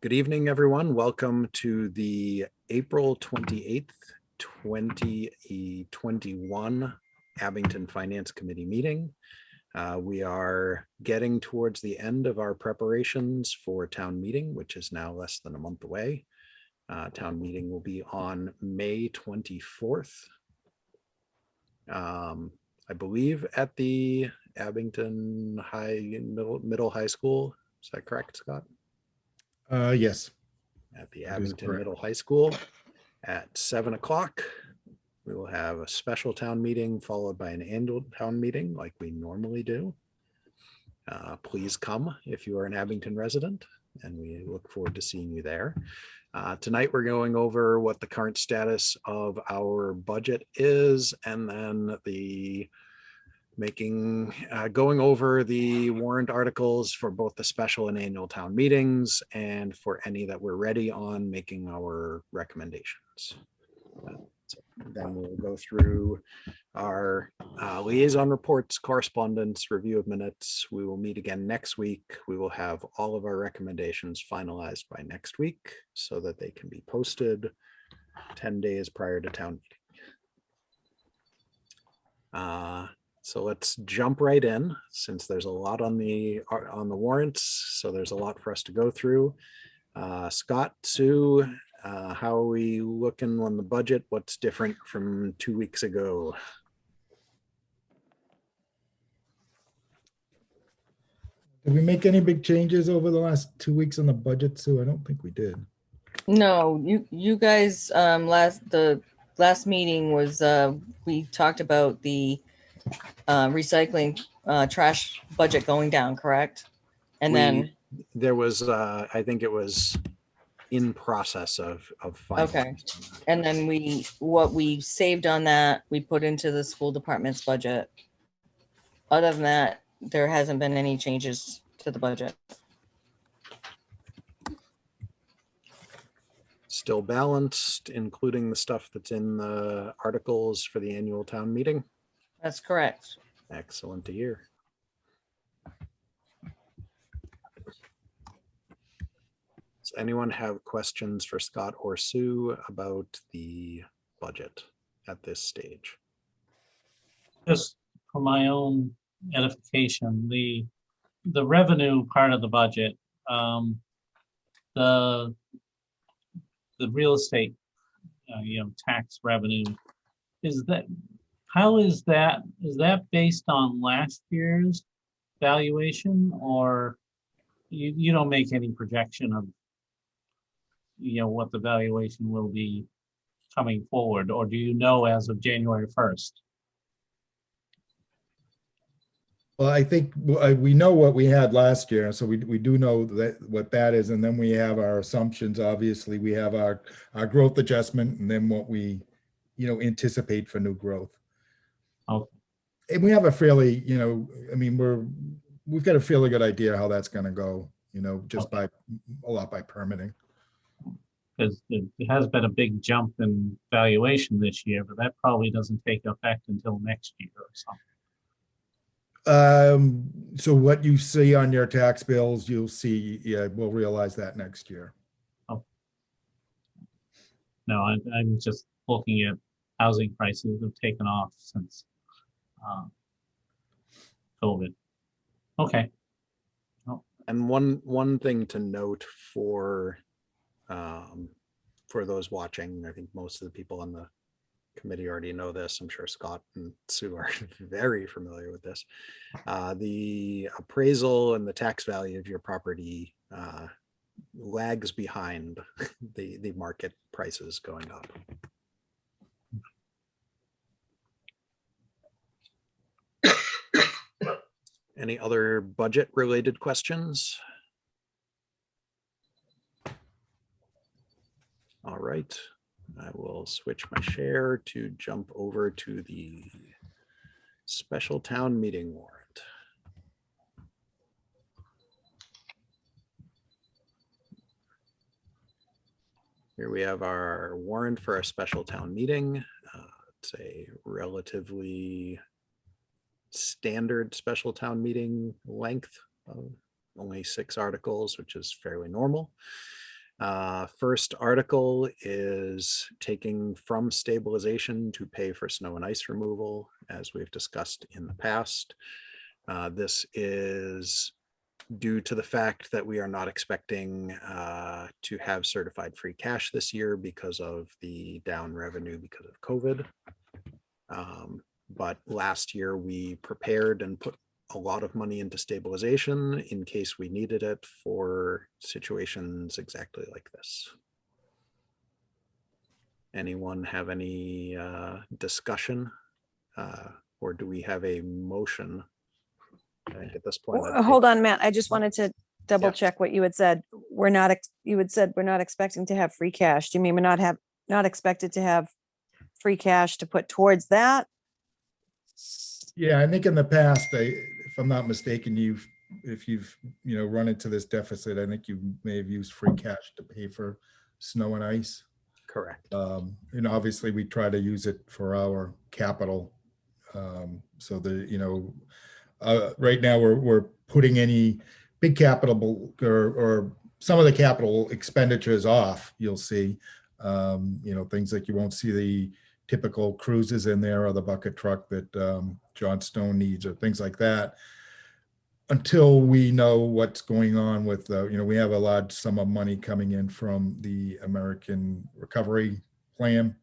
Good evening, everyone. Welcome to the April 28th, 2021 Abington Finance Committee meeting. We are getting towards the end of our preparations for town meeting, which is now less than a month away. Town meeting will be on May 24th. I believe at the Abington Middle High School. Is that correct, Scott? Yes. At the Abington Middle High School at 7 o'clock. We will have a special town meeting followed by an annual town meeting like we normally do. Please come if you are an Abington resident, and we look forward to seeing you there. Tonight we're going over what the current status of our budget is, and then going over the warrant articles for both the special and annual town meetings, and for any that we're ready on, making our recommendations. Then we'll go through our liaison reports, correspondence, review of minutes. We will meet again next week. We will have all of our recommendations finalized by next week so that they can be posted 10 days prior to town meeting. So let's jump right in, since there's a lot on the warrants. So there's a lot for us to go through. Scott, Sue, how are we looking on the budget? What's different from 2 weeks ago? Did we make any big changes over the last 2 weeks on the budget, Sue? I don't think we did. No, you guys, the last meeting was, we talked about the recycling trash budget going down, correct? And then there was, I think it was in process of okay. And then what we saved on that, we put into the school department's budget. Other than that, there hasn't been any changes to the budget. Still balanced, including the stuff that's in the articles for the annual town meeting. That's correct. Excellent to hear. Does anyone have questions for Scott or Sue about the budget at this stage? Just for my own edification, the revenue part of the budget, the real estate, tax revenue, is that based on last year's valuation, or you don't make any projection of what the valuation will be coming forward, or do you know as of January 1st? Well, I think we know what we had last year, so we do know what that is, and then we have our assumptions. Obviously, we have our growth adjustment, and then what we anticipate for new growth. Okay. And we have a fairly, we've got a fairly good idea how that's going to go, just by a lot by permitting. Because it has been a big jump in valuation this year, but that probably doesn't take effect until next year or something. So what you see on your tax bills, you'll see, we'll realize that next year. Oh. No, I'm just looking at housing prices have taken off since COVID. Okay. And one thing to note for those watching, I think most of the people on the committee already know this. I'm sure Scott and Sue are very familiar with this. The appraisal and the tax value of your property lags behind the market prices going up. Any other budget related questions? All right, I will switch my share to jump over to the special town meeting warrant. Here we have our warrant for a special town meeting. It's a relatively standard special town meeting length of only 6 articles, which is fairly normal. First article is taking from stabilization to pay for snow and ice removal, as we've discussed in the past. This is due to the fact that we are not expecting to have certified free cash this year because of the down revenue because of COVID. But last year we prepared and put a lot of money into stabilization in case we needed it for situations exactly like this. Anyone have any discussion, or do we have a motion? I think at this point, Hold on, Matt. I just wanted to double Yeah. check what you had said. We're not, you had said we're not expecting to have free cash. Do you mean we're not expected to have free cash to put towards that? Yeah, I think in the past, if I'm not mistaken, if you've, run into this deficit, I think you may have used free cash to pay for snow and ice. correct. And obviously we try to use it for our capital. So right now we're putting any big capital or some of the capital expenditures off, you'll see, things like you won't see the typical cruises in there or the bucket truck that John Stone needs or things like that, until we know what's going on with we have a large sum of money coming in from the American Recovery Plan.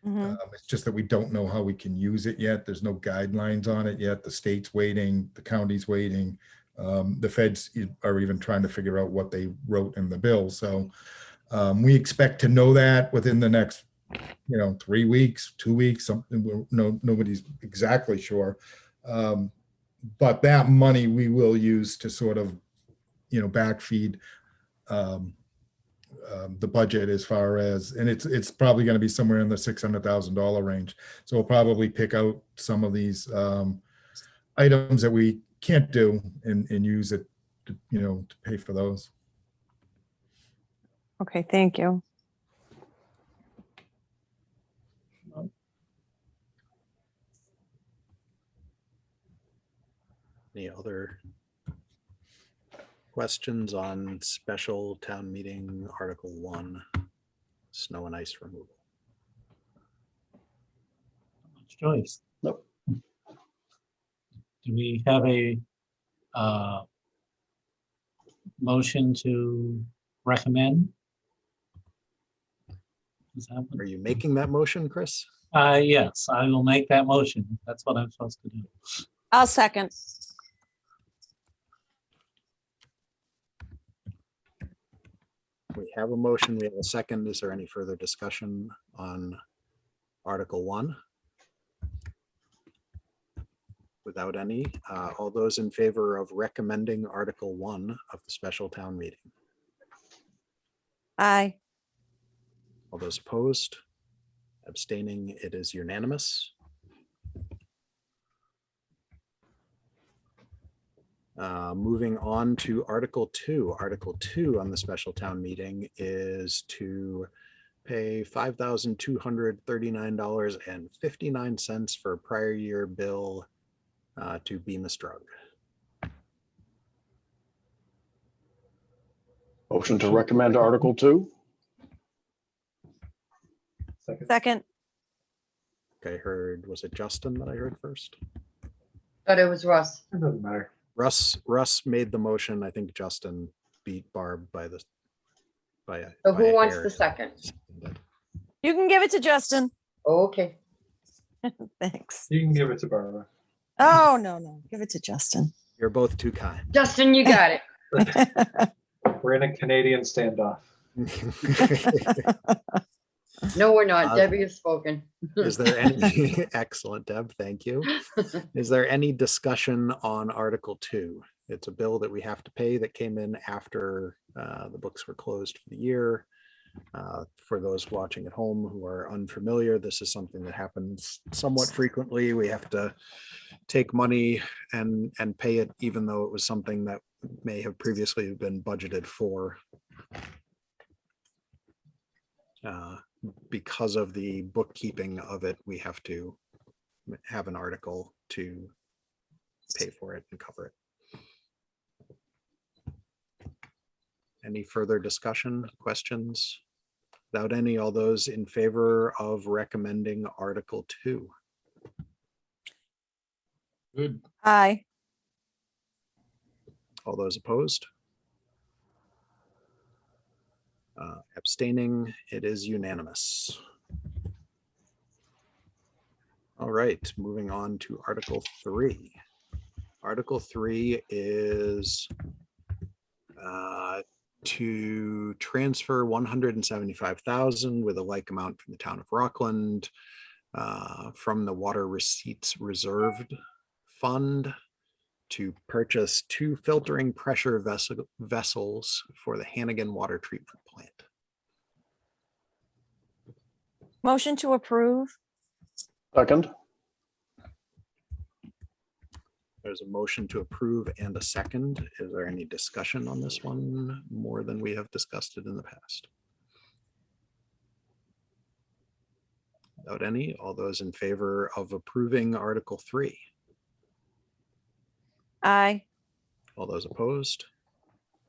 It's just that we don't know how we can use it yet. There's no guidelines on it yet. The state's waiting, the county's waiting. The feds are even trying to figure out what they wrote in the bill. So we expect to know that within the next 3 weeks, 2 weeks, something. Nobody's exactly sure. But that money we will use to sort of, backfeed the budget as far as, and it's probably going to be somewhere in the $600,000 range. So we'll probably pick out some of these items that we can't do and use it to, to pay for those. Okay, thank you. Any other questions on special town meeting Article 1, snow and ice removal? Much choice. Nope. Do we have a motion to recommend? Is that what- Are you making that motion, Chris? Yes, I will make that motion. That's what I'm supposed to do. I'll second. We have a motion, we have a second. Is there any further discussion on Article 1? Without any, all those in favor of recommending Article 1 of the special town meeting? Aye. All those opposed? Abstaining, it is unanimous. Moving on to Article 2. Article 2 on the special town meeting is to pay $5,239.59 for a prior year bill to Bemis Drug. Motion to recommend Article 2. Second. Okay, was it Justin that I heard first? Thought it was Russ. It doesn't matter. Russ made the motion. I think Justin beat Barb by So a who wants hair. the second? You can give it to Justin. Okay. Thanks. You can give it to Barbara. Oh, no. Give it to Justin. You're both too kind. Justin, you got it. We're in a Canadian standoff. No, we're not. Debbie has spoken. Is there any, excellent, Deb, thank you. Is there any discussion on Article 2? It's a bill that we have to pay that came in after the books were closed for the year. For those watching at home who are unfamiliar, this is something that happens somewhat frequently. We have to take money and pay it, even though it was something that may have previously been budgeted for. Because of the bookkeeping of it, we have to have an article to pay for it and cover it. Any further discussion, questions? Without any, all those in favor of recommending Article 2? Good. Aye. All those opposed? Abstaining, it is unanimous. All right, moving on to Article 3. Article 3 is to transfer 175,000 with a like amount from the town of Rockland from the Water Receipts Reserved Fund to purchase 2 filtering pressure vessels for the Hannigan Water Treatment Plant. Motion to approve. Second. There's a motion to approve and a second. Is there any discussion on this one more than we have discussed it in the past? Without any, all those in favor of approving Article 3? Aye. All those opposed?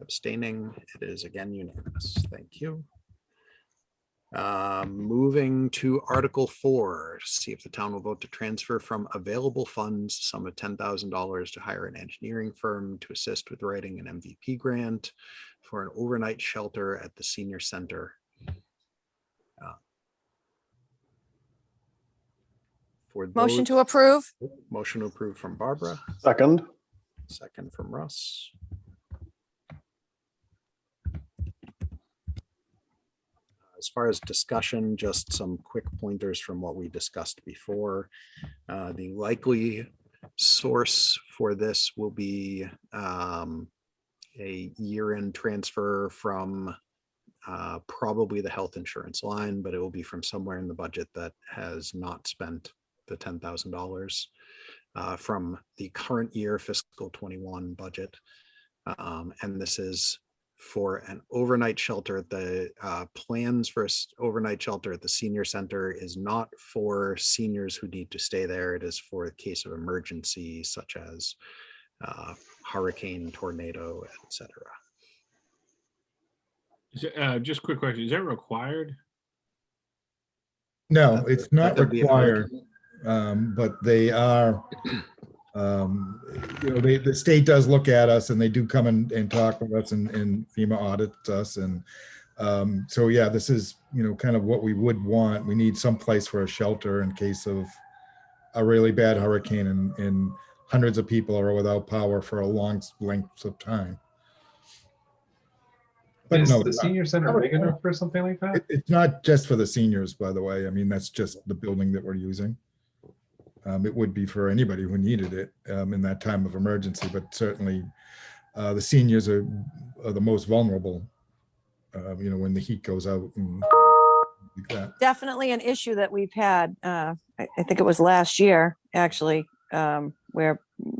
Abstaining, it is again unanimous. Thank you. Moving to Article 4, to see if the town will vote to transfer from available funds sum of $10,000 to hire an engineering firm to assist with writing an MVP grant for an overnight shelter at the senior center. For Motion those- to approve. Motion to approve from Barbara, Second. second from Russ. As far as discussion, just some quick pointers from what we discussed before. The likely source for this will be a year-end transfer from probably the health insurance line, but it will be from somewhere in the budget that has not spent the $10,000 from the current year fiscal 21 budget. And this is for an overnight shelter. The plans for overnight shelter at the senior center is not for seniors who need to stay there. It is for a case of emergency such as hurricane, tornado, etc. Just quick question. Is that required? No, it's not That'd be a required, but they are, the state does look at us and they do come and talk with us and FEMA audits us. And so, yeah, this is, kind of what we would want. We need some place for a shelter in case of a really bad hurricane and hundreds of people are without power for a long length of time. But Is no, the senior center big enough for something like that? it's not just for the seniors, by the way. I mean, that's just the building that we're using. It would be for anybody who needed it in that time of emergency, but certainly the seniors are the most vulnerable, when the heat goes out and like that. Definitely an issue that we've had. I think it was last year, actually, where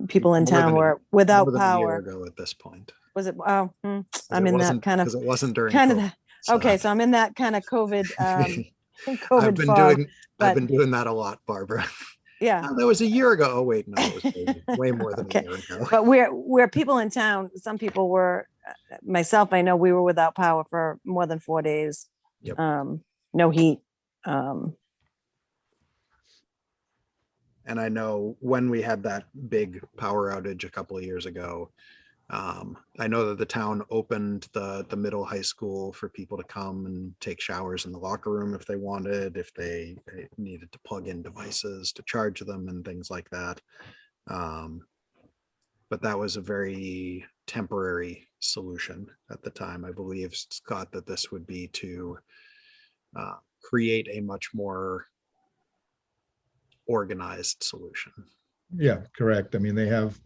people in More town than a- were without More than a year power. ago at this point. Was it? Oh, I'm in that kind of, Because it wasn't during kind of, COVID, okay, so I'm in that kind of COVID, I've COVID been fog. doing but- doing that a lot, Barbara. Yeah. That was a year ago. Oh wait, no, it was way more than Okay. a year ago. But where people in town, some people were, myself, I know we were without power for more than 4 days. Yep. No heat. And I know when we had that big power outage a couple of years ago, I know that the town opened the middle high school for people to come and take showers in the locker room if they wanted, if they needed to plug in devices to charge them and things like that. But that was a very temporary solution at the time. I believe, Scott, that this would be to create a much more organized solution. Yeah, correct. I mean, they have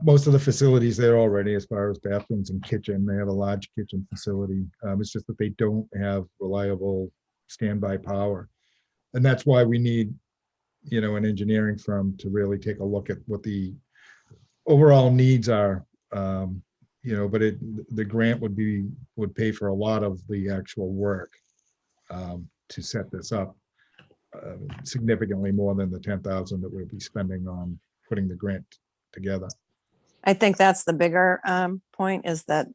most of the facilities there already as far as bathrooms and kitchen. They have a large kitchen facility. It's just that they don't have reliable standby power. And that's why we need, an engineering firm to really take a look at what the overall needs are. But the grant would pay for a lot of the actual work to set this up, significantly more than the 10,000 that we'll be spending on putting the grant together. I think that's the bigger point, is that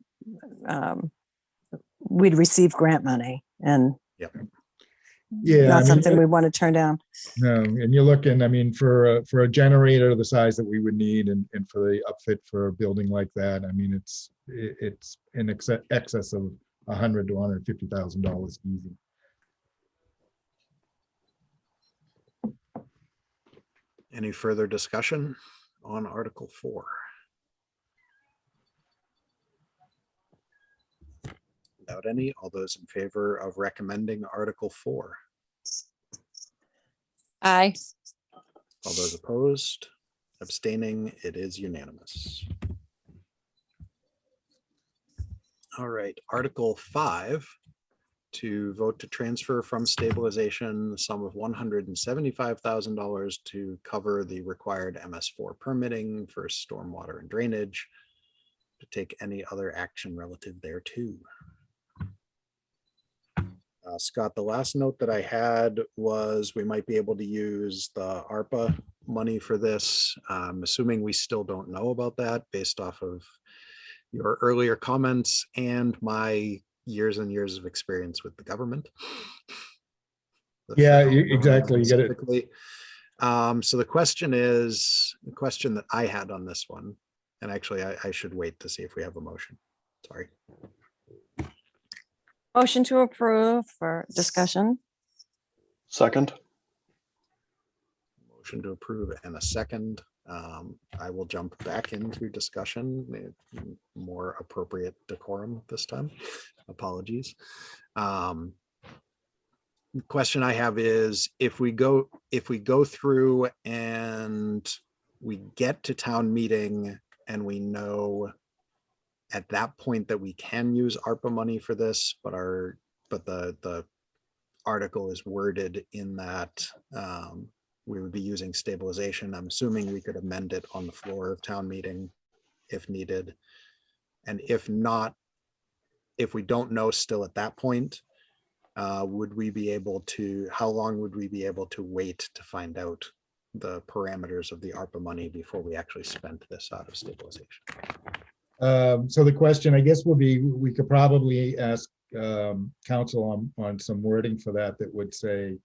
we'd receive grant money and Yeah, I not mean, something we want to turn down. no, and you're looking, I mean, for a generator the size that we would need and for the upfit for a building like that, I mean, it's in excess of $100,000 to $150,000 easy. Any further discussion on Article 4? Without any, all those in favor of recommending Article 4? Aye. All those opposed, abstaining, it is unanimous. All right, Article 5, to vote to transfer from stabilization the sum of $175,000 to cover the required MS4 permitting for stormwater and drainage, to take any other action relative thereto. Scott, the last note that I had was we might be able to use the ARPA money for this. Assuming we still don't know about that based off of your earlier comments and my years and years of experience with the government. Yeah, federal government exactly. You get it. specifically. So the question that I had on this one, and actually I should wait to see if we have a motion. Sorry. Motion to approve for discussion. Second. Motion to approve and a second. I will jump back into discussion, more appropriate decorum this time. Apologies. The question I have is if we go through and we get to town meeting and we know at that point that we can use ARPA money for this, but the article is worded in that we would be using stabilization. I'm assuming we could amend it on the floor of town meeting if needed. And if not, if we don't know still at that point, would we be able to, how long would we be able to wait to find out the parameters of the ARPA money before we actually spent this out of stabilization? So the question, I guess, would be, we could probably ask council on some wording for that would say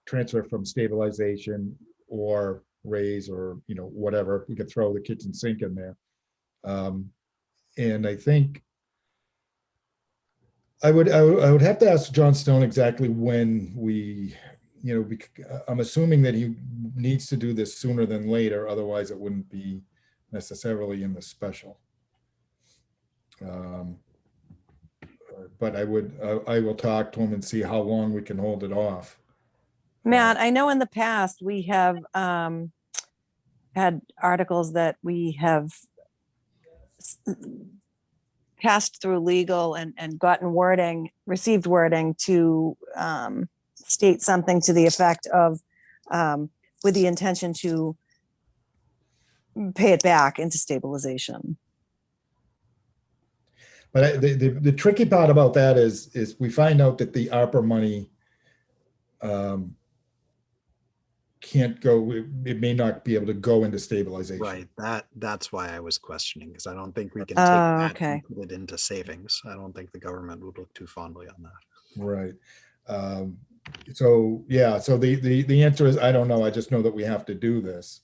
transfer from stabilization or raise, or, you know, whatever. We could throw the kitchen sink in there. And I think I would have to ask John Stone exactly when we, you know, I'm assuming that he needs to do this sooner than later, otherwise it wouldn't be necessarily in the special. But I will talk to him and see how long we can hold it off. Matt, I know in the past we have had articles that we have passed through legal and gotten wording, received wording to state something to the effect of with the intention to pay it back into stabilization. But the tricky part about that is we find out that the ARPA money can't go, it may not be able to go into stabilization. Right, that's why I was questioning, because I don't think we can take that okay. and put it into savings. I don't think the government would look too fondly on that. Right. So yeah, so the answer is, I don't know. I just know that we have to do this.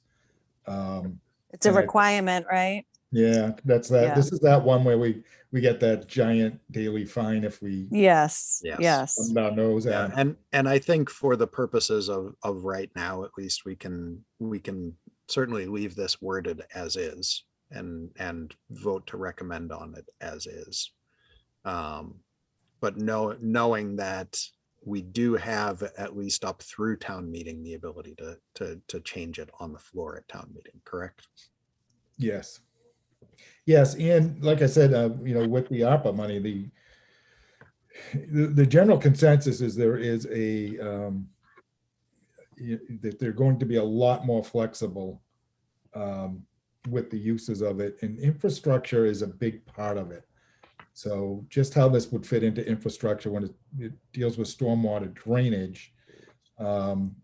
It's a requirement, right? Yeah, that's that. Yeah. This is that one where we get that giant daily fine if we Yes, Yes. yes. thumb our nose Yeah, at it. and I think for the purposes of right now, at least we can certainly leave this worded as is and vote to recommend on it as is. But knowing that we do have at least up through town meeting the ability to change it on the floor at town meeting, correct? Yes. Yes, and like I said, you know, with the ARPA money, the general consensus is there is that they're going to be a lot more flexible with the uses of it, and infrastructure is a big part of it. So just how this would fit into infrastructure when it deals with stormwater drainage,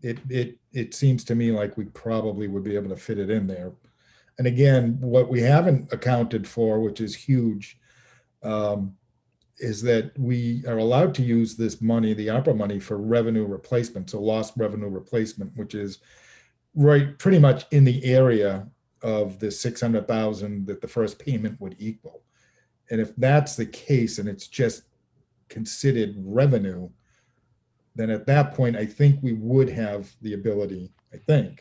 it seems to me like we probably would be able to fit it in there. And again, what we haven't accounted for, which is huge, is that we are allowed to use this money, the ARPA money, for revenue replacement, so lost revenue replacement, which is right pretty much in the area of the 600,000 that the first payment would equal. And if that's the case and it's just considered revenue, then at that point, I think we would have the ability, that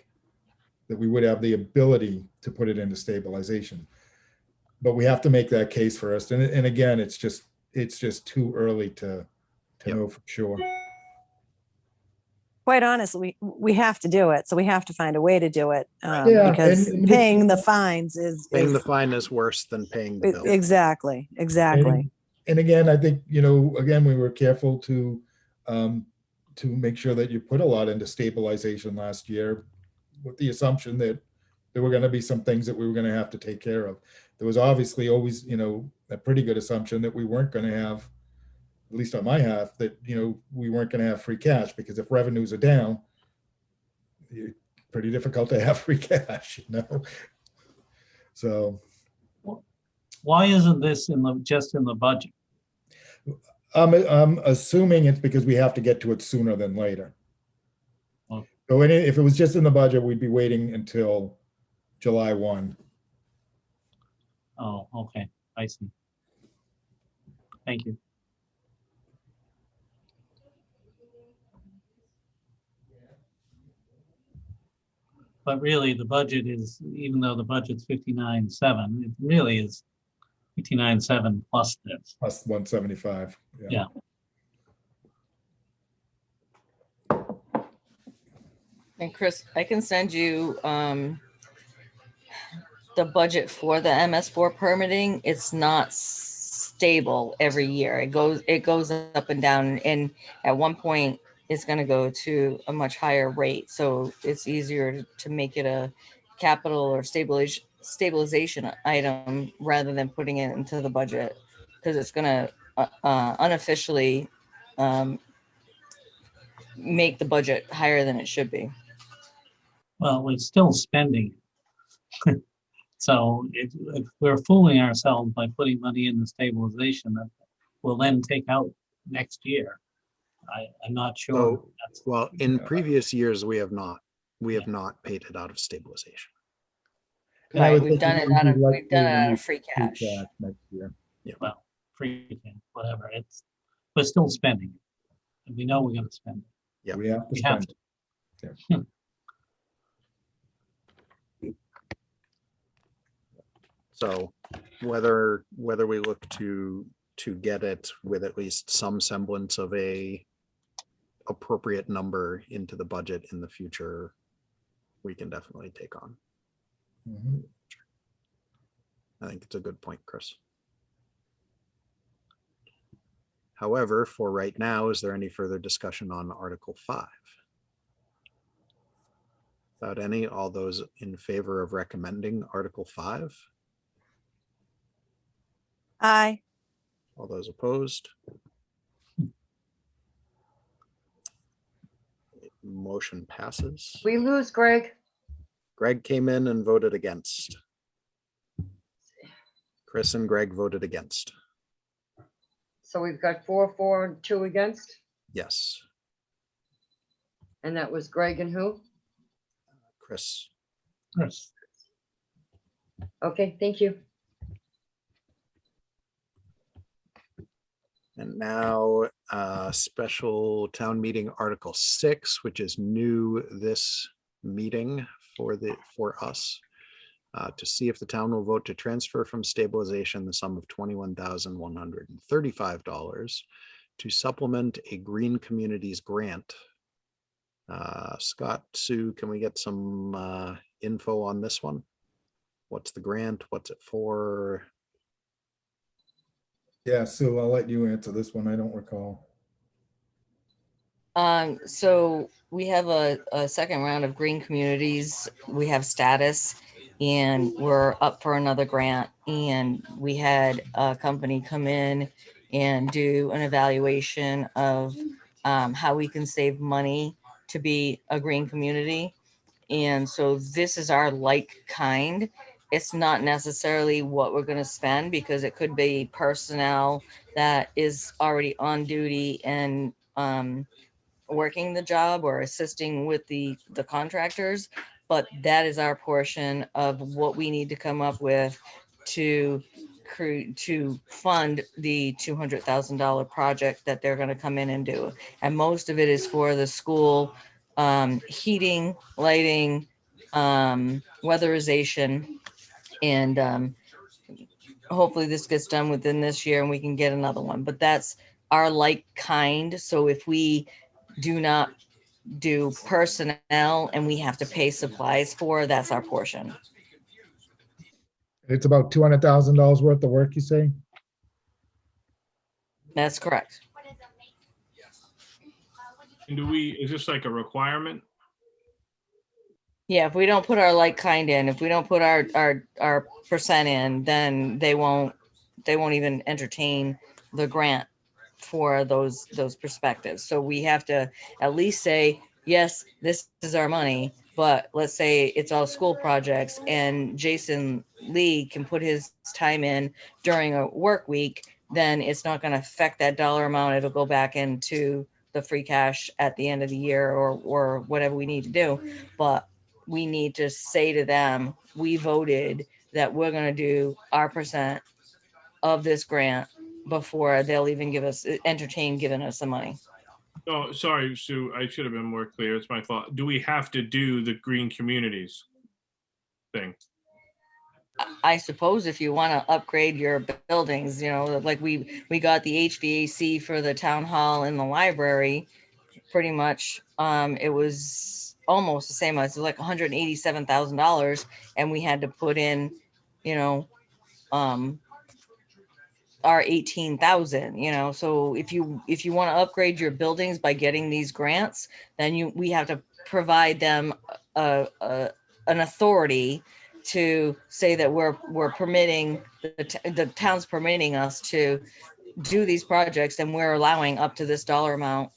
we would have the ability to put it into stabilization. But we have to make that case first. And again, it's just too early to Yep. know for sure. Quite honestly, we have to do it. So we have to find a way to do it. Yeah, Because and paying the fines is. Paying the fine is worse than paying the bill. Exactly. And again, I think, again, we were careful to make sure that you put a lot into stabilization last year with the assumption that there were going to be some things that we were going to have to take care of. There was obviously always, a pretty good assumption that we weren't going to have, at least on my half, that, we weren't going to have free cash, because if revenues are down, it's pretty difficult to have free cash, So. Why isn't this just in the budget? I'm assuming it's because we have to get to it sooner than later. Oh. So if it was just in the budget, we'd be waiting until July 1. Oh, okay, I see. Thank you. But really, the budget is, even though the budget's 59.7, it really is 59.7 plus this. Plus 175. Yeah. And Chris, I can send you the budget for the MS4 permitting. It's not stable every year. It goes up and down, and at one point it's going to go to a much higher rate. So it's easier to make it a capital or stabilization item rather than putting it into the budget, because it's going to unofficially make the budget higher than it should be. Well, we're still spending. So if we're fooling ourselves by putting money in the stabilization that we'll then take out next year, I'm not sure. So, well, in previous years, we have not paid it out of stabilization. And I Right, would we've think done we it would out of like to use free free cash. next year. Well, free cash, whatever. We're still spending it. And we know we're going to spend it. Yeah. We have to We have spend to. it. Yeah. So whether we look to get it with at least some semblance of a appropriate number into the budget in the future, we can definitely take on. Mhm. I think it's a good point, Chris. However, for right now, is there any further discussion on Article 5? Without any, all those in favor of recommending Article 5? Aye. All those opposed? Motion passes. We lose, Greg. Greg came in and voted against. Chris and Greg voted against. So we've got 4 for, and 2 against, Yes, and that was Greg and who? Chris. Yes. Okay, thank you. And now special town meeting Article 6, which is new this meeting for us. To see if the town will vote to transfer from stabilization the sum of $21,135 to supplement a Green Communities grant. Scott, Sue, can we get some info on this one? What's the grant? What's it for? Yeah, Sue, I'll let you answer this one. I don't recall. So we have a second round of Green Communities. We have status, and we're up for another grant. And we had a company come in and do an evaluation of how we can save money to be a green community. And so this is our like kind. it's not necessarily what we're gonna spend, because it could be personnel that is already on duty and working the job or assisting with the contractors. But that is our portion of what we need to come up with to to fund the $200,000 project that they're going to come in and do. And most of it is for the school heating, lighting, weatherization, and hopefully this gets done within this year and we can get another one. But that's our like kind. So if we do not do personnel and we have to pay supplies for, that's our portion. It's about $200,000 worth of work, you say? That's correct. And is this like a requirement? Yeah, if we don't put our like kind in, if we don't put our percent in, then they won't even entertain the grant for those perspectives. So we have to at least say, yes, this is our money, but let's say it's all school projects and Jason Lee can put his time in during a work week, then it's not going to affect that dollar amount. It'll go back into the free cash at the end of the year or whatever we need to do. But we need to say to them, we voted that we're going to do our percent of this grant before they'll even entertain giving us the money. Oh, sorry, Sue, I should have been more clear. It's my fault. Do we have to do the green communities thing? I suppose if you want to upgrade your buildings, like we got the HVAC for the town hall and the library, pretty much. It was almost the same. It was like $187,000, and we had to put in, our 18,000. So if you want to upgrade your buildings by getting these grants, then we have to provide them an authority to say that we're permitting the town's permitting us to do these projects, and we're allowing up to this dollar amount.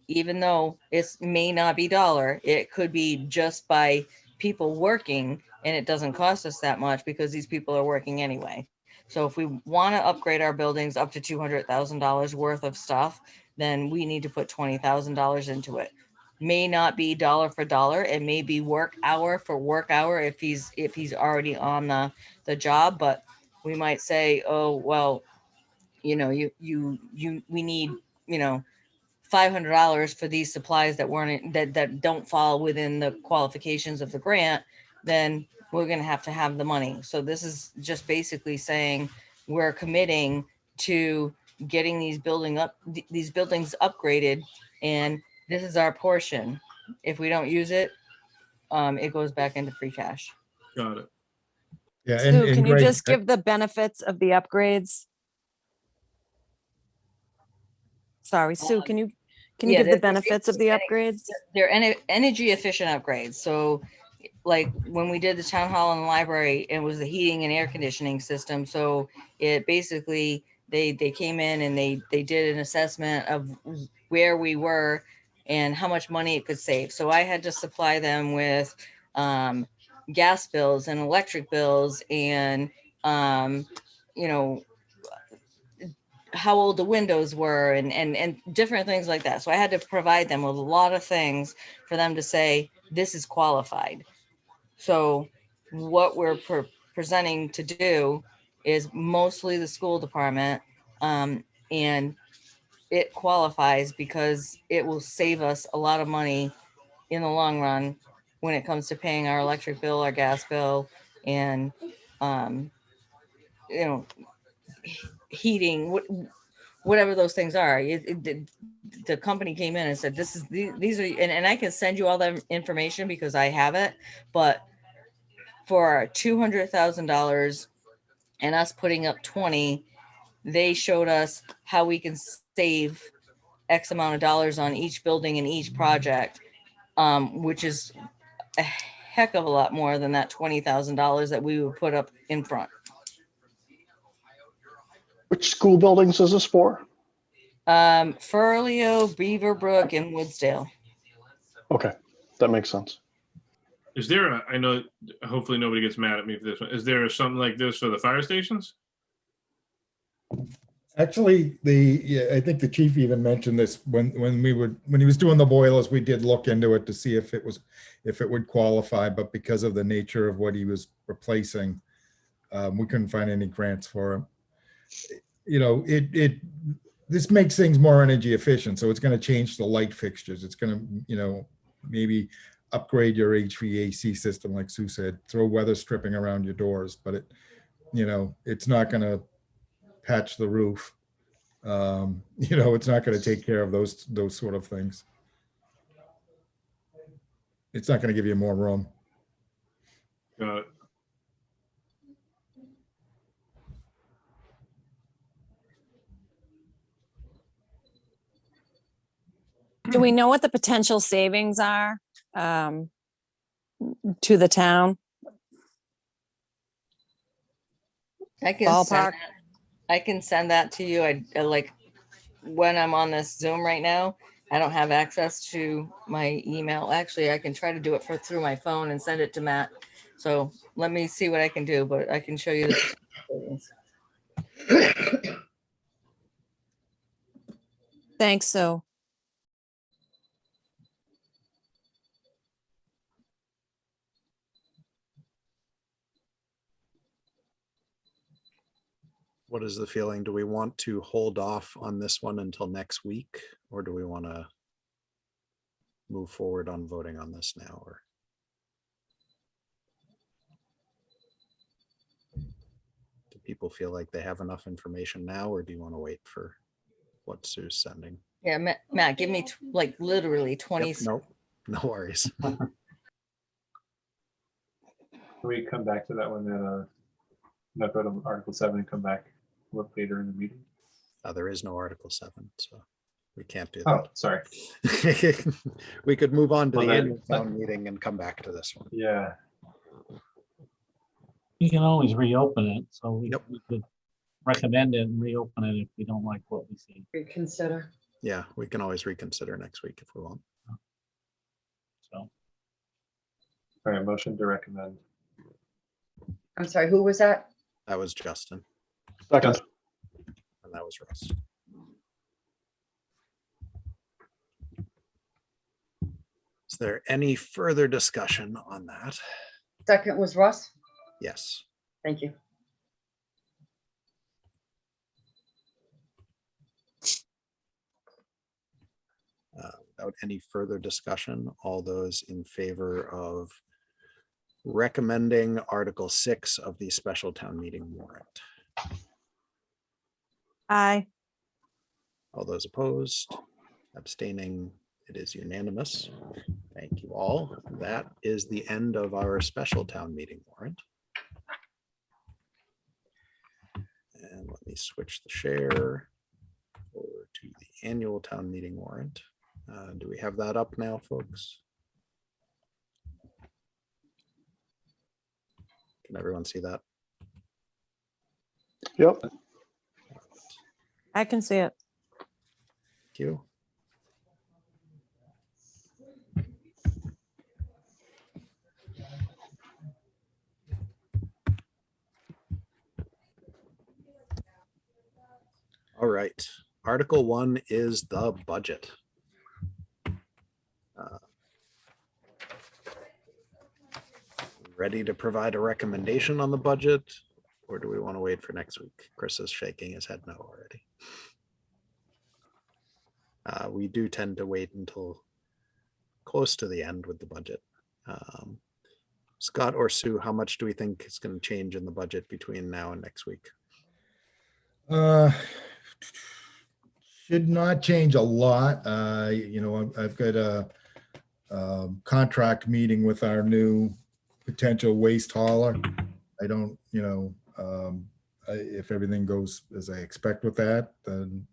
Even though it may not be dollar, it could be just by people working, and it doesn't cost us that much because these people are working anyway. So if we want to upgrade our buildings up to $200,000 worth of stuff, then we need to put $20,000 into it. May not be dollar for dollar. It may be work hour for work hour if he's already on the job. But we might say, oh well, we need $500 for these supplies that don't fall within the qualifications of the grant. Then we're going to have the money. So this is just basically saying we're committing to getting these buildings upgraded, and this is our portion. If we don't use it, it goes back into free cash. Got it. Yeah, Sue, can you Greg, just give the benefits of the upgrades? Sorry, Sue, can you Yeah, give the they're benefits of the upgrades? They're energy efficient upgrades. So like when we did the town hall and the library, it was the heating and air conditioning system. So it basically, they came in and they did an assessment of where we were and how much money it could save. So I had to supply them with gas bills and electric bills and how old the windows were and different things like that. So I had to provide them with a lot of things for them to say, this is qualified. So what we're presenting to do is mostly the school department, and it qualifies because it will save us a lot of money in the long run when it comes to paying our electric bill, our gas bill, and heating, whatever those things are. The company came in and said, these are, and I can send you all that information because I have it, but for $200,000 and us putting up 20, they showed us how we can save X amount of dollars on each building and each project, which is a heck of a lot more than that $20,000 that we would put up in front. Which school buildings is this for? Furleo, Beaverbrook, and Woodsdale. Okay, that makes sense. Is there a, I know, hopefully nobody gets mad at me for this one. Is there something like this for the fire stations? Actually, I think the chief even mentioned this when he was doing the boilers, we did look into it to see if it would qualify, but because of the nature of what he was replacing, we couldn't find any grants for him. You know, this makes things more energy efficient, so it's going to change the light fixtures. It's going to, you know, maybe upgrade your HVAC system, like Sue said, throw weather stripping around your doors, but it, you know, it's not going to patch the roof. You know, it's not going to take care of those sort of things. It's not going to give you more room. Got it. Do we know what the potential savings are to the town? I can Ballpark. send that to you. I like when I'm on this Zoom right now, I don't have access to my email. Actually, I can try to do it through my phone and send it to Matt. So let me see what I can do, but I can show you the savings. Thanks, Sue. What is the feeling? Do we want to hold off on this one until next week, or do we want to move forward on voting on this now? Or do people feel like they have enough information now, or do you want to wait for what Sue's sending? Yeah, Matt, give me like literally 20. Yep, nope, no worries. Can we come back to that one then? Not go to Article 7 and come back a little later in the meeting? There is no Article 7, so we can't do Oh, that. sorry. We could move on to Well, the then- annual town meeting and come back to this one. Yeah. You can always reopen it, so we Yep. we could recommend it and reopen it if we don't like what we see. Reconsider. Yeah, we can always reconsider next week if we want. So All right, motion to recommend. I'm sorry, who was that? That was Justin, Second. and that was Russ. Is there any further discussion on that? Second was Russ. Yes. Thank you. Without any further discussion, all those in favor of recommending Article 6 of the special town meeting warrant? Aye. All those opposed, abstaining, it is unanimous. Thank you all. That is the end of our special town meeting warrant. And let me switch the share over to the annual town meeting warrant. Do we have that up now, folks? Can everyone see that? Yep. I can see it. Thank you. All right, Article 1 is the budget. Ready to provide a recommendation on the budget, or do we want to wait for next week? Chris is shaking his head no already. We do tend to wait until close to the end with the budget. Scott or Sue, how much do we think is going to change in the budget between now and next week? Should not change a lot. You know, I've got a contract meeting with our new potential waste hauler. I don't, you know, if everything goes as I expect with that, then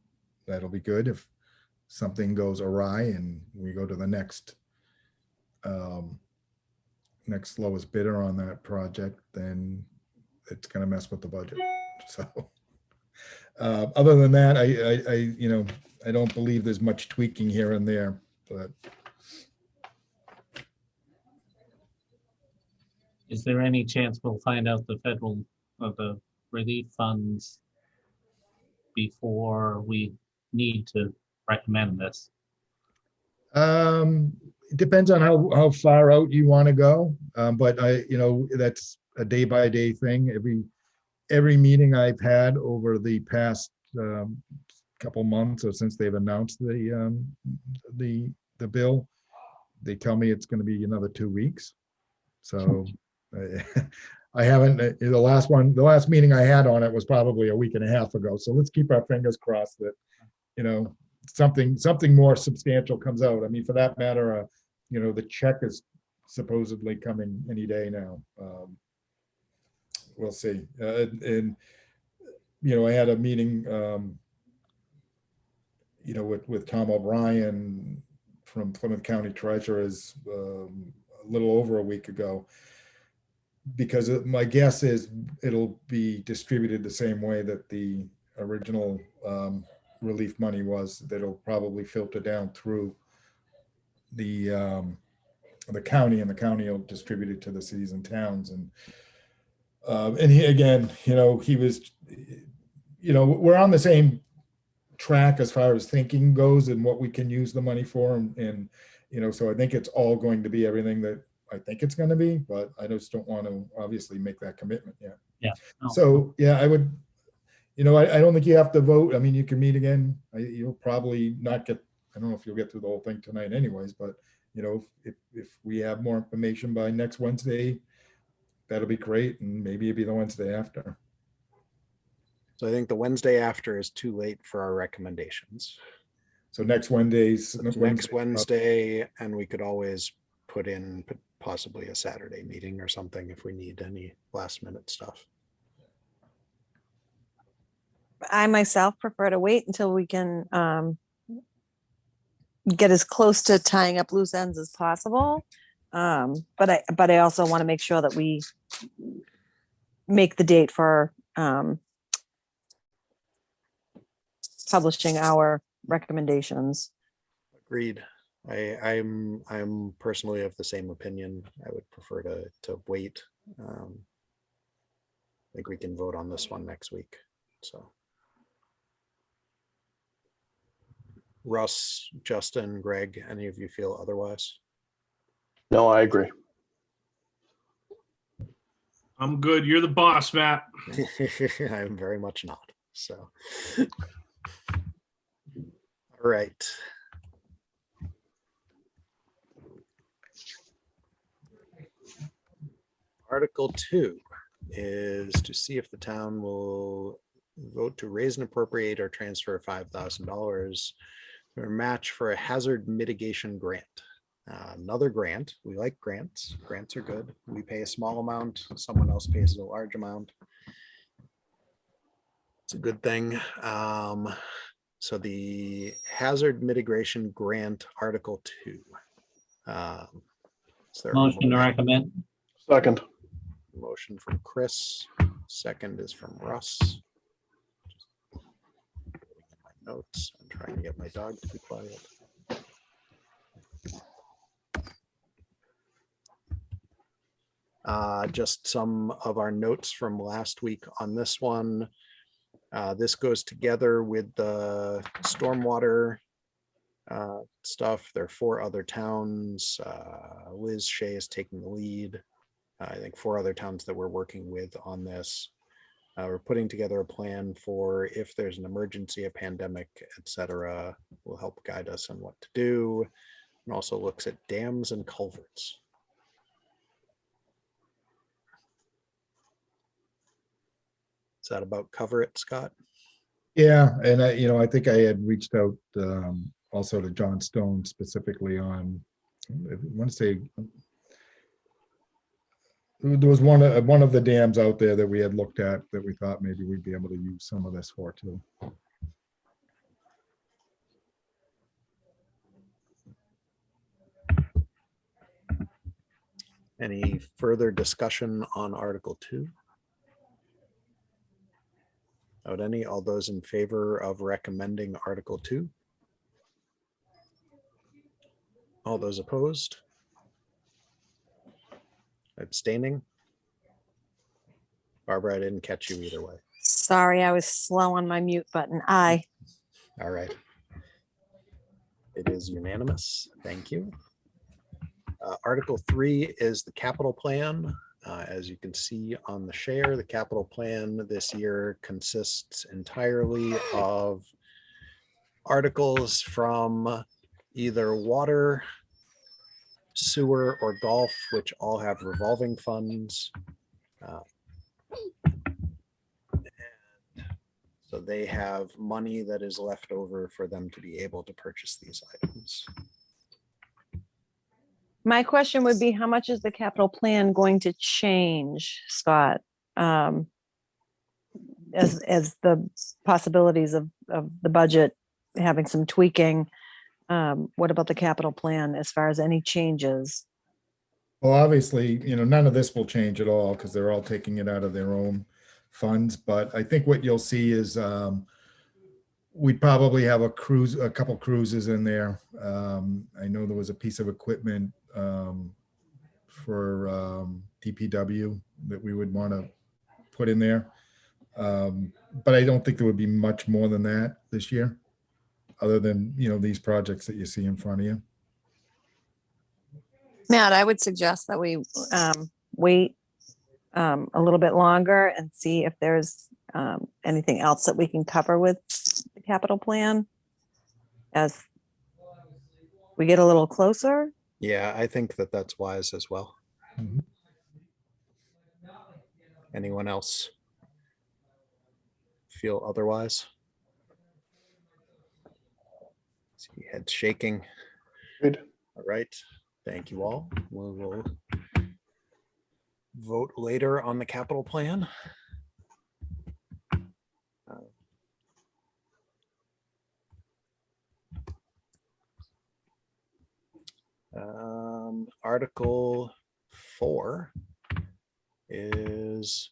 that'll be good. If something goes awry and we go to the next next lowest bidder on that project, then it's going to mess with the budget. So other than that, I you know, I don't believe there's much tweaking here and there, but Is there any chance we'll find out the federal or the relief funds before we need to recommend this? It depends on how far out you want to go. But that's a day by day thing. Every meeting I've had over the past couple months or since they've announced the bill, they tell me it's going to be another 2 weeks. So I haven't, the last meeting I had on it was probably a week and a half ago. So let's keep our fingers crossed that, something more substantial comes out. I mean, for that matter, the check is supposedly coming any day now. We'll see. And I had a meeting, with Tom O'Brien from Plymouth County Treasurers a little over a week ago, because my guess is it'll be distributed the same way that the original relief money was. That'll probably filter down through the county, and the county will distribute it to the cities and towns. And he, again, he was, we're on the same track as far as thinking goes and what we can use the money for. And so I think it's all going to be everything that I think it's going to be, but I just don't want to obviously make that commitment yet. Yeah. No. So, yeah, I would, I don't think you have to vote. I mean, you can meet again. You'll probably not get, I don't know if you'll get through the whole thing tonight anyways, but if we have more information by next Wednesday, that'll be great. And maybe it'll be the Wednesday after. So I think the Wednesday after is too late for our recommendations. So next Wednesday's Next Wednesday, and we could always put in possibly a Saturday meeting or something if we need any last minute stuff. I myself prefer to wait until we can get as close to tying up loose ends as possible. But I also want to make sure that we make the date for publishing our recommendations. Agreed. I'm personally of the same opinion. I would prefer to wait. I think we can vote on this one next week. So Russ, Justin, Greg, any of you feel otherwise? No, I agree. I'm good. You're the boss, Matt. I'm very much not. So, all right. Article 2 is to see if the town will vote to raise and appropriate or transfer $5,000 or match for a hazard mitigation grant. Another grant. We like grants. Grants are good. We pay a small amount. Someone else pays a large amount. It's a good thing. So the hazard mitigation grant, Article 2. Motion to recommend. Second. Motion from Chris. Second is from Russ. My notes. I'm trying to get my dog to be quiet. Just some of our notes from last week on this one. This goes together with the stormwater stuff. There are 4 other towns. Liz Shea is taking the lead. I think 4 other towns that we're working with on this. We're putting together a plan for if there's an emergency, a pandemic, etc. Will help guide us on what to do, and also looks at dams and culverts. Does that about cover it, Scott? Yeah, and I think I had reached out also to John Stone specifically on, I want to say, there was one of the dams out there that we had looked at that we thought maybe we'd be able to use some of this for too. Any further discussion on Article 2? Out any? All those in favor of recommending Article 2? All those opposed? Abstaining? Barbara, I didn't catch you either way. Sorry, I was slow on my mute button. Aye. All right. It is unanimous. Thank you. Article 3 is the capital plan. As you can see on the share, the capital plan this year consists entirely of articles from either water, sewer, or golf, which all have revolving funds. So they have money that is left over for them to be able to purchase these items. My question would be, how much is the capital plan going to change, Scott? As the possibilities of the budget having some tweaking, what about the capital plan as far as any changes? Well, obviously, none of this will change at all because they're all taking it out of their own funds. But I think what you'll see is we'd probably have a couple cruises in there. I know there was a piece of equipment for DPW that we would want to put in there. But I don't think there would be much more than that this year, other than, these projects that you see in front of you. Matt, I would suggest that we wait a little bit longer and see if there's anything else that we can cover with the capital plan as we get a little closer. Yeah, I think that that's wise as well. Mhm. Anyone else feel otherwise? See heads shaking. Good. All right. Thank you all. We will vote later on the capital plan. Article 4 is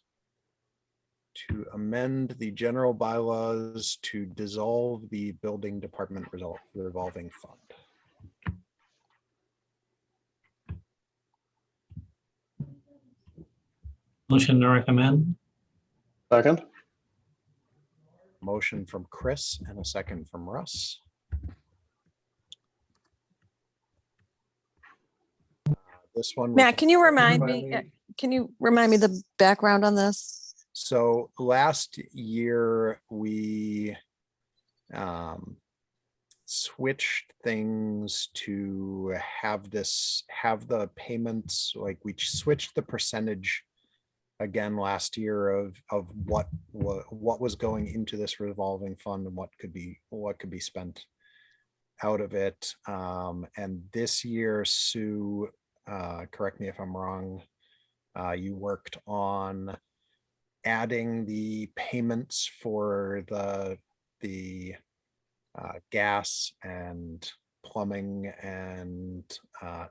to amend the general bylaws to dissolve the building department revolving fund. Motion to recommend. Second. Motion from Chris and a second from Russ. This one. Matt, can you remind me? Can you remind me the background on this? So last year we switched things to have the payments, like we switched the percentage again last year of what was going into this revolving fund and what could be spent out of it. And this year, Sue, correct me if I'm wrong, you worked on adding the payments for the gas and plumbing and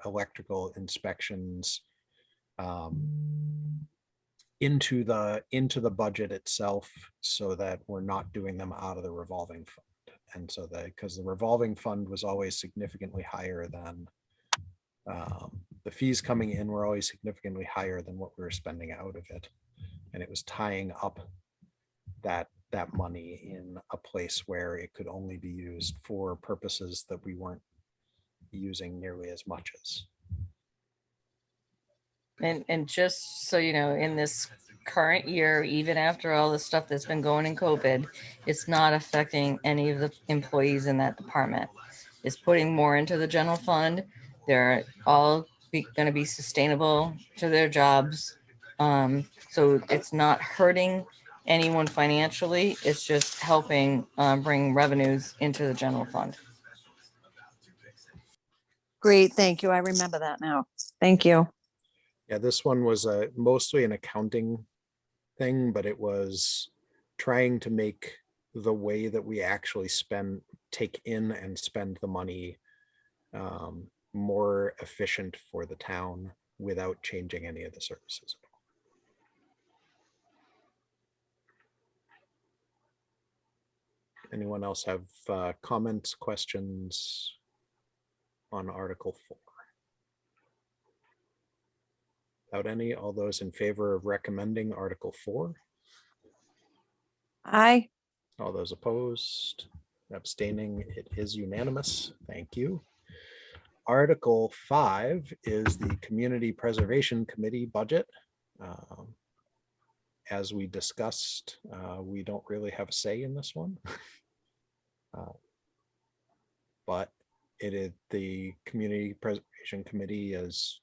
electrical inspections into the budget itself, so that we're not doing them out of the revolving fund. And so because the revolving fund was always significantly higher than the fees coming in were always significantly higher than what we were spending out of it. And it was tying up that money in a place where it could only be used for purposes that we weren't using nearly as much as. And just so you know, in this current year, even after all the stuff that's been going in COVID, it's not affecting any of the employees in that department. It's putting more into the general fund. They're all going to be sustainable to their jobs. So it's not hurting anyone financially. It's just helping bring revenues into the general fund. Great, thank you. I remember that now. Thank you. Yeah, this one was mostly an accounting thing, but it was trying to make the way that we actually take in and spend the money more efficient for the town without changing any of the services. Anyone else have comments, questions on Article 4? Without any, all those in favor of recommending Article 4? Aye. All those opposed, abstaining, it is unanimous. Thank you. Article 5 is the Community Preservation Committee budget. As we discussed, we don't really have a say in this one. But it is the Community Preservation Committee is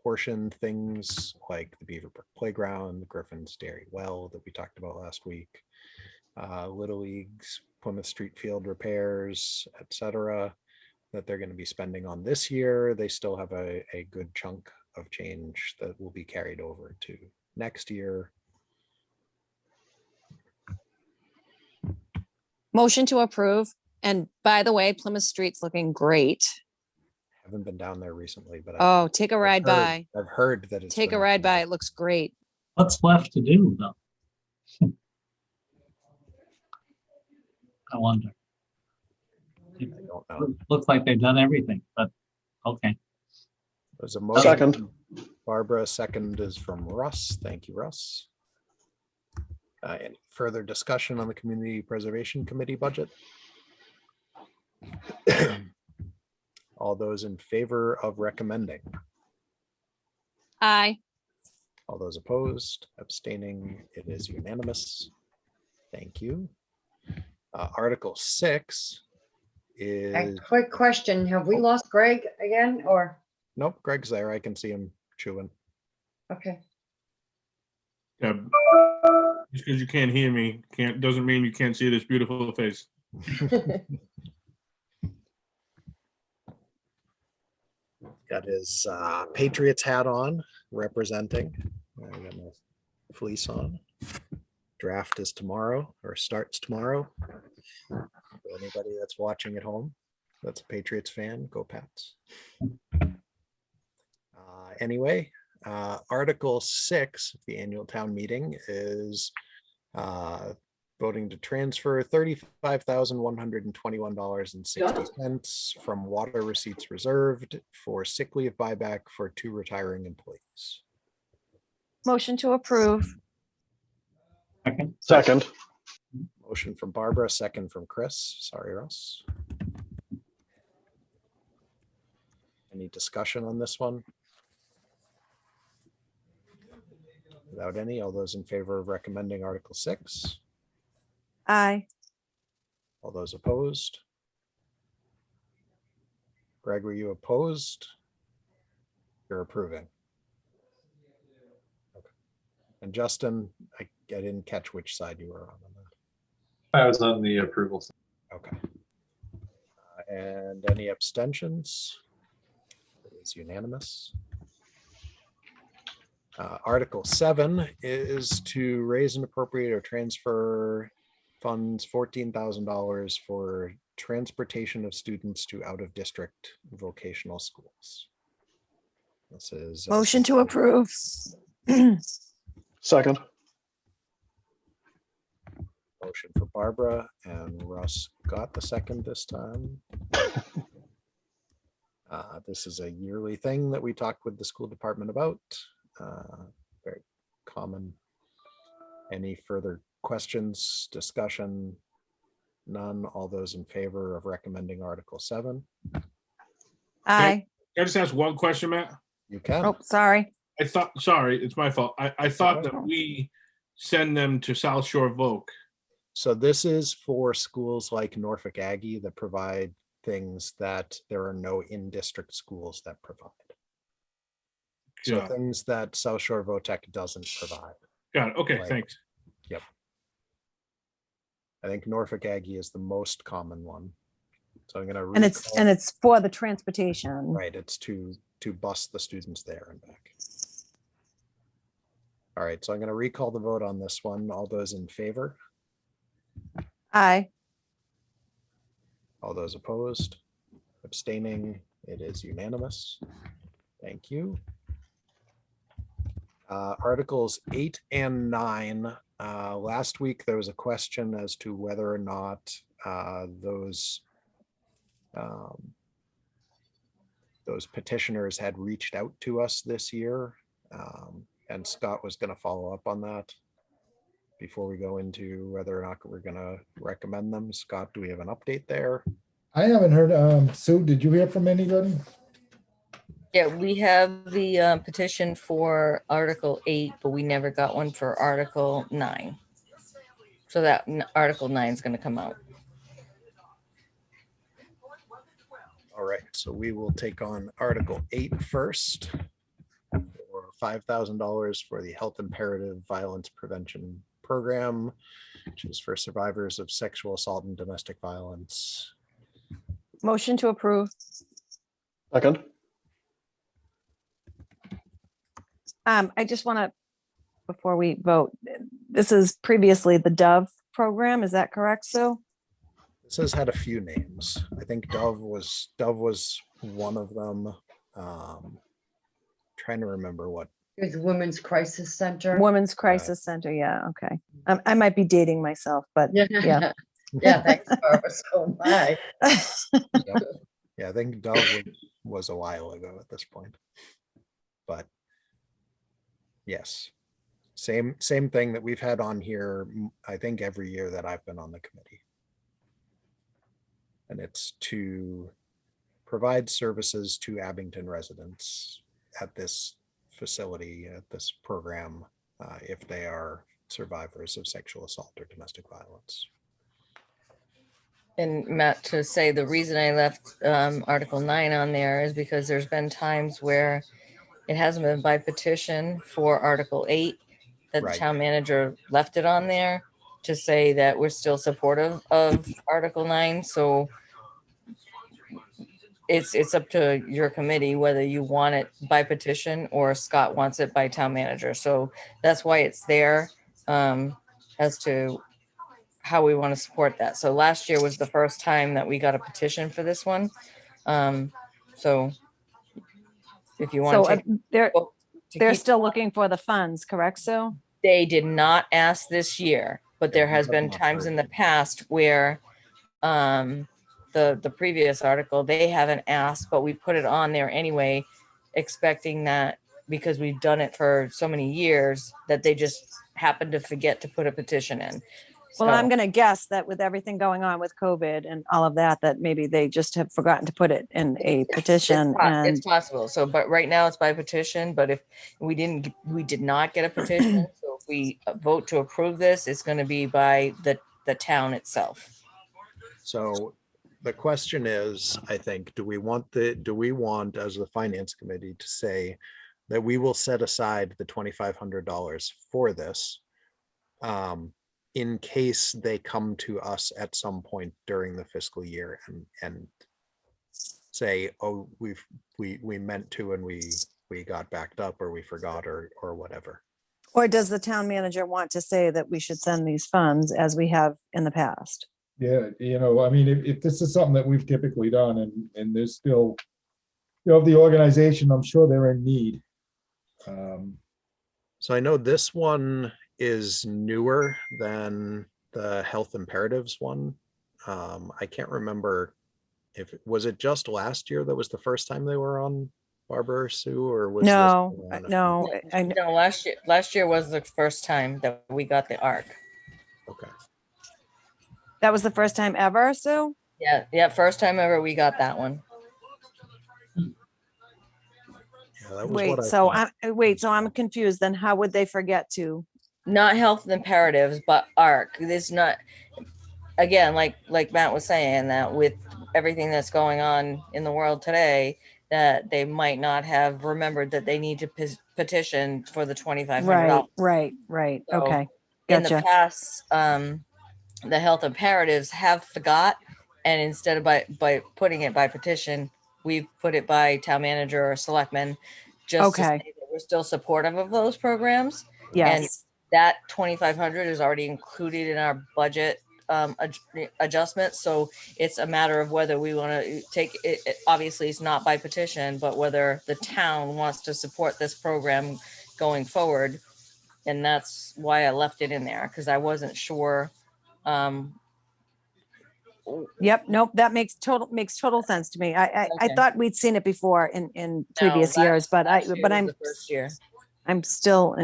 portioned things like the Beaverbrook Playground, the Griffin's Dairy Well that we talked about last week, Little League's Plymouth Street Field repairs, etc., that they're going to be spending on this year. They still have a good chunk of change that will be carried over to next year. Motion to approve. And by the way, Plymouth Street's looking great. Haven't been down there recently, but Oh, take a ride by. I've heard that it's Take a been ride by. It looks great. What's left to do, though? I wonder. I don't know. Looks like they've done everything, but okay. There's a motion. Second. Barbara, second is from Russ. Thank you, Russ. Any further discussion on the Community Preservation Committee budget? All those in favor of recommending? Aye. All those opposed, abstaining, it is unanimous. Thank you. Article 6 A is, quick question, have we lost Greg again, or, nope, Greg's there. I can see him chewing. okay, Yeah. Just because you can't hear me, doesn't mean you can't see this beautiful face. Got his Patriots hat on, representing. I got my fleece on. Draft is tomorrow, or starts tomorrow. For anybody that's watching at home, that's a Patriots fan, go Pats. Anyway, Article 6 of the annual town meeting is voting to transfer $35,121.60 from water receipts reserved for sick leave buyback for 2 retiring employees. Motion to approve. Second. Second. Motion from Barbara, second from Chris. Sorry, Russ. Any discussion on this one? Without any, all those in favor of recommending Article 6? Aye. All those opposed? Greg, were you opposed? You're approving. Okay. And Justin, I didn't catch which side you were on that. I was on the approval side. Okay. And any abstentions? It is unanimous. Article 7 is to raise and appropriate or transfer funds $14,000 for transportation of students to out-of-district vocational schools. This is Motion to approve. Second. motion for Barbara, and Russ got the second this time. This is a yearly thing that we talk with the school department about. Very common. Any further questions, discussion? None. All those in favor of recommending Article 7? Aye. Can I just ask one question, Matt? You can. Oh, sorry. Sorry, it's my fault. I thought that we send them to Southshore Voc. So this is for schools like Norfolk Aggie that provide things that there are no in-district schools that provide. So Yeah. things that Southshore Votex doesn't provide. Got it. Okay, Right. thanks. Yep. I think Norfolk Aggie is the most common one. So I'm gonna And it's for the transportation. right. It's to bus the students there and back. All right, so I'm gonna recall the vote on this one. All those in favor? Aye. All those opposed? Abstaining? It is unanimous. Thank you. Articles 8 and 9. Last week, there was a question as to whether or not those petitioners had reached out to us this year. And Scott was gonna follow up on that before we go into whether or not we're gonna recommend them. Scott, do we have an update there? I haven't heard, Sue, did you hear from anybody? Yeah, we have the petition for Article 8, but we never got one for Article 9. So that Article 9 is going to come out. All right, so we will take on Article 8 first for $5,000 for the Health Imperative Violence Prevention Program, which is for survivors of sexual assault and domestic violence. Motion to approve. Second. I just want to, before we vote, this is previously the Dove program. Is that correct, Sue? This has had a few names. I think Dove was one of them. Trying to remember what. There's Women's Crisis Center. Women's Crisis Center. Yeah. Okay. I might be dating myself, but yeah. Yeah, thanks, Barbara. So much. Yeah, I think Dove was a while ago at this point. But yes, same thing that we've had on here, I think every year that I've been on the committee. And it's to provide services to Abington residents at this facility, at this program, if they are survivors of sexual assault or domestic violence. And Matt, to say the reason I left Article 9 on there is because there's been times where it hasn't been by petition for Article 8 that Right. the town manager left it on there to say that we're still supportive of Article 9. So it's up to your committee whether you want it by petition or Scott wants it by town manager. So that's why it's there, as to how we want to support that. So last year was the first time that we got a petition for this one. So if you want So to they're take, still looking for the funds, correct, Sue? they did not ask this year, but there has been times in the past where the previous article, they haven't asked, but we put it on there anyway, expecting that because we've done it for so many years that they just happened to forget to put a petition in. Well, So I'm going to guess that with everything going on with COVID and all of that, that maybe they just have forgotten to put it in a petition. it's And possible. So, but right now it's by petition, but if we did not get a petition. So if we vote to approve this, it's going to be by the town itself. So the question is, I think, do we want as the finance committee to say that we will set aside the $2,500 for this in case they come to us at some point during the fiscal year and say, oh, we meant to and we got backed up or we forgot or whatever. or does the town manager want to say that we should send these funds as we have in the past? Yeah, I mean, if this is something that we've typically done and there's still, the organization, I'm sure they're in need. So I know this one is newer than the health imperatives one. I can't remember if was it just last year that was the first time they were on, Barbara or Sue, or was No, this one no, No, last year was the first time that we got the ARC. Okay. that was the first time ever, Sue? Yeah, first time ever we got that one. Yeah, that was Wait, what I so thought. so I'm confused. Then how would they forget to? Not health imperatives, but ARC. There's not, again, like Matt was saying, that with everything that's going on in the world today, that they might not have remembered that they need to petition for the $2,500. Right. So, Okay, in the gotcha. past, the health imperatives have forgot, and instead of by putting it by petition, we've put it by town manager or selectman, just to Okay. say that we're still supportive of those programs. Yes, That 2,500 is already included in our budget adjustment. So it's a matter of whether we want to take it. Obviously, it's not by petition, but whether the town wants to support this program going forward. And that's why I left it in there, because I wasn't sure. yep, nope, that makes total sense to me. I Okay. thought we'd seen it before in No, previous years, but last year was I'm the first year. I'm still,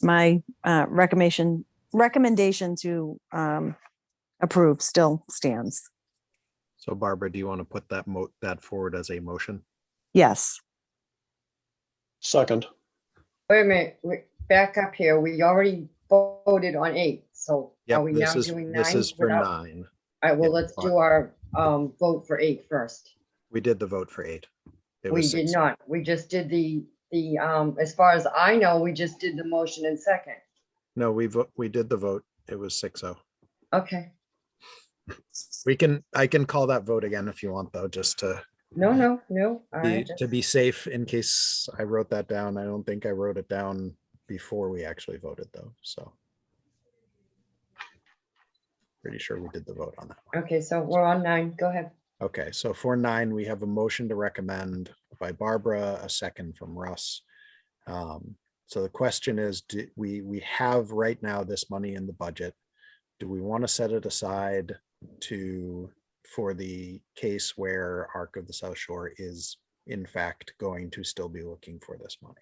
my recommendation to approve still stands. So Barbara, do you want to put that forward as a motion? Yes. Second. Wait a minute, back up here. We already voted on 8, so Yep, are we now doing 9? this is for without- 9. All right, well, Yeah, let's do our vote for 8 first. We did the vote for 8. It We was did 6. not. We just did the as far as I know, we just did the motion and second. No, we did the vote. It was 6-0. Okay. I can call that vote again if you want, though, just to No. All right. be safe in case I wrote that down. I don't think I wrote it down before we actually voted, though. So pretty sure we did the vote on that one. Okay, so we're on 9. Go ahead. Okay, so for 9, we have a motion to recommend by Barbara, a second from Russ. So the question is, do we have right now this money in the budget? Do we want to set it aside for the case where Arc of the South Shore is in fact going to still be looking for this money?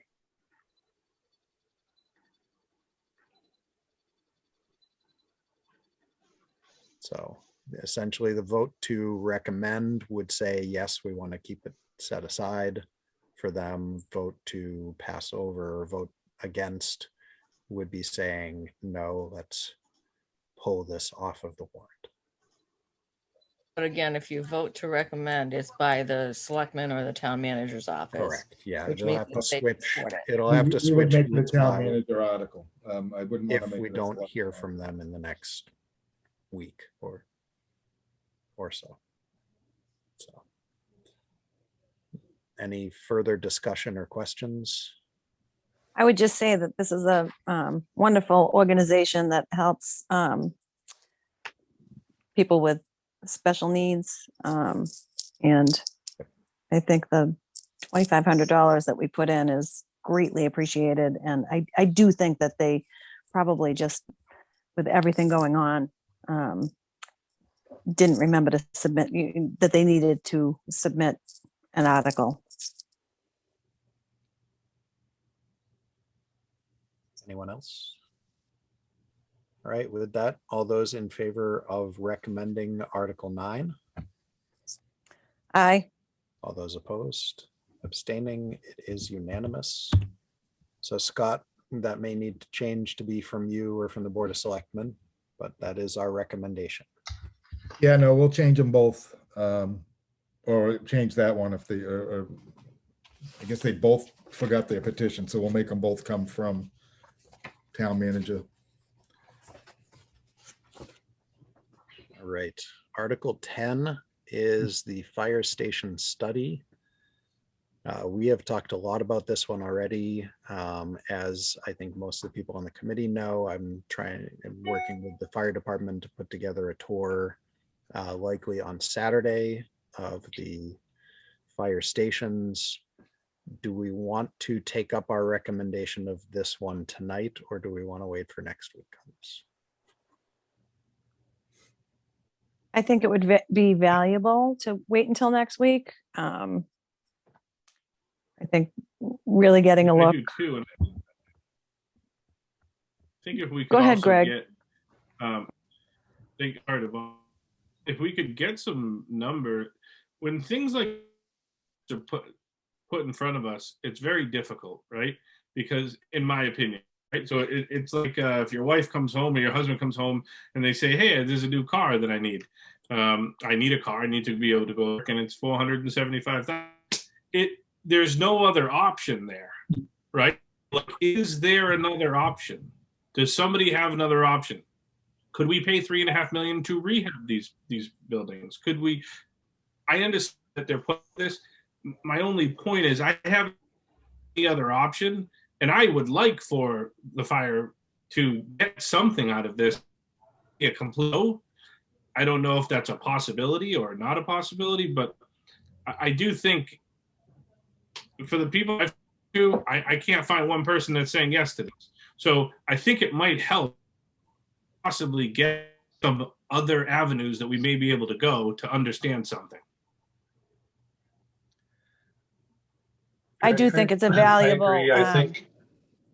So essentially the vote to recommend would say, yes, we want to keep it set aside for them. Vote to pass over or vote against would be saying, no, let's pull this off of the warrant. But again, if you vote to recommend, it's by the selectman or the town manager's office. Correct, yeah, Which it'll means have to that they switch. support it. It'll have to We would switch make the who's town by manager article. I wouldn't want to if make. we it a don't select hear board. from them in the next week or so. So, any further discussion or questions? I would just say that this is a wonderful organization that helps people with special needs. And I think the $2,500 that we put in is greatly appreciated. And I do think that they probably just, with everything going on, didn't remember to submit, that they needed to submit an article. Anyone else? All right, with that, all those in favor of recommending Article 9? Aye. All those opposed? Abstaining? It is unanimous. So Scott, that may need to change to be from you or from the Board of Selectmen, but that is our recommendation. Yeah, no, we'll change them both. Or change that one if they, or I guess they both forgot their petition, so we'll make them both come from town manager. All right, Article 10 is the fire station study. We have talked a lot about this one already. As I think most of the people on the committee know, I'm working with the fire department to put together a tour, likely on Saturday, of the fire stations. Do we want to take up our recommendation of this one tonight, or do we want to wait for next week on this? I think it would be valuable to wait until next week. I think really getting a I look. do too. And I think if we could Go ahead, also Greg. get, if we could get some number, when things like are put in front of us, it's very difficult, right? Because in my opinion, right? So it's like if your wife comes home or your husband comes home and they say, hey, there's a new car that I need. I need a car. I need to be able to go work, and it's $475,000. There's no other option there, right? Like, is there another option? Does somebody have another option? Could we pay $3.5 million to rehab these buildings? Could we? I understand that they're putting this. My only point is, I have the other option, and I would like for the fire to get something out of this. A complete. I don't know if that's a possibility or not a possibility, but I do think for the people I can't find one person that's saying yes to this. So I think it might help possibly get some other avenues that we may be able to go to understand something. I do think it's a valuable. I agree. I think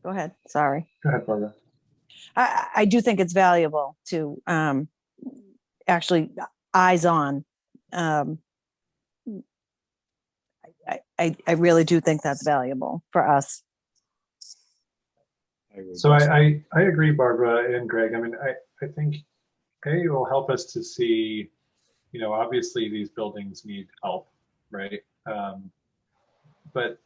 Go ahead. Sorry. Go ahead, Barbara. I do think it's valuable to actually eyes on. I really do think that's valuable for us. So I agree, Barbara and Greg. I mean, I think it will help us to see, you know, obviously these buildings need help, right? But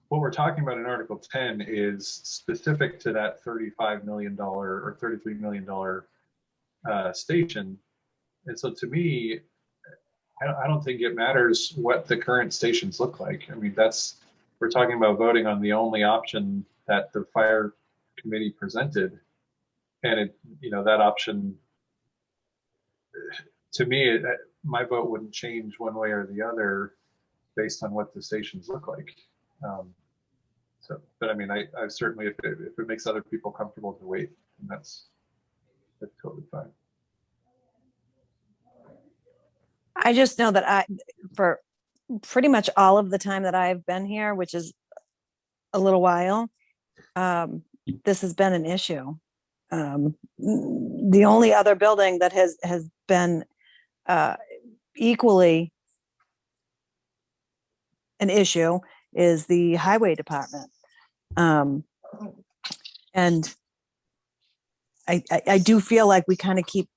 what we're talking about in Article 10 is specific to that $35 million or $33 million station. And so to me, I don't think it matters what the current stations look like. I mean, we're talking about voting on the only option that the fire committee presented. And it, you know, that option, to me, my vote wouldn't change one way or the other based on what the stations look like. But I mean, I certainly, if it makes other people comfortable to wait, then that's totally fine. I just know that for pretty much all of the time that I've been here, which is a little while, this has been an issue. The only other building that has been equally an issue is the highway department. And I do feel like we kind of keep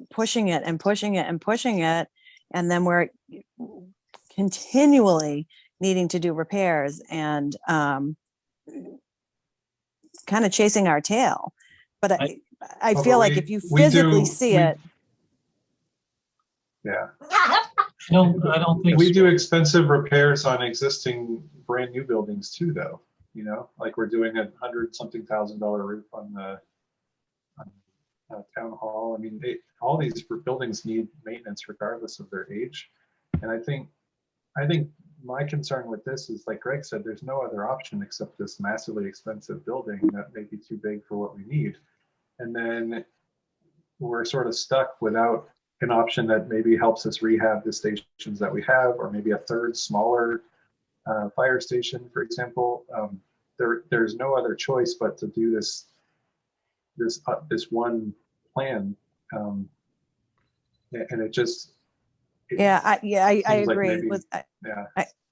pushing it and pushing it and pushing it. And then we're continually needing to do repairs and kind of chasing our tail. But I feel like if you physically see it. Yeah. No, I don't think We so. do expensive repairs on existing brand new buildings too, though. You know, like we're doing $100-something thousand roof on the town hall. I mean, all these buildings need maintenance regardless of their age. And I think my concern with this is, like Greg said, there's no other option except this massively expensive building that may be too big for what we need. And then we're sort of stuck without an option that maybe helps us rehab the stations that we have, or maybe a third smaller fire station, for example. There's no other choice but to do this one plan, and it just I seems like agree maybe- with. yeah.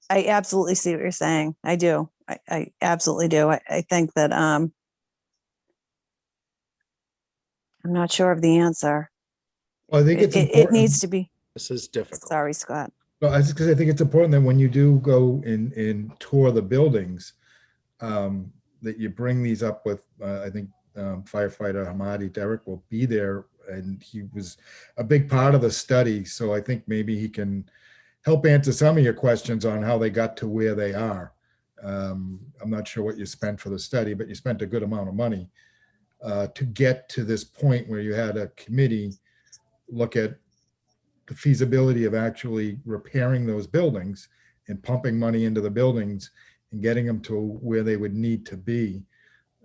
I absolutely see what you're saying. I do. I absolutely do. I think that I'm not sure of the answer. Well, I think it's It important. needs to be. This is difficult. Sorry, Scott. Well, because I think it's important that when you do go and tour the buildings, that you bring these up with, I think firefighter Hamadi Derek will be there, and he was a big part of the study. So I think maybe he can help answer some of your questions on how they got to where they are. I'm not sure what you spent for the study, but you spent a good amount of money to get to this point where you had a committee look at the feasibility of actually repairing those buildings and pumping money into the buildings and getting them to where they would need to be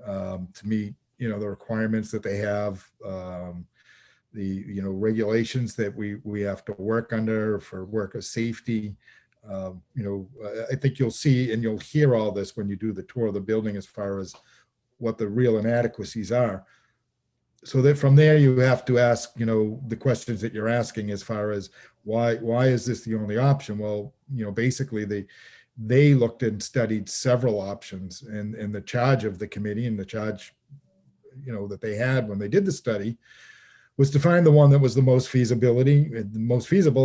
to meet, you know, the requirements that they have, the, you know, regulations that we have to work under for worker safety. You know, I think you'll see and you'll hear all this when you do the tour of the building as far as what the real inadequacies are. So that from there you have to ask, you know, the questions that you're asking as far as why is this the only option? Well, you know, basically they looked and studied several options, and the charge of the committee and the charge, you know, that they had when they did the study was to find the one that was the most feasible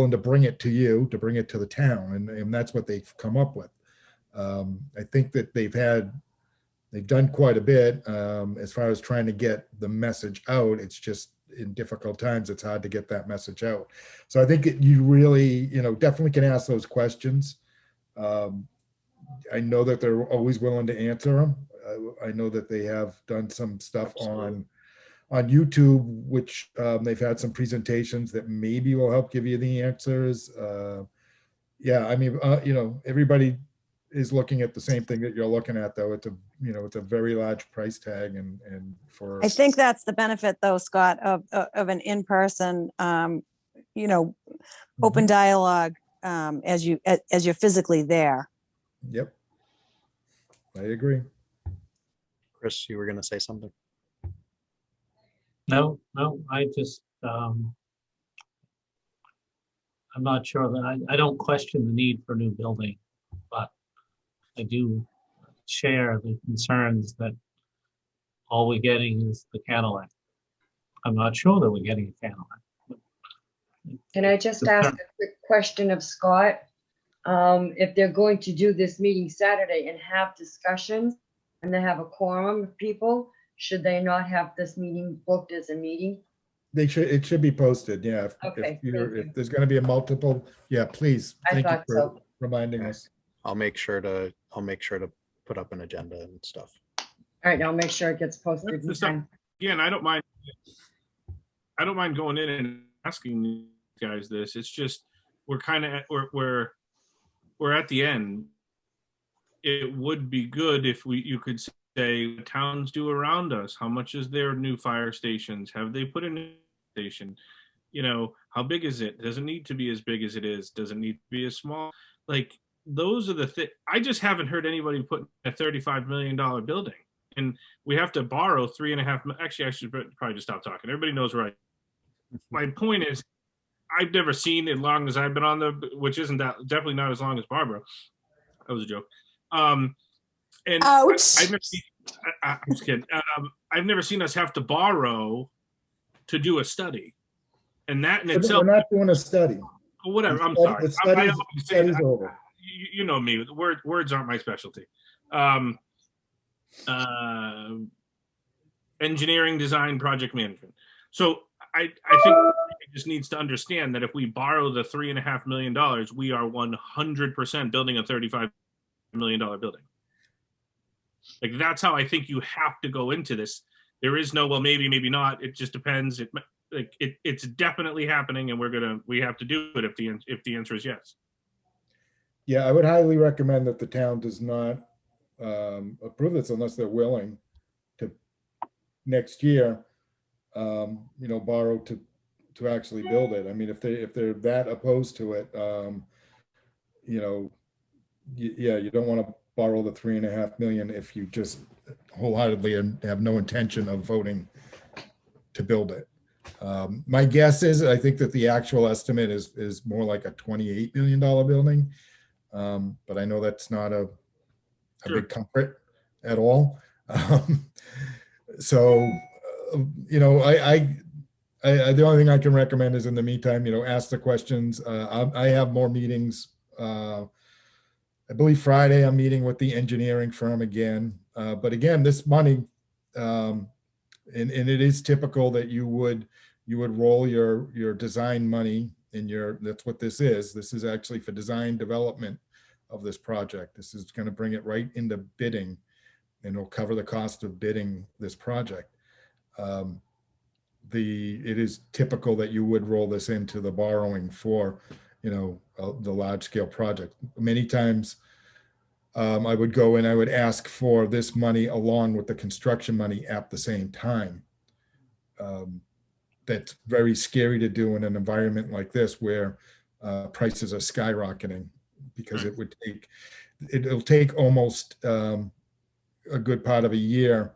and to bring it to you, to bring it to the town. And that's what they've come up with. I think that they've done quite a bit as far as trying to get the message out. It's just in difficult times, it's hard to get that message out. So I think you really, you know, definitely can ask those questions. I know that they're always willing to answer them. I know that they have done some stuff on YouTube, which they've had some presentations that maybe will help give you the answers. Yeah, I mean, you know, everybody is looking at the same thing that you're looking at, though. It's a very large price tag, and for I think that's the benefit, though, Scott, of an in-person, you know, open dialogue as you're physically there. Yep, I agree. Chris, you were gonna say something? No, I just, I'm not sure that I don't question the need for a new building, but I do share the concerns that all we're getting is the Cadillac. I'm not sure that we're getting a Cadillac. Can I just ask a quick question of Scott? If they're going to do this meeting Saturday and have discussions and they have a quorum of people, should they not have this meeting booked as a meeting? It should be posted, yeah. Okay, If thank you. there's gonna be a multiple, yeah, please. I Thank you thought for so. reminding us. I'll make sure to put up an agenda and stuff. All right, I'll make sure it gets posted That's in the stuff. time. Again, I don't mind going in and asking these guys this. It's just we're kind of we're at the end. It would be good if you could say the towns do around us. How much is their new fire stations? Have they put in a station? You know, how big is it? Does it need to be as big as it is? Does it need to be as small? Like those are the things. I just haven't heard anybody put in a $35 million building, and we have to borrow 3.5. Actually, I should probably just stop talking. Everybody knows right. My point is, I've never seen as long as I've been on which isn't that definitely not as long as Barbara. That was a joke. And Ouch. I've never seen, I'm just kidding. I've never seen us have to borrow to do a study, and that in itself. We're not doing a study. Whatever. I'm The sorry. study's over. You know me. Words aren't my specialty. Engineering, design, project management. So I think it just needs to understand that if we borrow the $3.5 million, we are 100% building a $35 million building. Like that's how I think you have to go into this. There is no, well, maybe not. It just depends. It's definitely happening, and we have to do it if the answer is yes. Yeah, I would highly recommend that the town does not approve this unless they're willing to next year, borrow to actually build it. I mean, if they're that opposed to it, you don't want to borrow the $3.5 million if you just wholeheartedly have no intention of voting to build it. My guess is, I think that the actual estimate is more like a $28 million building. But I know that's not a Sure. big comfort at all. The only thing I can recommend is in the meantime, ask the questions. I have more meetings. I believe Friday I'm meeting with the engineering firm again. But again, this money, and it is typical that you would roll your design money in that's what this is. This is actually for design development of this project. This is going to bring it right into bidding, and it'll cover the cost of bidding this project. It is typical that you would roll this into the borrowing for, the large scale project. Many times I would go and I would ask for this money along with the construction money at the same time. That's very scary to do in an environment like this where prices are skyrocketing, because it'll take almost a good part of a year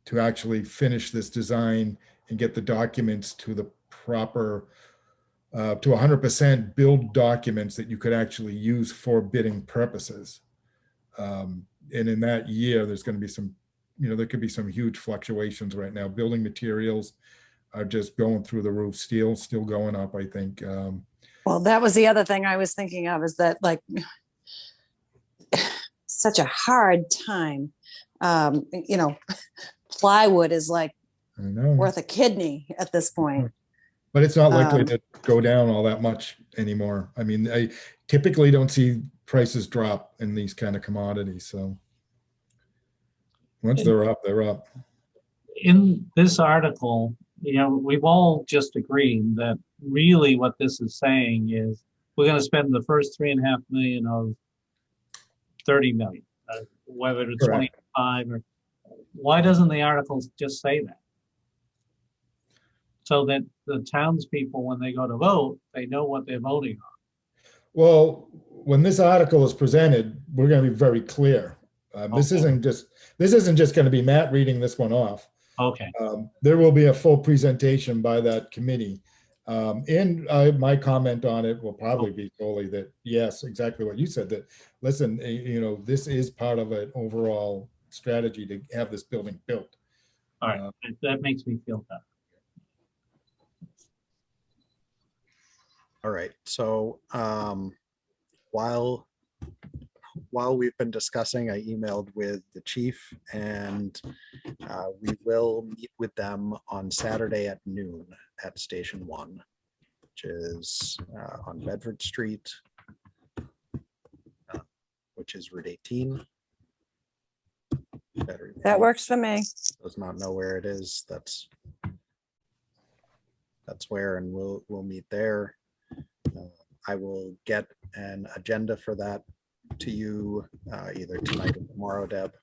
to actually finish this design and get the documents to the proper, to 100% build documents that you could actually use for bidding purposes. And in that year, there's going to be some, there could be some huge fluctuations right now. Building materials are just going through the roof. Steel still going up, I think. Well, that was the other thing I was thinking of, is that like such a hard time. Plywood is like I know. worth a kidney at this point. But it's not likely to go down all that much anymore. I mean, I typically don't see prices drop in these kind of commodities. So once they're up, they're up. In this article, we've all just agreed that really what this is saying is we're going to spend the first $3.5 million of 30 million, whether it's Correct. 25 or. Why doesn't the article just say that? So that the townspeople, when they go to vote, they know what they're voting on. Well, when this article is presented, we're going to be very clear. This Okay. isn't just going to be Matt reading this one off. Okay, There will be a full presentation by that committee. And my comment on it will probably be solely that, yes, exactly what you said, that, listen, this is part of an overall strategy to have this building built. all right, that makes me feel better. All right, so while we've been discussing, I emailed with the chief, and we will meet with them on Saturday at noon at Station 1, which is on Bedford Street, which is Route 18. That works for me. Does not know where it is. That's where, and we'll meet there. I will get an agenda for that to you either tonight or tomorrow, Deb,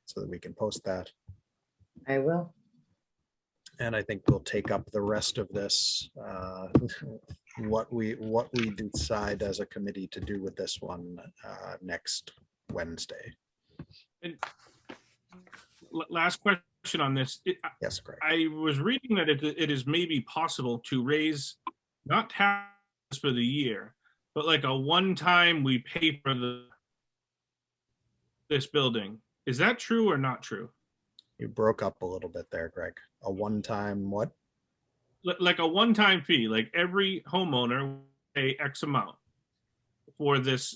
so that we can post that. I will. And I think we'll take up the rest of this, what we decide as a committee to do with this one next Wednesday. And last question on this. Yes, correct. I was reading that it is maybe possible to raise not taxes for the year, but like a one-time we pay for this building. Is that true or not true? You broke up a little bit there, Greg. A one-time what? Like a one-time fee, like every homeowner will pay X amount for this.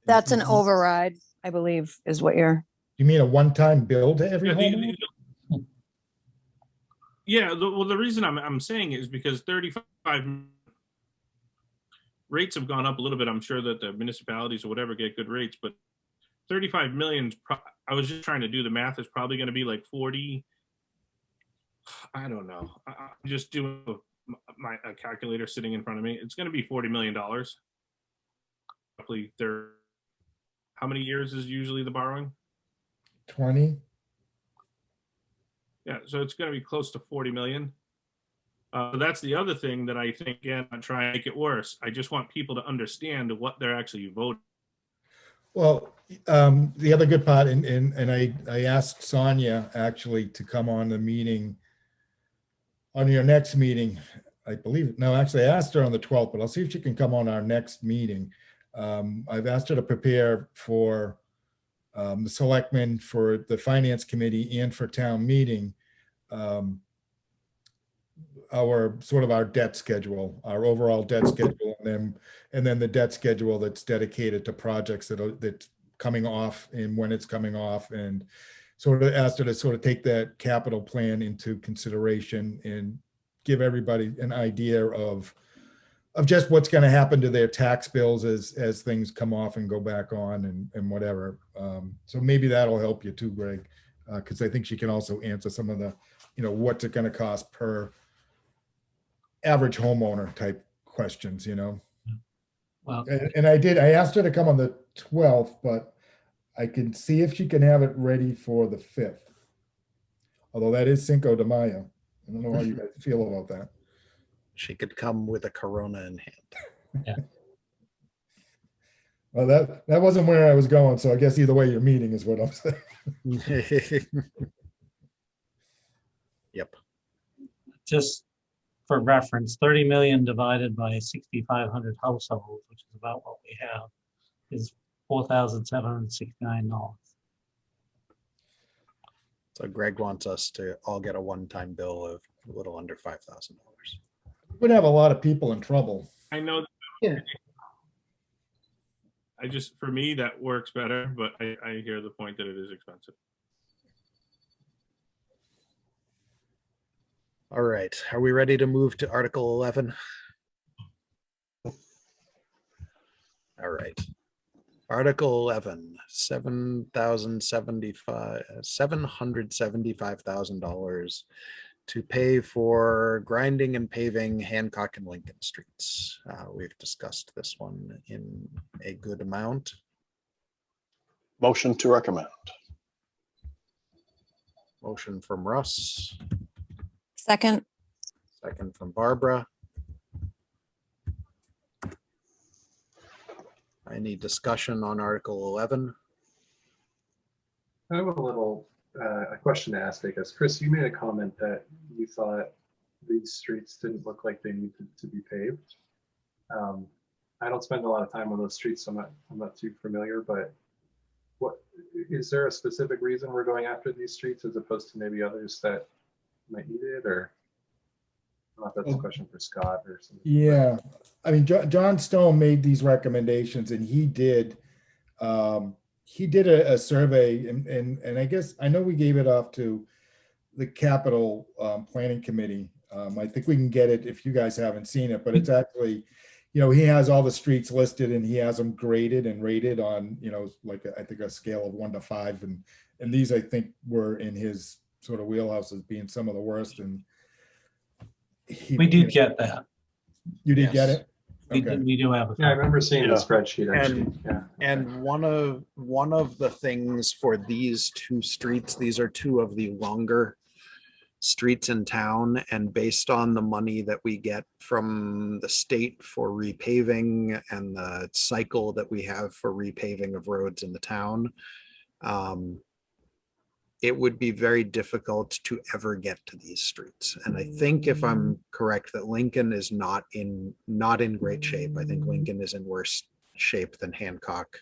That's an override, I believe, is what you're. You mean a one-time bill to every Yeah, homeowner? yeah, the reason I'm saying it is because 35 rates have gone up a little bit. I'm sure that the municipalities or whatever get good rates, but 35 million, I was just trying to do the math, is probably going to be like 40. I don't know. I'm just doing my calculator sitting in front of me. It's going to be $40 million. Roughly there. How many years is usually the borrowing? 20. Yeah, so it's going to be close to 40 million. That's the other thing that I think, again, I'm trying to make it worse. I just want people to understand what they're actually voting. Well, the other good part, and I asked Sonia actually to come on the meeting, on your next meeting, I believe. No, actually I asked her on the 12th, but I'll see if she can come on our next meeting. I've asked her to prepare for the selectmen, for the finance committee, and for town meeting, our debt schedule, our overall debt schedule, and then the debt schedule that's dedicated to projects that's coming off and when it's coming off, and sort of asked her to sort of take that capital plan into consideration and give everybody an idea of just what's going to happen to their tax bills as things come off and go back on and whatever. So maybe that'll help you too, Greg, because I think she can also answer some of the, what's it going to cost per average homeowner type questions, Well, And I asked her to come on the 12th, but I can see if she can have it ready for the 5th. Although that is Cinco de Mayo. I don't know how you guys feel about that. She could come with a Corona in hand. yeah. Well, that wasn't where I was going, so I guess either way, your meeting is what I'm saying. Yep. Just for reference, 30 million divided by 6,500 households, which is about what we have, is $4,769. So Greg wants us to all get a one-time bill of a little under $5,000. We'd have a lot of people in trouble. I know. Yeah. For me, that works better, but I hear the point that it is expensive. All right, are we ready to move to Article 11? All right. Article 11, $775,000 to pay for grinding and paving Hancock and Lincoln Streets. We've discussed this one in a good amount. Motion to recommend. Motion from Russ, Second. second from Barbara. I Any discussion on Article 11? I have a little, a question to ask, I guess. Chris, you made a comment that you thought these streets didn't look like they needed to be paved. I don't spend a lot of time on those streets, so I'm not too familiar, but what, is there a specific reason we're going after these streets as opposed to maybe others that might need it, or I don't know if that's a question for Scott or something. Yeah, I mean, John Stone made these recommendations, and he did a survey, and I guess, I know we gave it off to the capital planning committee. I think we can get it if you guys haven't seen it, but it's actually, you know, he has all the streets listed and he has them graded and rated on, you know, like I think a scale of 1 to 5, and these I think were in his sort of wheelhouse as being some of the worst. And We did get that. You did get Yes. it? We do have a. Yeah, I remember seeing the Yeah. spreadsheet actually. Yeah. And one of the things for these two streets, these are two of the longer streets in town, and based on the money that we get from the state for repaving and the cycle that we have for repaving of roads in the town, it would be very difficult to ever get to these streets. And I think, if I'm correct, that Lincoln is not in great shape. I think Lincoln is in worse shape than Hancock.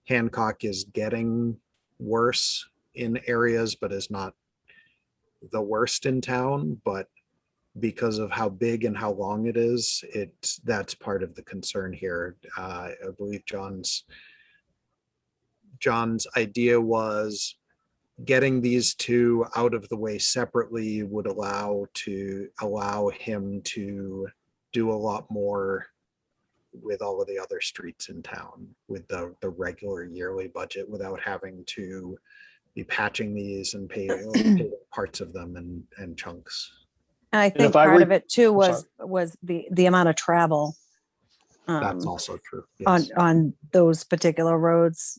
Hancock is getting worse in areas, but is not the worst in town. But because of how big and how long it is, that's part of the concern here. I believe John's idea was getting these two out of the way separately would allow him to do a lot more with all of the other streets in town with the regular yearly budget, without having to be patching these and paying parts of them and chunks. And I think if I part re- of it too I'm was the amount of travel. That's also true. Yes. On those particular roads.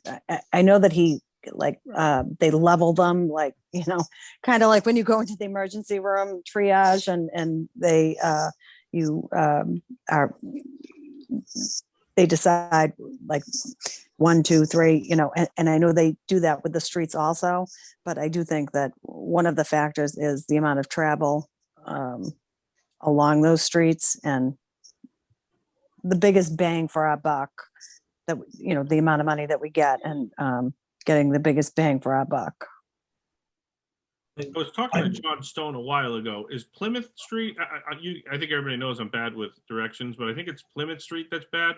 I know that he they level them, like, you know, kind of like when you go into the emergency room triage and they they decide like 1, 2, 3, you know, and I know they do that with the streets also, but I do think that one of the factors is the amount of travel along those streets, and the biggest bang for our buck, that, you know, the amount of money that we get, and getting the biggest bang for our buck. I was talking to John Stone a while ago. Is Plymouth Street? I think everybody knows I'm bad with directions, but I think it's Plymouth Street that's bad.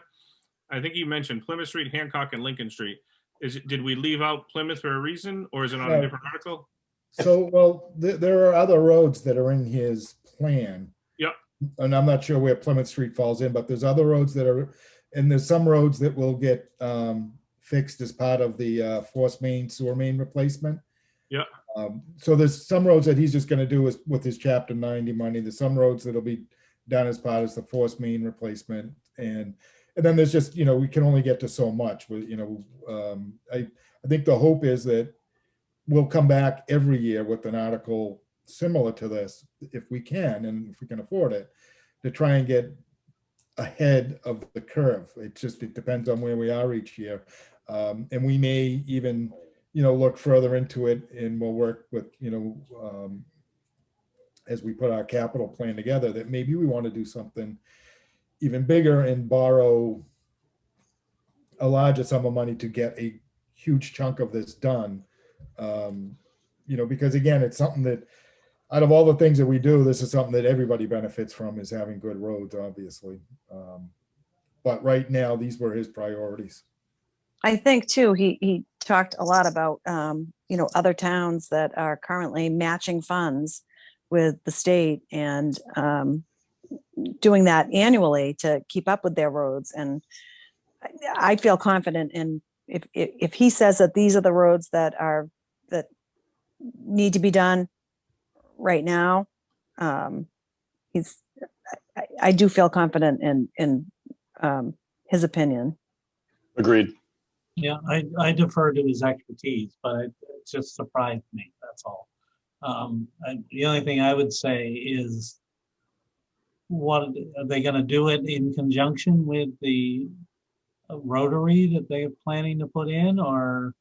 I think you mentioned Plymouth Street, Hancock, and Lincoln Street. Did we leave out Plymouth for a reason, or is it on a different article? So, well, there are other roads that are in his plan. Yep. And I'm not sure where Plymouth Street falls in, but there's other roads that are, and there's some roads that will get fixed as part of the force main, sewer main replacement. Yeah. So there's some roads that he's just gonna do with his chapter 90 money. There's some roads that'll be done as part of the force main replacement. And then there's just, you know, we can only get to so much. You know, I think the hope is that we'll come back every year with an article similar to this, if we can, and if we can afford it, to try and get ahead of the curve. It depends on where we are each year. And we may even, you know, look further into it, and we'll work with, you know, as we put our capital plan together, that maybe we want to do something even bigger and borrow a larger sum of money to get a huge chunk of this done. You know, because again, it's something that, out of all the things that we do, this is something that everybody benefits from, is having good roads, obviously. But right now, these were his priorities. I think too, he talked a lot about, you know, other towns that are currently matching funds with the state, and doing that annually to keep up with their roads. And I feel confident in, if he says that these are the roads that need to be done right now, I do feel confident in his opinion. Agreed. Yeah, I defer to his expertise, but it just surprised me, that's all. The only thing I would say is, what are they going to do it in conjunction with the a rotary that they're planning to put in, or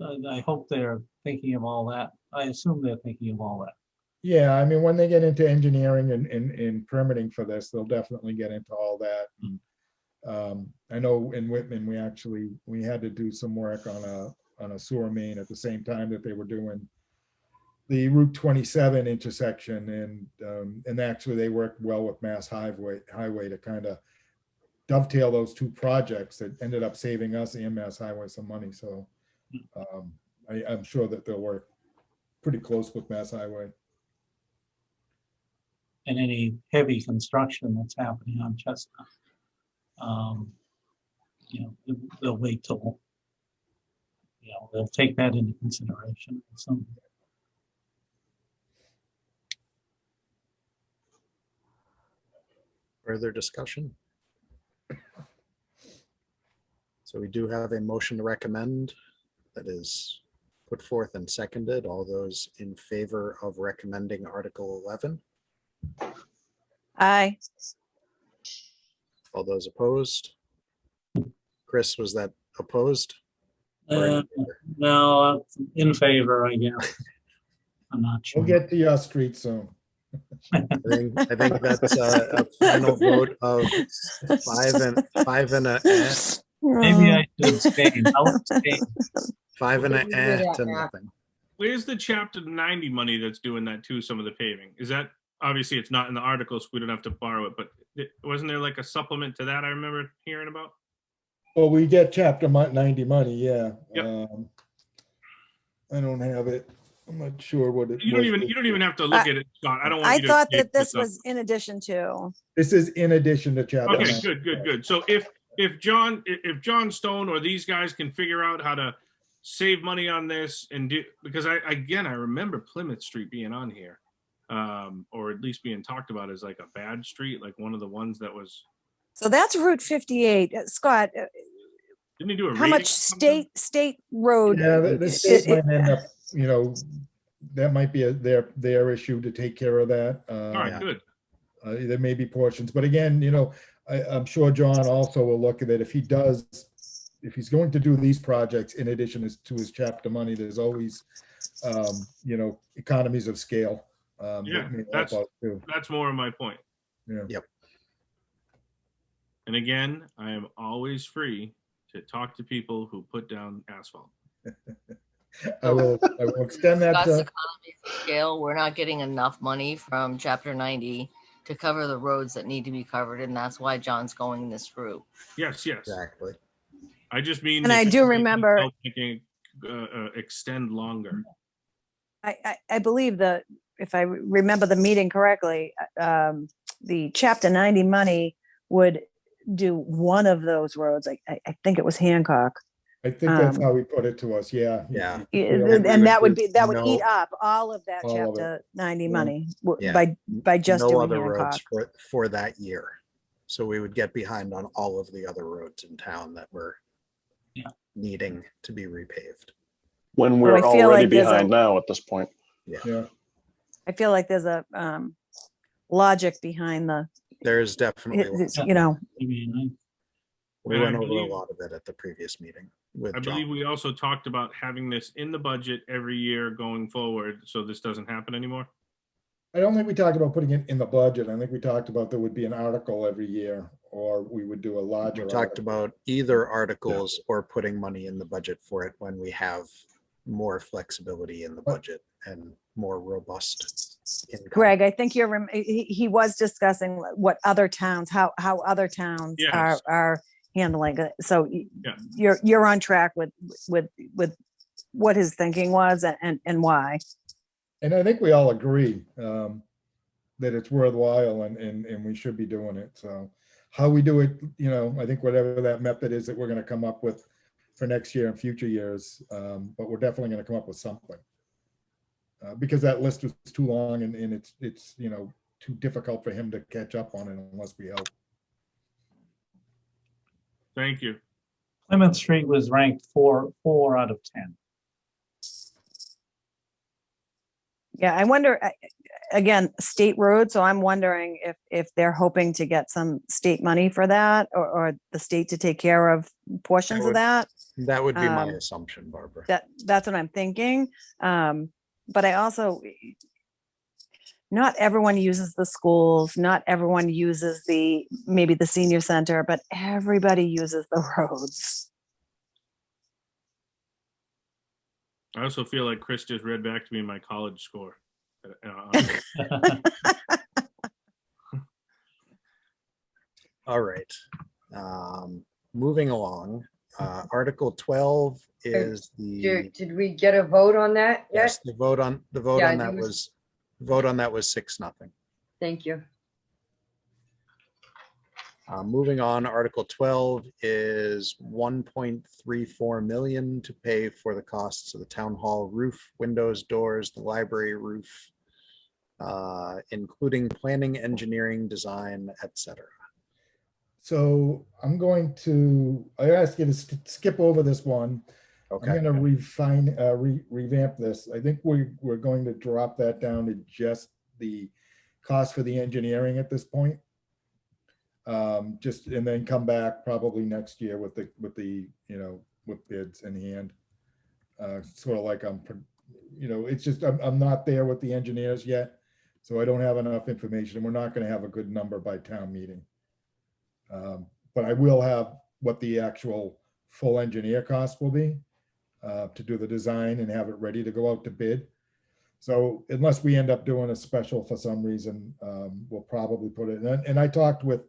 I hope they're thinking of all that. I assume they're thinking of all that. Yeah, I mean, when they get into engineering and permitting for this, they'll definitely get into all that. And, I know in Whitman, we had to do some work on a sewer main at the same time that they were doing the Route 27 intersection, and actually they worked well with Mass Highway to kind of dovetail those two projects that ended up saving us and Mass Highway some money. So I'm sure that they'll work pretty close with Mass Highway. And any heavy construction that's happening on Chestnut. They'll wait till, they'll take that into consideration. Further discussion? So we do have a motion to recommend that is put forth and seconded. All those in favor of recommending Article 11? Aye. All those opposed? Chris, was that opposed? Or in favor? No, in favor, I guess. I'm not sure. We'll get to your street soon. I think that's a final vote of five and a Maybe I should abstain. I'll abstain. 5 and a We can do that to now. nothing. Where's the chapter 90 money that's doing that too, some of the paving? Is that, obviously it's not in the articles, we don't have to borrow it, but wasn't there like a supplement to that I remember hearing about? Well, we get chapter 90 money, yeah. Yep. I don't have it. I'm not sure what it You don't even have to look at it, Scott. I don't want I you to thought make that this up. was in addition to. This is in addition to chapter. Okay, 90. good. So if John Stone or these guys can figure out how to save money on this and do, because I remember Plymouth Street being on here, or at least being talked about as like a bad street, like one of the ones that was. So that's Route 58. Scott, Didn't he do a how rating much or something? state road? Yeah, the state might end up, that might be their issue to take care of that. All right, good. There may be portions, but again, I'm sure John also will look at it. If he's going to do these projects in addition to his chapter money, there's always, economies of scale. Yeah, that may help out too. That's more of my point. Yeah. Yep. And again, I am always free to talk to people who put down asphalt. I will extend that. Scott's economies of scale, we're not getting enough money from chapter 90 to cover the roads that need to be covered, and that's why John's going this route. Yes. Exactly. I just mean. And I do remember. Extend longer. I believe that if I remember the meeting correctly, the chapter 90 money would do one of those roads. I think it was Hancock. I think that's how he put it to us. Yeah. Yeah. And that would eat No. up all of that All of chapter 90 Yeah. money Yeah. by just No doing other Hancock. roads for that year. So we would get behind on all of the other roads in town that were needing to be repaved. When Well, we're I feel already like there's behind now at this point. Yeah. I feel like there's a logic behind the, There's definitely, we And I went over a believe- lot of it at the previous meeting with I believe John. we also talked about having this in the budget every year going forward, so this doesn't happen anymore. I don't think we talked about putting it in the budget. I think we talked about there would be an article every year, or we would do a larger. We talked article. about either articles or putting money in the budget for it when we have more flexibility in the budget and more robust income. Greg, I think he was discussing what other towns, how other towns Yes. are handling it. So Yeah. you're on track with what his thinking was and why. And I think we all agree that it's worthwhile and we should be doing it. So how we do it, I think whatever that method is that we're going to come up with for next year and future years, but we're definitely going to come up with something. Because that list was too long and it's too difficult for him to catch up on it unless we help. Thank you. Plymouth Street was ranked 4 out of 10. Yeah, I wonder, again, state road, so I'm wondering if they're hoping to get some state money for that, or the state to take care of portions of that. That would be my Um, assumption, Barbara. That's what I'm thinking. But I also, not everyone uses the schools, not everyone uses maybe the senior center, but everybody uses the roads. I also feel like Chris just read back to me my college score. All right. Moving along, Article 12 is the, Did we get a vote on that yet? yes, the vote on Yeah, that there was- was 6-0. Thank you. Moving on, Article 12 is 1.34 million to pay for the costs of the town hall roof, windows, doors, the library roof, including planning, engineering, design, etc. So I'm going to, I ask you to skip over this one. I'm Okay, gonna revamp this. I think we're going to drop that down to just the cost for the engineering at this point. Just, and then come back probably next year with the, with bids in hand. Sort of like it's just, I'm not there with the engineers yet, so I don't have enough information, and we're not gonna have a good number by town meeting. But I will have what the actual full engineer cost will be to do the design and have it ready to go out to bid. So unless we end up doing a special for some reason, we'll probably put it, and I talked with,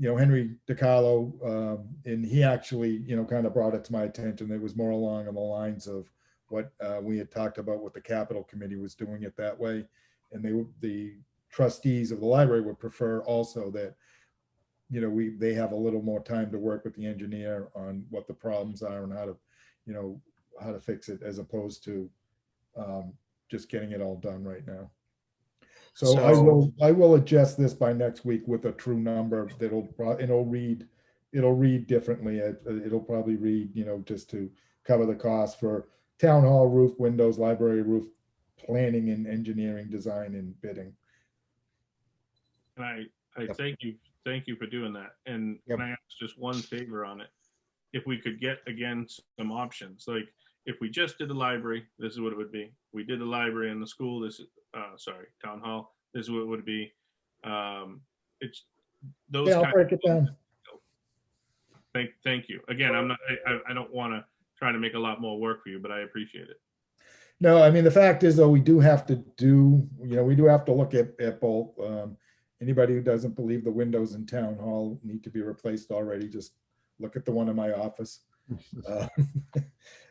Henry DiCarlo, and he actually, kind of brought it to my attention. It was more along the lines of what we had talked about, what the capital committee was doing it that way. And the trustees of the library would prefer also that, they have a little more time to work with the engineer on what the problems are and how to fix it, as opposed to just getting it all done right now. So I will adjust this by next week with a true number it'll read differently. It'll probably read, just to cover the cost for town hall roof, windows, library roof, planning and engineering, design and bidding. And I thank you for doing that. And Yep. can I ask just one favor on it? If we could get, again, some options, like if we just did the library, this is what it would be. We did the library and the school, this is, town hall, this is what it would be. It's those. Yeah, I'll break it down. Thank you. Again, I don't want to try to make a lot more work for you, but I appreciate it. No, I mean, the fact is, though, we do have to look at both. Anybody who doesn't believe the windows in town hall need to be replaced already, just look at the one in my office.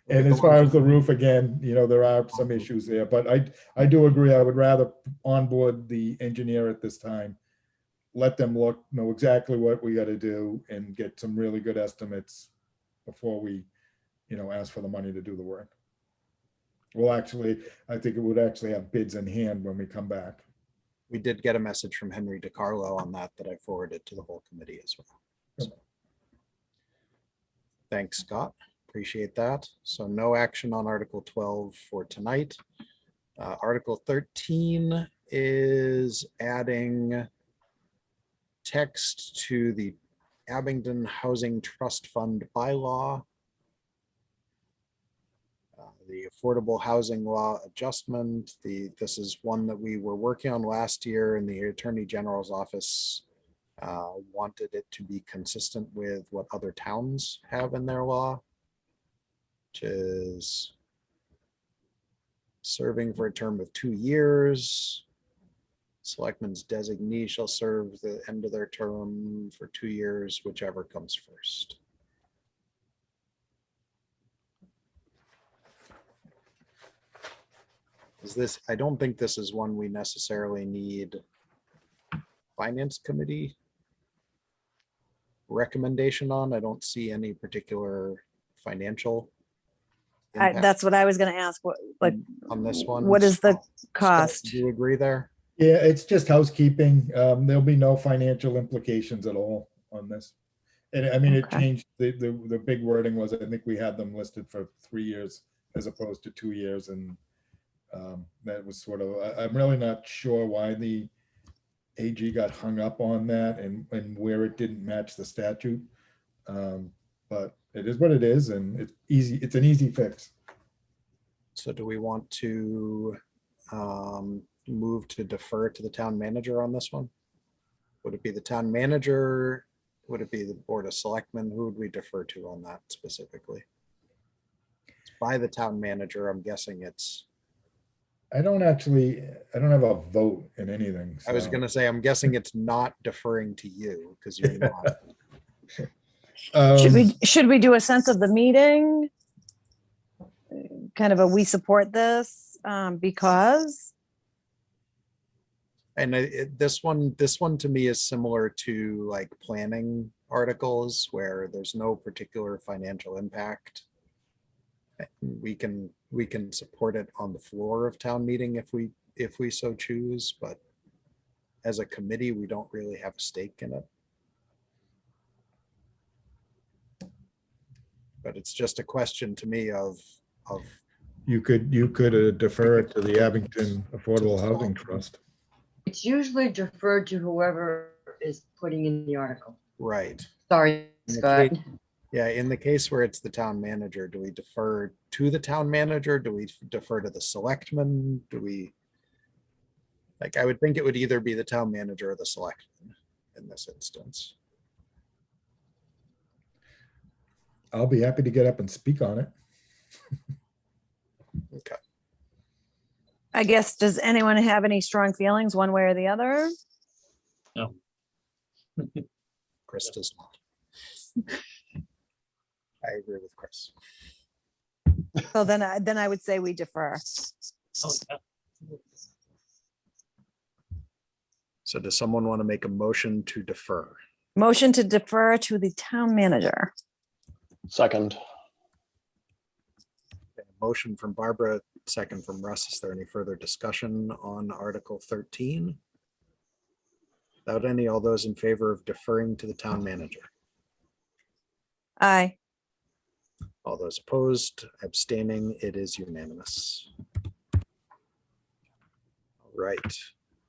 And as far as the roof, again, there are some issues there, but I do agree. I would rather onboard the engineer at this time, let them know exactly what we got to do and get some really good estimates before we, ask for the money to do the work. I think it would actually have bids in hand when we come back. we did get a message from Henry DiCarlo on that I forwarded to the whole committee as well. So, thanks, Scott. Appreciate that. So no action on Article 12 for tonight. Article 13 is adding text to the Abington Housing Trust Fund bylaw. The affordable housing law adjustment. This is one that we were working on last year, and the Attorney General's office wanted it to be consistent with what other towns have in their law, which is serving for a term of 2 years. Selectmen's designee shall serve the end of their term for 2 years, whichever comes first. I don't think this is one we necessarily need Finance Committee recommendation on. I don't see any particular financial impact That's what I was gonna ask. What, like, on this one. what is the Scott, cost? do you agree there? Yeah, it's just housekeeping. There'll be no financial implications at all on this. And I mean, it Okay. changed, the big wording was, I think we had them listed for 3 years as opposed to 2 years, and that was sort of, I'm really not sure why the AG got hung up on that and where it didn't match the statute. But it is what it is, and it's easy, it's an easy fix. So do we want to move to defer to the town manager on this one? Would it be the town manager? Would it be the Board of Selectmen? Who would we defer to on that specifically? It's by the town manager, I'm guessing it's, I don't have a vote in anything. I was so. gonna say, I'm guessing it's not deferring to you because you're not. Should we do a sense of the meeting? Kind of a, we support this because, And this one to me is similar to like planning articles where there's no particular financial impact. We can support it on the floor of town meeting if we so choose, but as a committee, we don't really have a stake in it. But it's just a question to me of You could defer it to the Abington Affordable Housing Trust. It's usually deferred to whoever is putting in the article. right. Sorry, In the Scott. case- Yeah, in the case where it's the town manager, do we defer to the town manager? Do we defer to the selectmen? Do we? Like, I would think it would either be the town manager or the selectmen in this instance. I'll be happy to get up and speak on it. Okay. I guess, does anyone have any strong feelings one way or the other? No. Chris does not. I agree with Chris. So then I would say we defer. Oh, yeah. So does someone want to make a motion to defer? Motion to defer to the town manager. Second. Okay, motion from Barbara, second from Russ. Is there any further discussion on Article 13? Without any, all those in favor of deferring to the town manager? Aye. All those opposed, abstaining, it is unanimous. All right,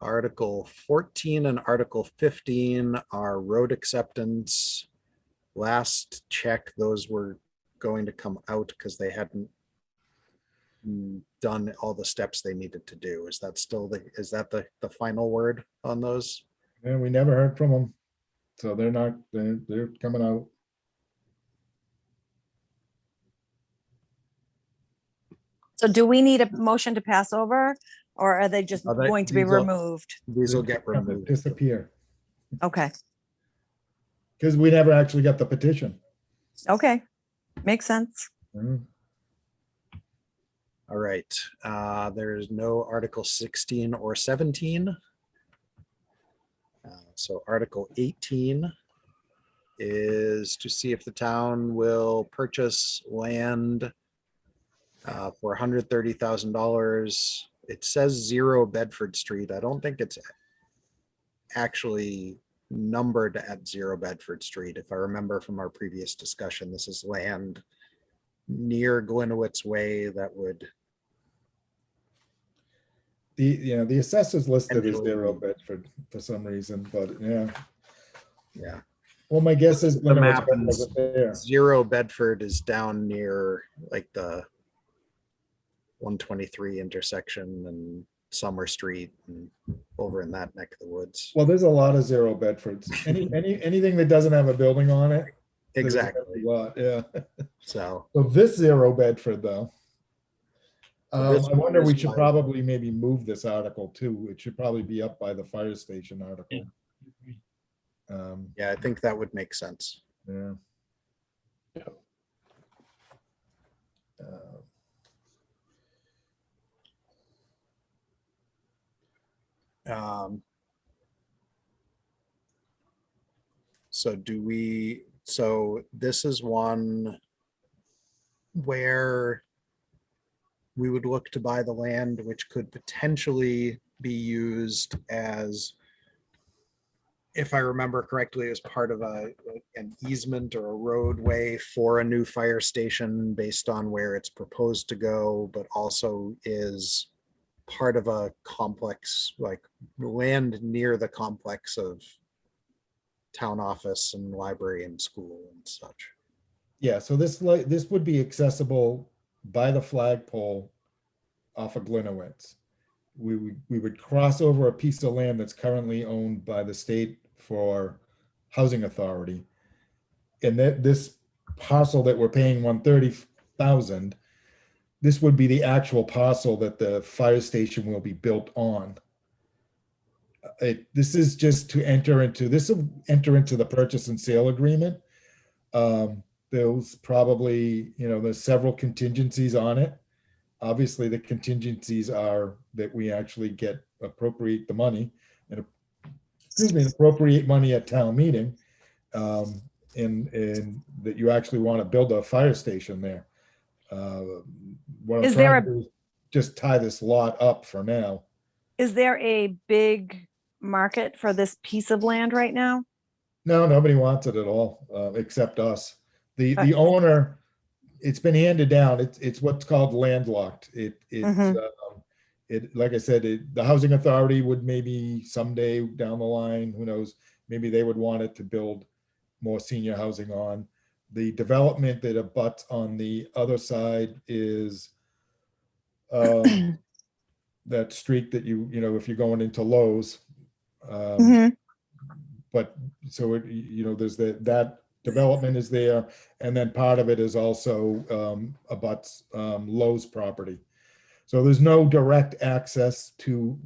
Article 14 and Article 15 are road acceptance. Last check, those were going to come out because they hadn't done all the steps they needed to do. Is that still the final word on those? And we never heard from them. So they're coming out. So do we need a motion to pass over, or are they just Are they- going to be these will- removed? These will get removed. Disappear. Okay, Because we never actually got the petition. okay, makes sense. Mm. All right, there's no Article 16 or 17. So Article 18 is to see if the town will purchase land for $130,000. It says 0 Bedford Street. I don't think it's actually numbered at 0 Bedford Street. If I remember from our previous discussion, this is land near Glenowitz Way that would. The assessors listed as Potentially. 0 Bedford for some reason, but yeah. Yeah. Well, my guess is The map Glenwood wasn't there. 0 Bedford is down near like the 123 intersection and Summer Street and over in that neck of the woods. Well, there's a lot of 0 Bedfords. Anything that doesn't have a building on it. there's Exactly. a lot, yeah. So So this 0 Bedford though. This I wonder one we is should like- probably maybe move this article too. It should probably be up by the fire station article. yeah, I think that would make sense. Yeah. Yeah. So so this is one where we would look to buy the land, which could potentially be used as, if I remember correctly, as part of an easement or a roadway for a new fire station based on where it's proposed to go, but also is part of a complex, like land near the complex of town office and library and school and such. Yeah, so this would be accessible by the flagpole off of Glenowitz. We would cross over a piece of land that's currently owned by the state for housing authority. And that this parcel that we're paying 130,000, this would be the actual parcel that the fire station will be built on. This is just to enter into the purchase and sale agreement. There's probably, there's several contingencies on it. Obviously, the contingencies are that we actually appropriate the money and appropriate money at town meeting, and that you actually want to build a fire station there. What I'm Is there trying to do is just tie this lot up for now. Is there a big market for this piece of land right now? No, nobody wants it at all, except us. The owner, it's been handed down. It's what's called landlocked. Like I said, the housing authority would maybe someday down the line, who knows, maybe they would want it to build more senior housing on. The development that abuts on the other side is that street that if you're going into Lowe's. But so there's that development is there, and then part of it is also abuts Lowe's property. So there's no direct access to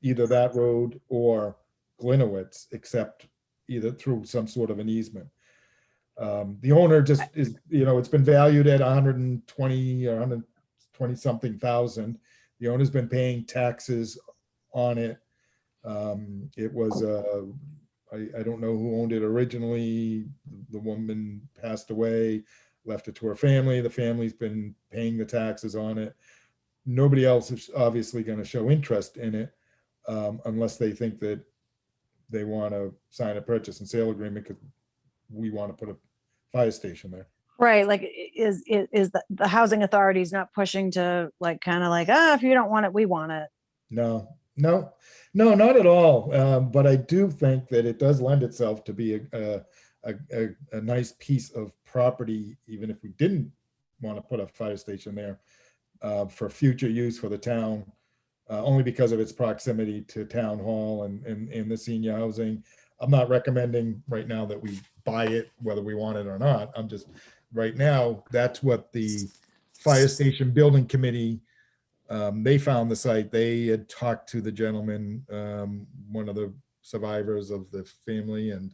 either that road or Glenowitz, except either through some sort of an easement. The owner just is, it's been valued at 120 or 120 something thousand. The owner's been paying taxes on it. It was I don't know who owned it originally. The woman passed away, left it to her family. The family's been paying the taxes on it. Nobody else is obviously going to show interest in it unless they think that they want to sign a purchase and sale agreement because we want to put a fire station there. Right, like is the housing authorities not pushing to if you don't want it, we want it? No, not at all. But I do think that it does lend itself to be a nice piece of property, even if we didn't want to put a fire station there, for future use for the town, only because of its proximity to town hall and the senior housing. I'm not recommending right now that we buy it, whether we want it or not. I'm just, right now, that's what the fire station building committee, they found the site. They had talked to the gentleman, one of the survivors of the family, and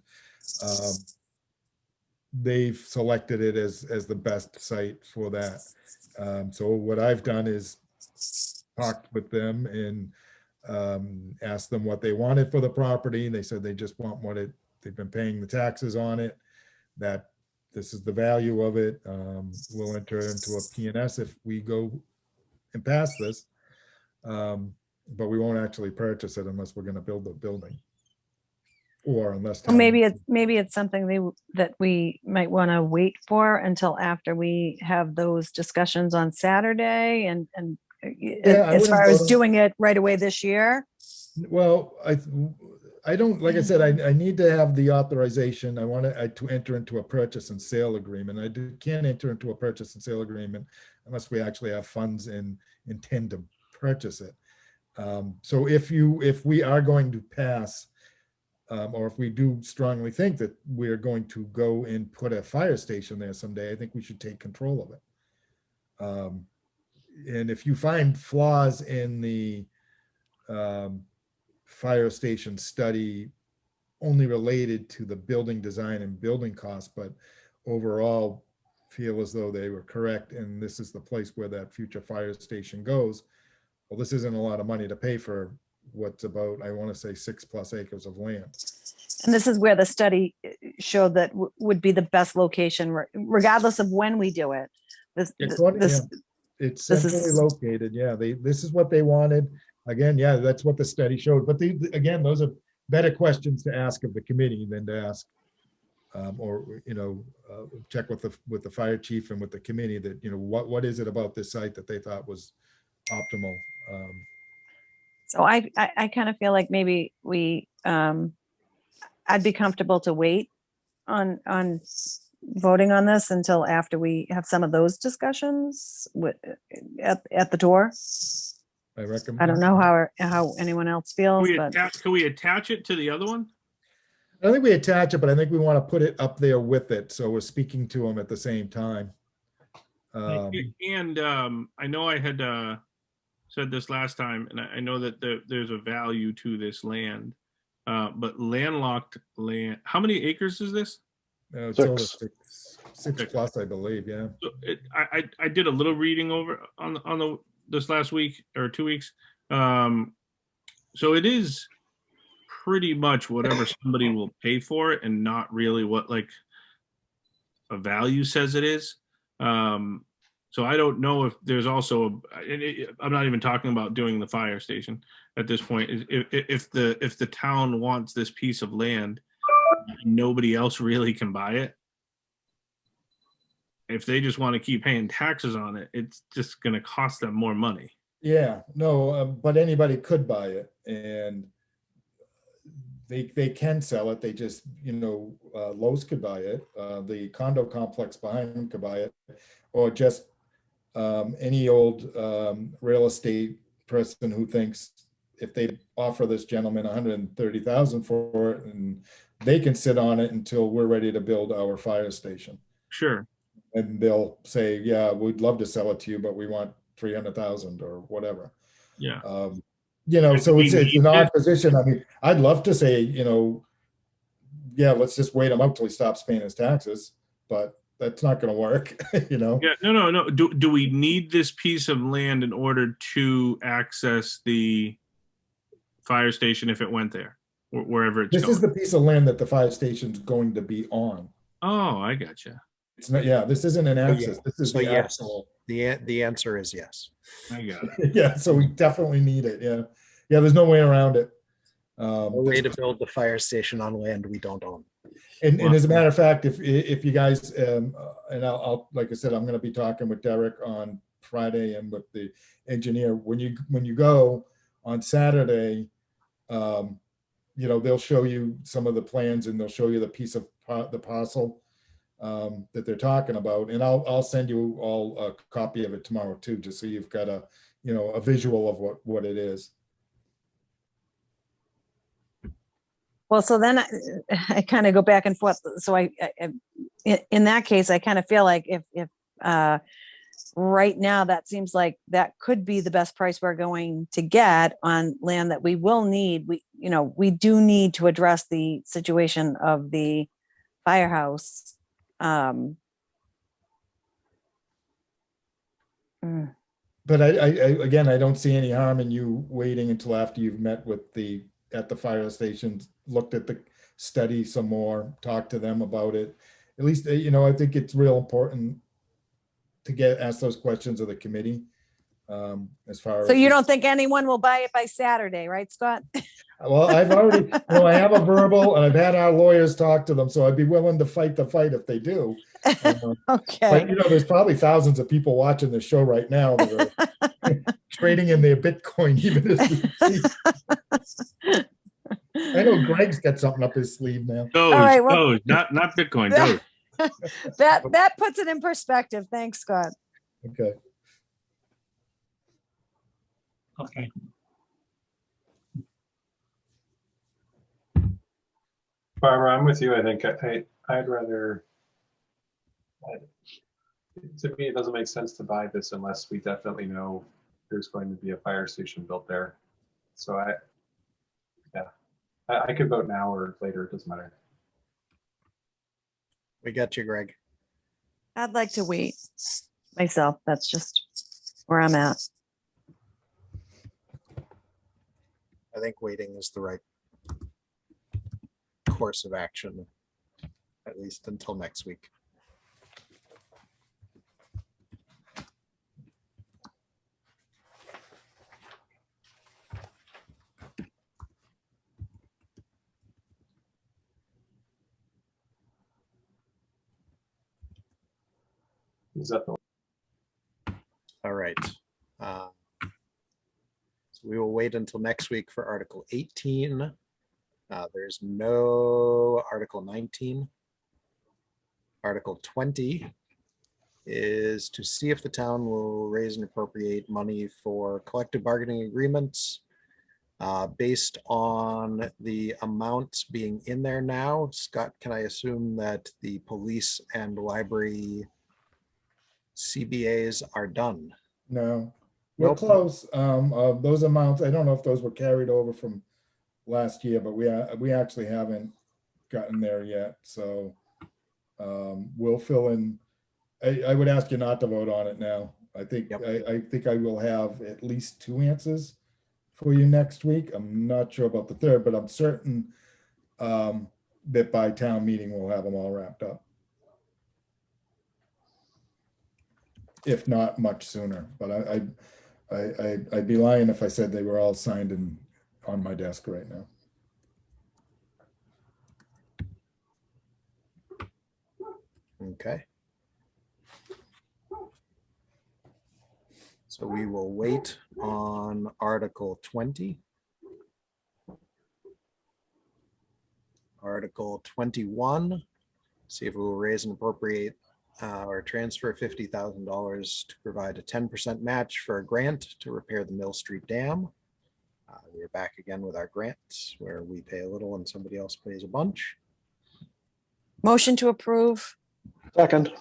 they've selected it as the best site for that. So what I've done is talked with them and asked them what they wanted for the property. They said they just want they've been paying the taxes on it, that this is the value of it. We'll enter into a P&S if we go and pass this, but we won't actually purchase it unless we're going to build the building, or unless Well, maybe it's something that we might want to wait for until after we have those discussions on Saturday, and as far as doing it right away this year. Well, I don't, like I said, I need to have the authorization. I want to enter into a purchase and sale agreement. Can't enter into a purchase and sale agreement unless we actually have funds and intend to purchase it. So if we are going to pass, or if we do strongly think that we're going to go and put a fire station there someday, I think we should take control of it. And if you find flaws in the fire station study only related to the building design and building costs, but overall feel as though they were correct, and this is the place where that future fire station goes, well, this isn't a lot of money to pay for what's about, I want to say 6+ acres of land. And this is where the study showed that would be the best location, regardless of when we do it. It's centrally located. Yeah, this is what they wanted. Again, yeah, that's what the study showed. But again, those are better questions to ask of the committee than to ask, check with the fire chief and with the committee that, what is it about this site that they thought was optimal. So I kind of feel like maybe I'd be comfortable to wait on voting on this until after we have some of those discussions at the door. I recommend. I don't know how anyone else feels, but Can we attach it to the other one? I don't think we attach it, but I think we want to put it up there with it, so we're speaking to them at the same time. And I know I had said this last time, and I know that there's a value to this land, but landlocked land. How many acres is this? It's over Six. six plus, I believe. Yeah. So I did a little reading over on this last week or 2 weeks. So it is pretty much whatever somebody will pay for it, and not really what like a value says it is. So I don't know if there's also I'm not even talking about doing the fire station at this point. If the town wants this piece of land, nobody else really can buy it. If they just want to keep paying taxes on it, it's just going to cost them more money. Yeah, no, but anybody could buy it, and they can sell it. They just, Lowe's could buy it. The condo complex behind them could buy it, or just any old real estate person who thinks if they offer this gentleman 130,000 for it, and they can sit on it until we're ready to build our fire station. Sure. And they'll say, yeah, we'd love to sell it to you, but we want 300,000 or whatever. Yeah. So it's an odd position. I mean, I'd love to say, yeah, let's just wait him up till he stops paying his taxes, but that's not going to work, Yeah, no. Do we need this piece of land in order to access the fire station if it went there, or wherever it's This going? is the piece of land that the fire station's going to be on. Oh, I gotcha. It's not, yeah, this isn't an access. This is So the yes. actual. The answer is yes. I got it. Yeah, so we definitely need it. Yeah. Yeah, there's no way around it. No way to build the fire station on land we don't own. And as a matter of fact, if you guys, and I'll like I said, I'm going to be talking with Derek on Friday and with the engineer. When you go on Saturday, they'll show you some of the plans, and they'll show you the piece of the parcel that they're talking about. And I'll send you all a copy of it tomorrow too, just so you've got a visual of what it is. well, so then I kind of go back and forth. So in that case, I kind of feel like if right now that seems like that could be the best price we're going to get on land that we will need. We do need to address the situation of the firehouse. But I don't see any harm in you waiting until after you've met with at the fire station, looked at the study some more, talked to them about it. At least, I think it's real important to ask those questions of the committee. As far So as you don't think anyone will buy it by Saturday, right, Scott? Well, I've already, I have a verbal, and I've had our lawyers talk to them, so I'd be willing to fight the fight if they do. Okay. But there's probably thousands of people watching the show right now that are trading in their Bitcoin even as we speak. I know Greg's got something up his sleeve now. Doge, All right, well- Doge, not Bitcoin, Doge. That puts it in perspective. Thanks, Scott. Okay. Okay. Barbara, I'm with you. I think I'd rather. To me, it doesn't make sense to buy this unless we definitely know there's going to be a fire station built there. So I could vote now or later. It doesn't matter. We got you, Greg. I'd like to wait myself. That's just where I'm at. I think waiting is the right course of action, at least until next week. Is that the All right. So we will wait wait until next week for Article 18. There's no Article 19. Article 20 is to see if the town will raise and appropriate money for collective bargaining agreements based on the amounts being in there now. Scott, can I assume that the police and library CBAs are done? No, we're Nope. close. Those amounts, I don't know if those were carried over from last year, but we actually haven't gotten there yet. So we'll fill in. I would ask you not to vote on it now. I think Yep. I think I will have at least 2 answers for you next week. I'm not sure about the third, but I'm certain that by town meeting we'll have them all wrapped up. If not much sooner, but I'd be lying if I said they were all signed and on my desk right now. Okay. So we will wait on Article 20. Article 21, see if we will raise and appropriate or transfer $50,000 to provide a 10% match for a grant to repair the Mill Street Dam. We're back again with our grants where we pay a little and somebody else pays a bunch. Motion to approve. Second.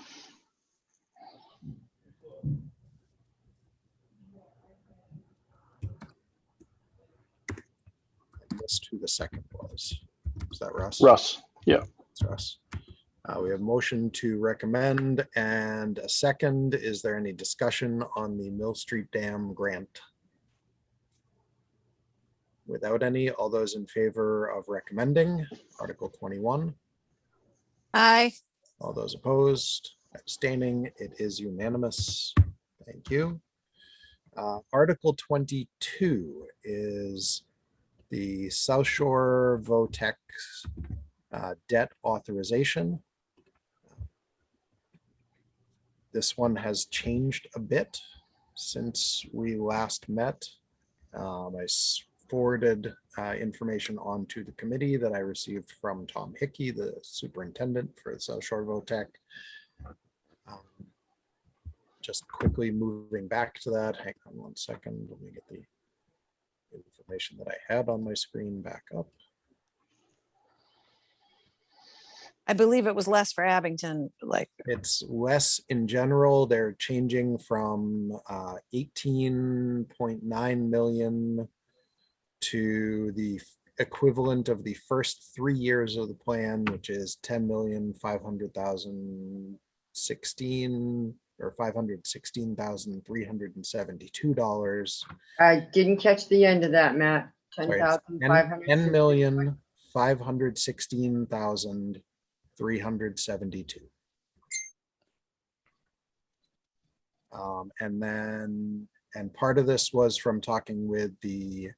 I missed who the second was. Is that Russ? Russ. Yeah. It's Russ. We have motion to recommend and a second. Is there any discussion on the Mill Street Dam grant? Without any, all those in favor of recommending Article 21? Aye. All those opposed, abstaining, it is unanimous. Thank you. Article 22 is the Southshore Votex debt authorization. This one has changed a bit since we last met. I forwarded information on to the committee that I received from Tom Hickey, the superintendent for the Southshore Votex. Just quickly moving back to that. Hang on one second. Let me get the information that I had on my screen back up. I believe it was less for Abington, like. It's less in general. They're changing from 18.9 million to the equivalent of the first 3 years of the plan, which is 10,500,016 or $516,372. I didn't catch the end of that, Matt. Sorry, it's 10,516,372. And part of this was from talking with the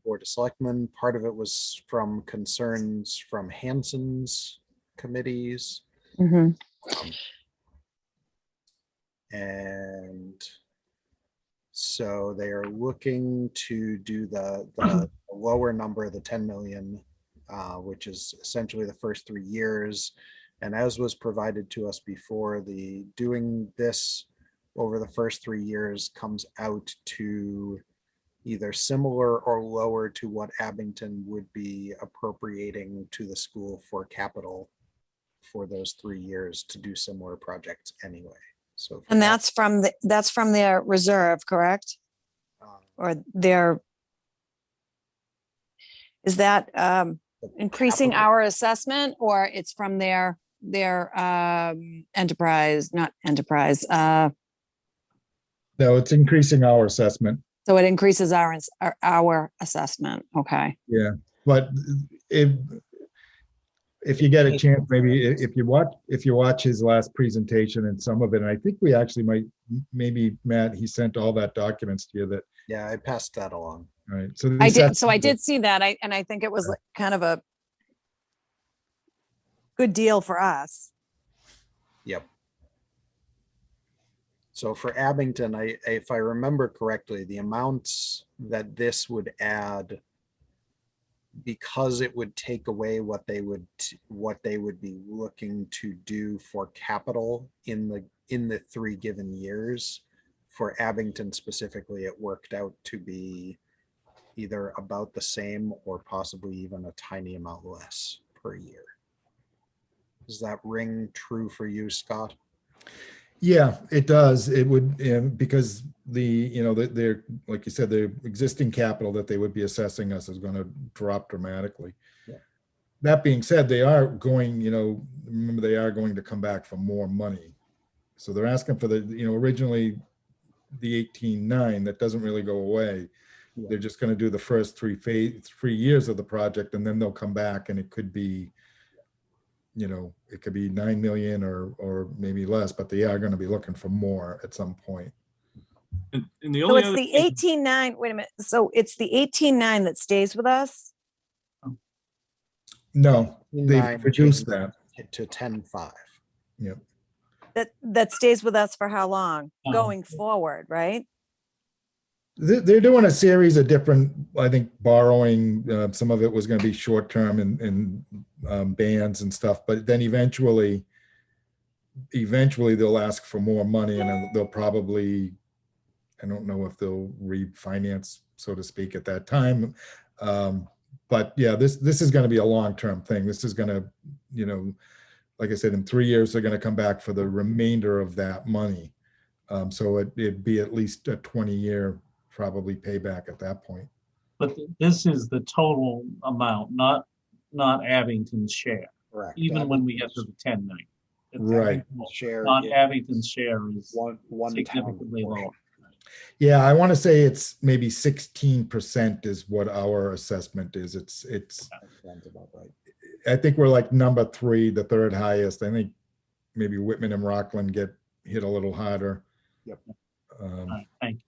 Board of Selectmen. Part of it was from concerns from Hanson's committees. Mhm. And so they are looking to do the lower number, the 10 million, which is essentially the first 3 years. And as was provided to us before, the doing this over the first 3 years comes out to either similar or lower to what Abington would be appropriating to the school for capital for those 3 years to do similar projects anyway. So, And that's from their reserve, correct? Or their, is that increasing capital. our assessment, or it's from their enterprise, not enterprise? No, it's increasing our assessment. So it increases our assessment. Okay. Yeah, but if you get a chance, maybe if you watch his last presentation and some of it, and I think we actually might, maybe Matt, he sent all that documents to you that. Yeah, I passed that along. Right. So I did. So I did see that. And I think it was like kind of a good deal for us. Yep. So for Abington, if I remember correctly, the amounts that this would add, because it would take away what they would be looking to do for capital in the 3 given years, for Abington specifically, it worked out to be either about the same or possibly even a tiny amount less per year. Does that ring true for you, Scott? Yeah, it does. It would, because they're, like you said, the existing capital that they would be assessing us is going to drop dramatically. Yeah. That being said, they are going, remember, they are going to come back for more money. So they're asking for the, originally the 18.9, that doesn't really go away. Yeah. They're just going to do the first 3 years of the project, and then they'll come back, and it could be, it could be 9 million or maybe less, but they are going to be looking for more at some point. And the So only it's other the thing- 18.9, wait a minute. So it's the 18.9 that stays with us? No, they've 9 reduced changed that. to 10.5. Yep. That stays with us for how long? Oh. Going forward, right? They're doing a series of different, I think, borrowing. Some of it was going to be short term and bands and stuff, but then eventually they'll ask for more money, and then they'll probably, I don't know if they'll refinance, so to speak, at that time. But yeah, this is going to be a long-term thing. This is going to, like I said, in 3 years, they're going to come back for the remainder of that money. So it'd be at least a 20-year probably payback at that point. But this is the total amount, not Abington's share, Correct. even when we get to the 10 million. It's Right. Abington's Share Not is Abington's share is one significantly town lower. portion. Yeah, I want to say it's maybe 16% is what our assessment is. It's Sounds about right. I think we're like number 3, the 3rd highest. I think maybe Whitman and Rockland get hit a little harder. Yep. All right, thank you.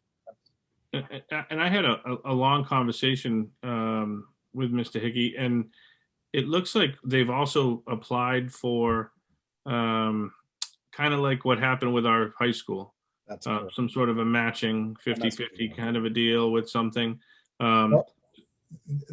And I had a long conversation with Mr. Hickey, and it looks like they've also applied for kind of like what happened with our high school, That's correct. some sort of a matching 50-50 kind of a deal with something.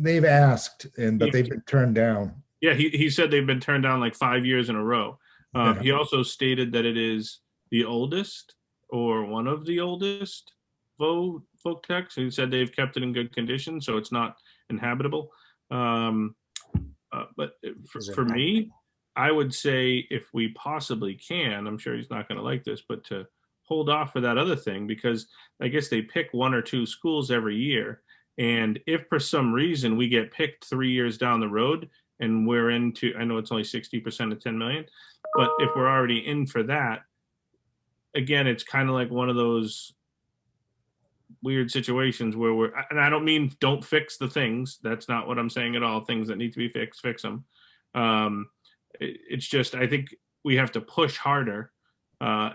They've asked, but they've been turned down. Yeah, he said they've been turned down like 5 years in a row. Yeah. He also stated that it is the oldest or one of the oldest Votex. He said they've kept it in good condition, so it's not inhabitable. But for me, I would say if we possibly can, I'm sure he's not going to like this, but to hold off for that other thing, because I guess they pick 1 or 2 schools every year. And if for some reason we get picked 3 years down the road and we're into, I know it's only 60% of 10 million, but if we're already in for that, again, it's kind of like one of those weird situations where and I don't mean don't fix the things. That's not what I'm saying at all. Things that need to be fixed, fix them. It's just, I think we have to push harder,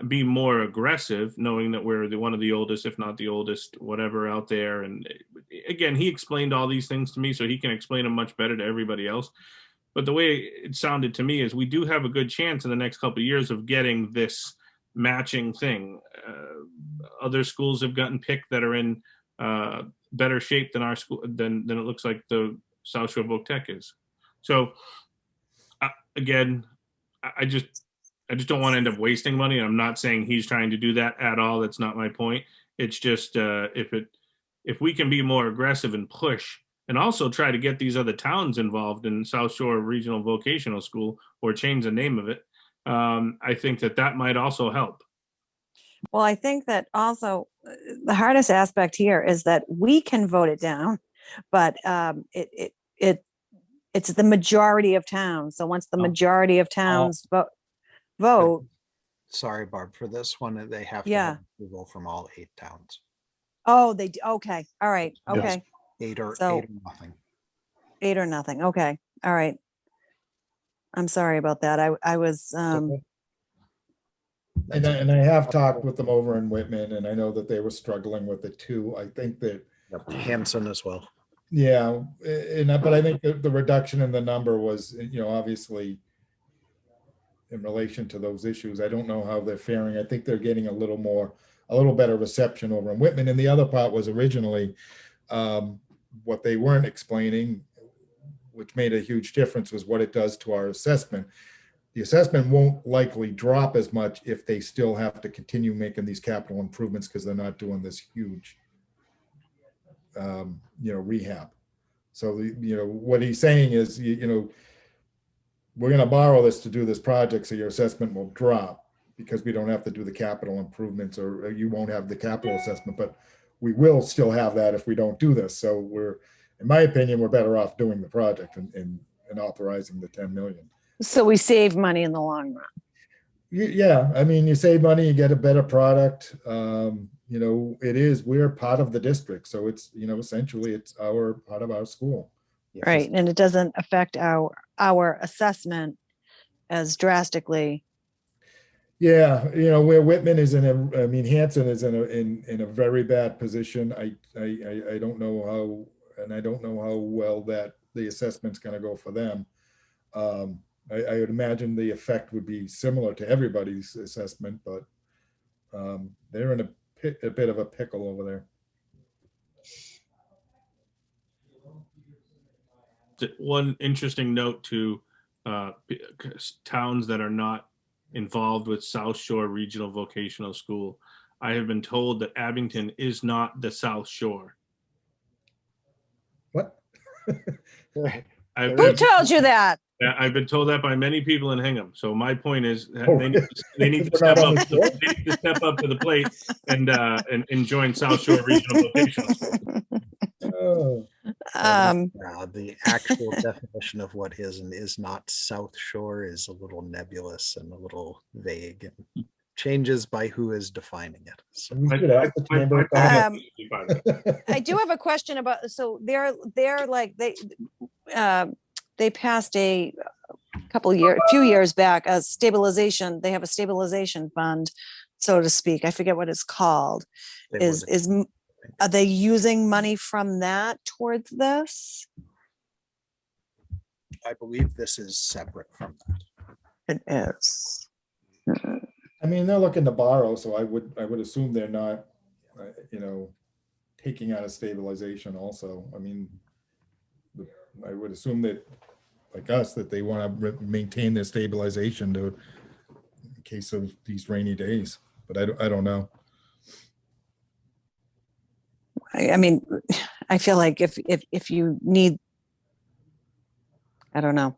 be more aggressive, knowing that we're one of the oldest, if not the oldest, whatever out there. And again, he explained all these things to me, so he can explain them much better to everybody else. But the way it sounded to me is we do have a good chance in the next couple of years of getting this matching thing. Other schools have gotten picked that are in better shape than our school, than it looks like the Southshore Votex is. So again, I just don't want to end up wasting money. I'm not saying he's trying to do that at all. That's not my point. It's just if we can be more aggressive and push, and also try to get these other towns involved in Southshore Regional Vocational School, or change the name of it, I think that might also help. Well, I think that also the hardest aspect here is that we can vote it down, but it's the majority of towns. So once the majority of towns vote. Sorry, Barb, for this one, they have to Yeah. have approval from all 8 towns. Oh, they do. Okay. All right. Yes. Okay. 8 or So- 8 or nothing. 8 or nothing. Okay. All right. I'm sorry about that. I was, And I have talked with them over in Whitman, and I know that they were struggling with it too. I think that, Yep. Hanson as well. yeah, but I think the reduction in the number was, obviously in relation to those issues. I don't know how they're faring. I think they're getting a little more a little better reception over in Whitman. And the other part was originally what they weren't explaining, which made a huge difference, was what it does to our assessment. The assessment won't likely drop as much if they still have to continue making these capital improvements because they're not doing this huge, rehab. So, what he's saying is, we're going to borrow this to do this project, so your assessment will drop because we don't have to do the capital improvements, or you won't have the capital assessment, but we will still have that if we don't do this. So in my opinion, we're better off doing the project and authorizing the 10 million. So we save money in the long run. Yeah, I mean, you save money, you get a better product. We're part of the district, so it's, essentially it's part of our school. Yes. Right. And it doesn't affect our assessment as drastically. Yeah, where Whitman is Hanson is in a very bad position. I don't know how well that the assessment's going to go for them. I would imagine the effect would be similar to everybody's assessment, but they're in a bit of a pickle over there. One interesting note to towns that are not involved with Southshore Regional Vocational School. I have been told that Abington is not the South Shore. What? Who told you that? I've been told that by many people in Hingham. So my point is, Oh, they need to step up. They need to step up to the plate and join South Shore Regional Vocational School. Oh. The actual definition of what is and is not South Shore is a little nebulous and a little vague, and changes by who is defining it. So. I do have a question about, so they're like, they passed a few years back, a stabilization. They have a stabilization fund, so to speak. I forget what it's called. Are they using money from that towards this? I believe this is separate from that. It is. I mean, they're looking to borrow, so I would assume they're not, taking out a stabilization also. I mean, I would assume that, like us, that they want to maintain their stabilization in case of these rainy days, but I don't know. I mean, I feel like if you need, I don't know,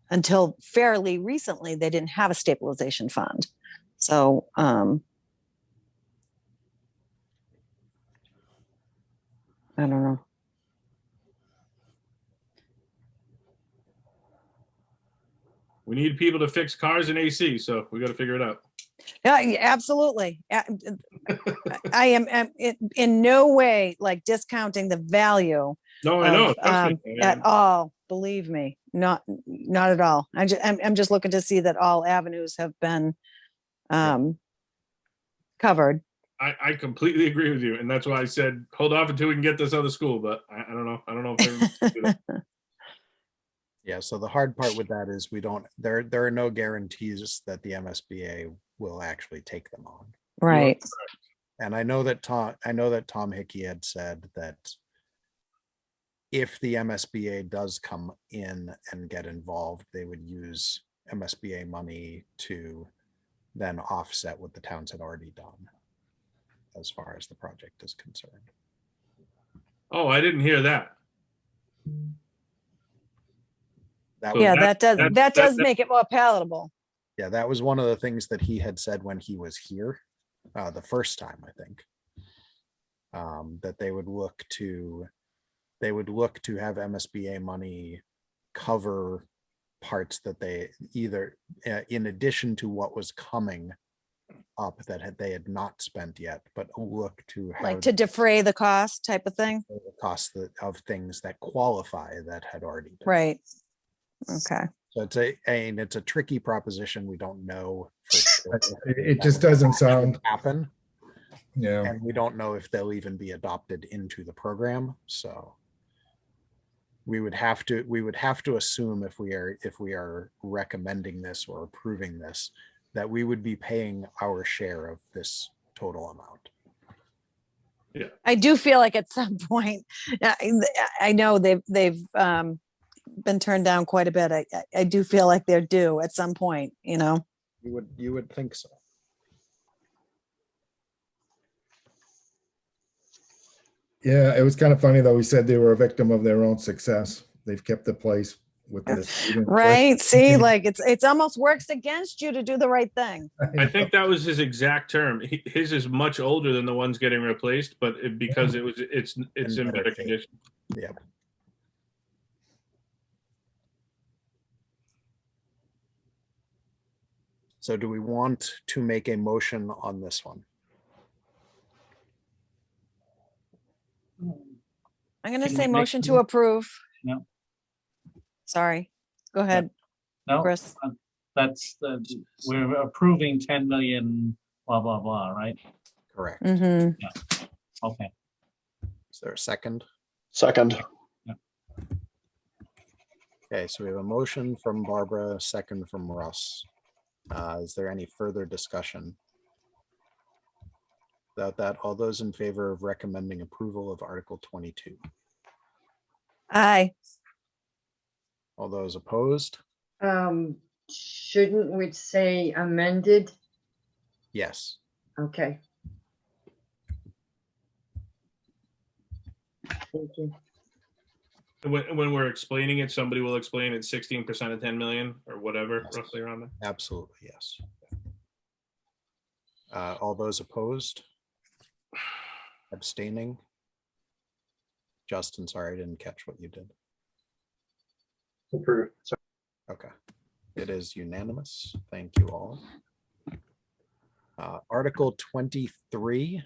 until fairly recently, they didn't have a stabilization fund. So, I don't know. We need people to fix cars and AC, so we got to figure it out. Yeah, absolutely. I am in no way like discounting the value. No, I know. At all. Believe me, not at all. I'm just looking to see that all avenues have been covered. I completely agree with you, and that's why I said hold off until we can get this other school. But I don't know. I don't know if Yeah. So the hard part with that is there are no guarantees that the MSBA will actually take them on. Right. And I know that Tom Hickey had said that if the MSBA does come in and get involved, they would use MSBA money to then offset what the towns had already done as far as the project is concerned. Oh, I didn't hear that. That does make it more palatable. Yeah, that was one of the things that he had said when he was here the first time, I think, that they would look to have MSBA money cover parts that they either in addition to what was coming up that they had not spent yet, but look to like to defray the cost type of thing. The cost of things that qualify that had already been. Right. Okay. So it's a tricky proposition. We don't know for sure. It just doesn't sound happen. Yeah. And we don't know if they'll even be adopted into the program. So we would have to assume if we are recommending this or approving this, that we would be paying our share of this total amount. I do feel like at some point, I know they've been turned down quite a bit. I do feel like they're due at some point, you know? You would think so. Yeah, it was kind of funny though. He said they were a victim of their own success. They've kept the place with this. Right. See, like it's almost works against you to do the right thing. I think that was his exact term. His is much older than the ones getting replaced, but because it's in better condition. Yeah. So do we want to make a motion on this one? I'm going to Can say we make motion the to mo- approve. No. Sorry. Go ahead, No, Chris. that's we're approving 10 million, blah, blah, blah, right? Correct. Mhm. Okay. Is there a second? Second. Okay, so we have a motion from Barbara, second from Russ. Is there any further discussion? Without that, all those in favor of recommending approval of Article 22? Aye. All those opposed? Shouldn't we say amended? Yes. Okay. Thank you. When we're explaining it, somebody will explain it's 16% of 10 million or whatever, roughly around there. Absolutely, yes. All those opposed? Abstaining? Justin, sorry, I didn't catch what you did. Approved. So Okay. It is unanimous. Thank you all. Article 23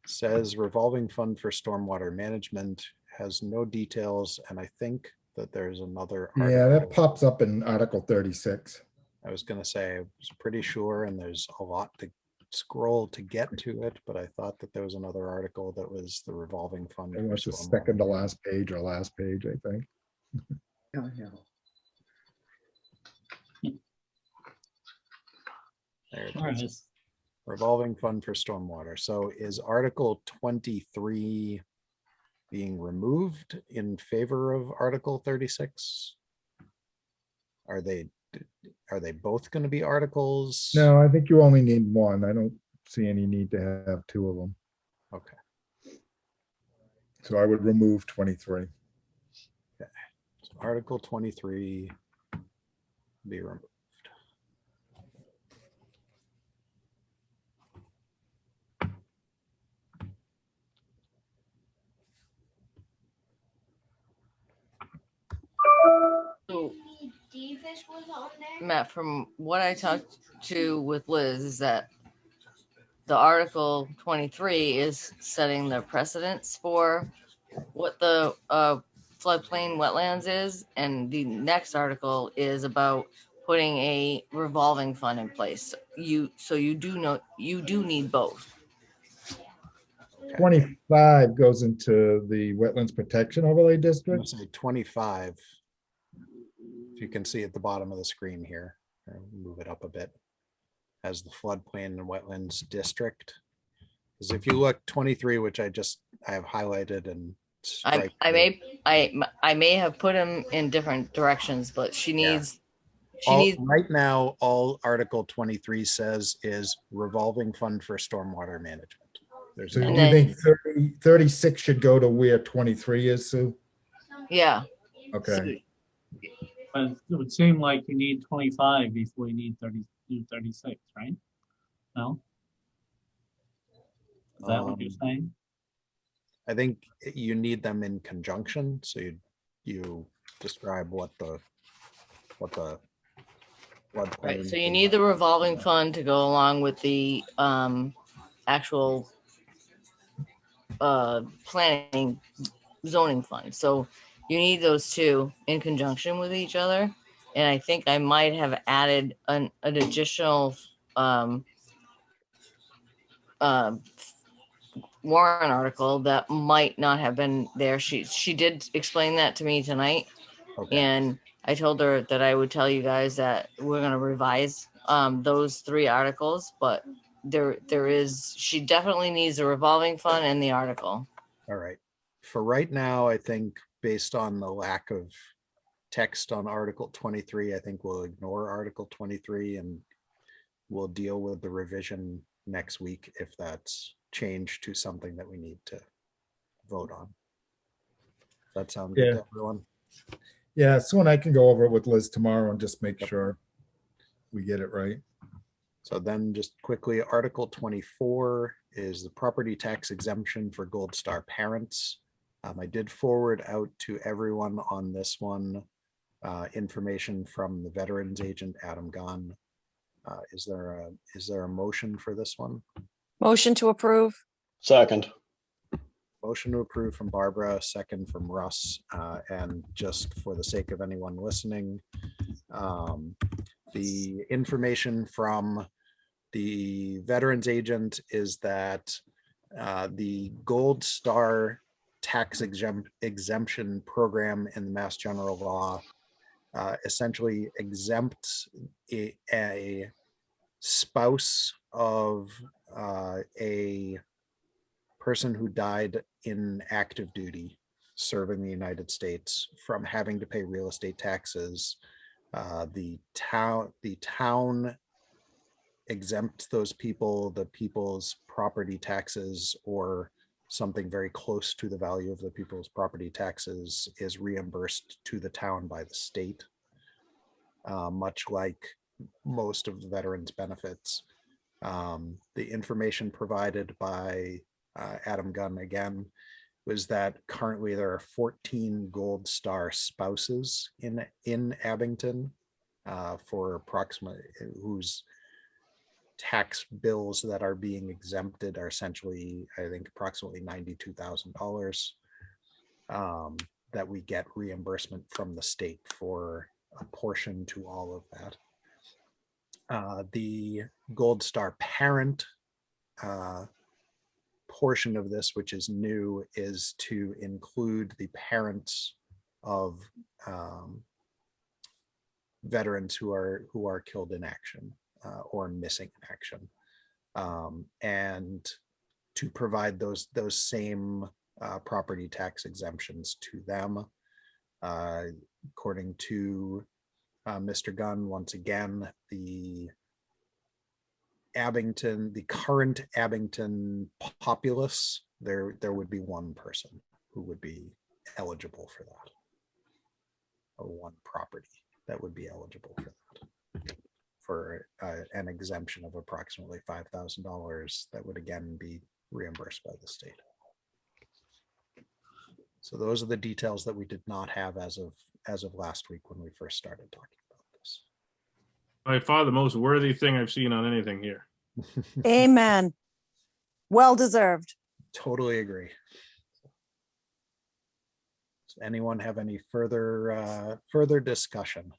says revolving fund for stormwater management, has no details, and I think that there's another Yeah, article. that pops up in Article 36. I was gonna say, I was pretty sure, and there's a lot to scroll to get to it, but I thought that there was another article that was the revolving fund. It for was the stormwater. second to last page or last page, I think. Oh, no. There it All right. is. Revolving fund for stormwater. So is Article 23 being removed in favor of Article 36? Are they both going to be articles? No, I think you only need one. I don't see any need to have two of them. Okay. So I would remove 23. So Article 23 be removed. So, Matt, from what I talked to with Liz, is that the Article 23 is setting the precedence for what the floodplain wetlands is, and the next article is about putting a revolving fund in place. So you do need both. 25 goes into the Wetlands Protection Overlay I'm District. gonna say 25. If you can see at the bottom of the screen here, I'll move it up a bit, as the floodplain and wetlands district. Because if you look 23, which I have highlighted and striped I may have put them in different directions, but she needs right now, all Article 23 says is revolving fund for stormwater management. There's So no, do And you then- think 36 should go to where 23 is, Sue? yeah. Okay. But it would seem like you need 25 before you need 36, right? No? Is that what you're saying? I think you need them in conjunction. So you describe what the floodplain. Right, so you need the revolving fund to go along with the actual planning zoning fund. So you need those two in conjunction with each other. And I think I might have added an additional warrant article that might not have been there. She did explain that to me tonight. Okay. And I told her that I would tell you guys that we're going to revise those three articles, but she definitely needs a revolving fund and the article. All right. For right now, I think based on the lack of text on Article 23, I think we'll ignore Article 23 and we'll deal with the revision next week if that's changed to something that we need to vote on. Does that sound good to everyone? Yeah, so I can go over it with Liz tomorrow and just make Yep. sure we get it right. So then just quickly, Article 24 is the property tax exemption for Gold Star parents. I did forward out to everyone on this one information from the veterans agent, Adam Gunn. Is there a motion for this one? Motion to approve. Second. Motion to approve from Barbara, second from Russ. And just for the sake of anyone listening, the information from the veterans agent is that the Gold Star tax exemption program in the Mass General Law essentially exempts a spouse of a person who died in active duty serving the United States from having to pay real estate taxes. The town exempt those people, the people's property taxes or something very close to the value of the people's property taxes is reimbursed to the town by the state, much like most of the veterans benefits. The information provided by Adam Gunn again was that currently there are 14 Gold Star spouses in Abington for approximately whose tax bills that are being exempted are essentially, I think, approximately $92,000 that we get reimbursement from the state for a portion to all of that. The Gold Star parent portion of this, which is new, is to include the parents of veterans who are killed in action or missing in action, and to provide those same property tax exemptions to them. According to Mr. Gunn, once again, the current Abington populace, there would be one person who would be eligible for that, or one property that would be eligible for that, for an exemption of approximately $5,000 that would again be reimbursed by the state. So those are the details that we did not have as of last week when we first started talking about this. By far the most worthy thing I've seen on anything here. Amen. Well deserved. Totally agree. Does anyone have any further discussion?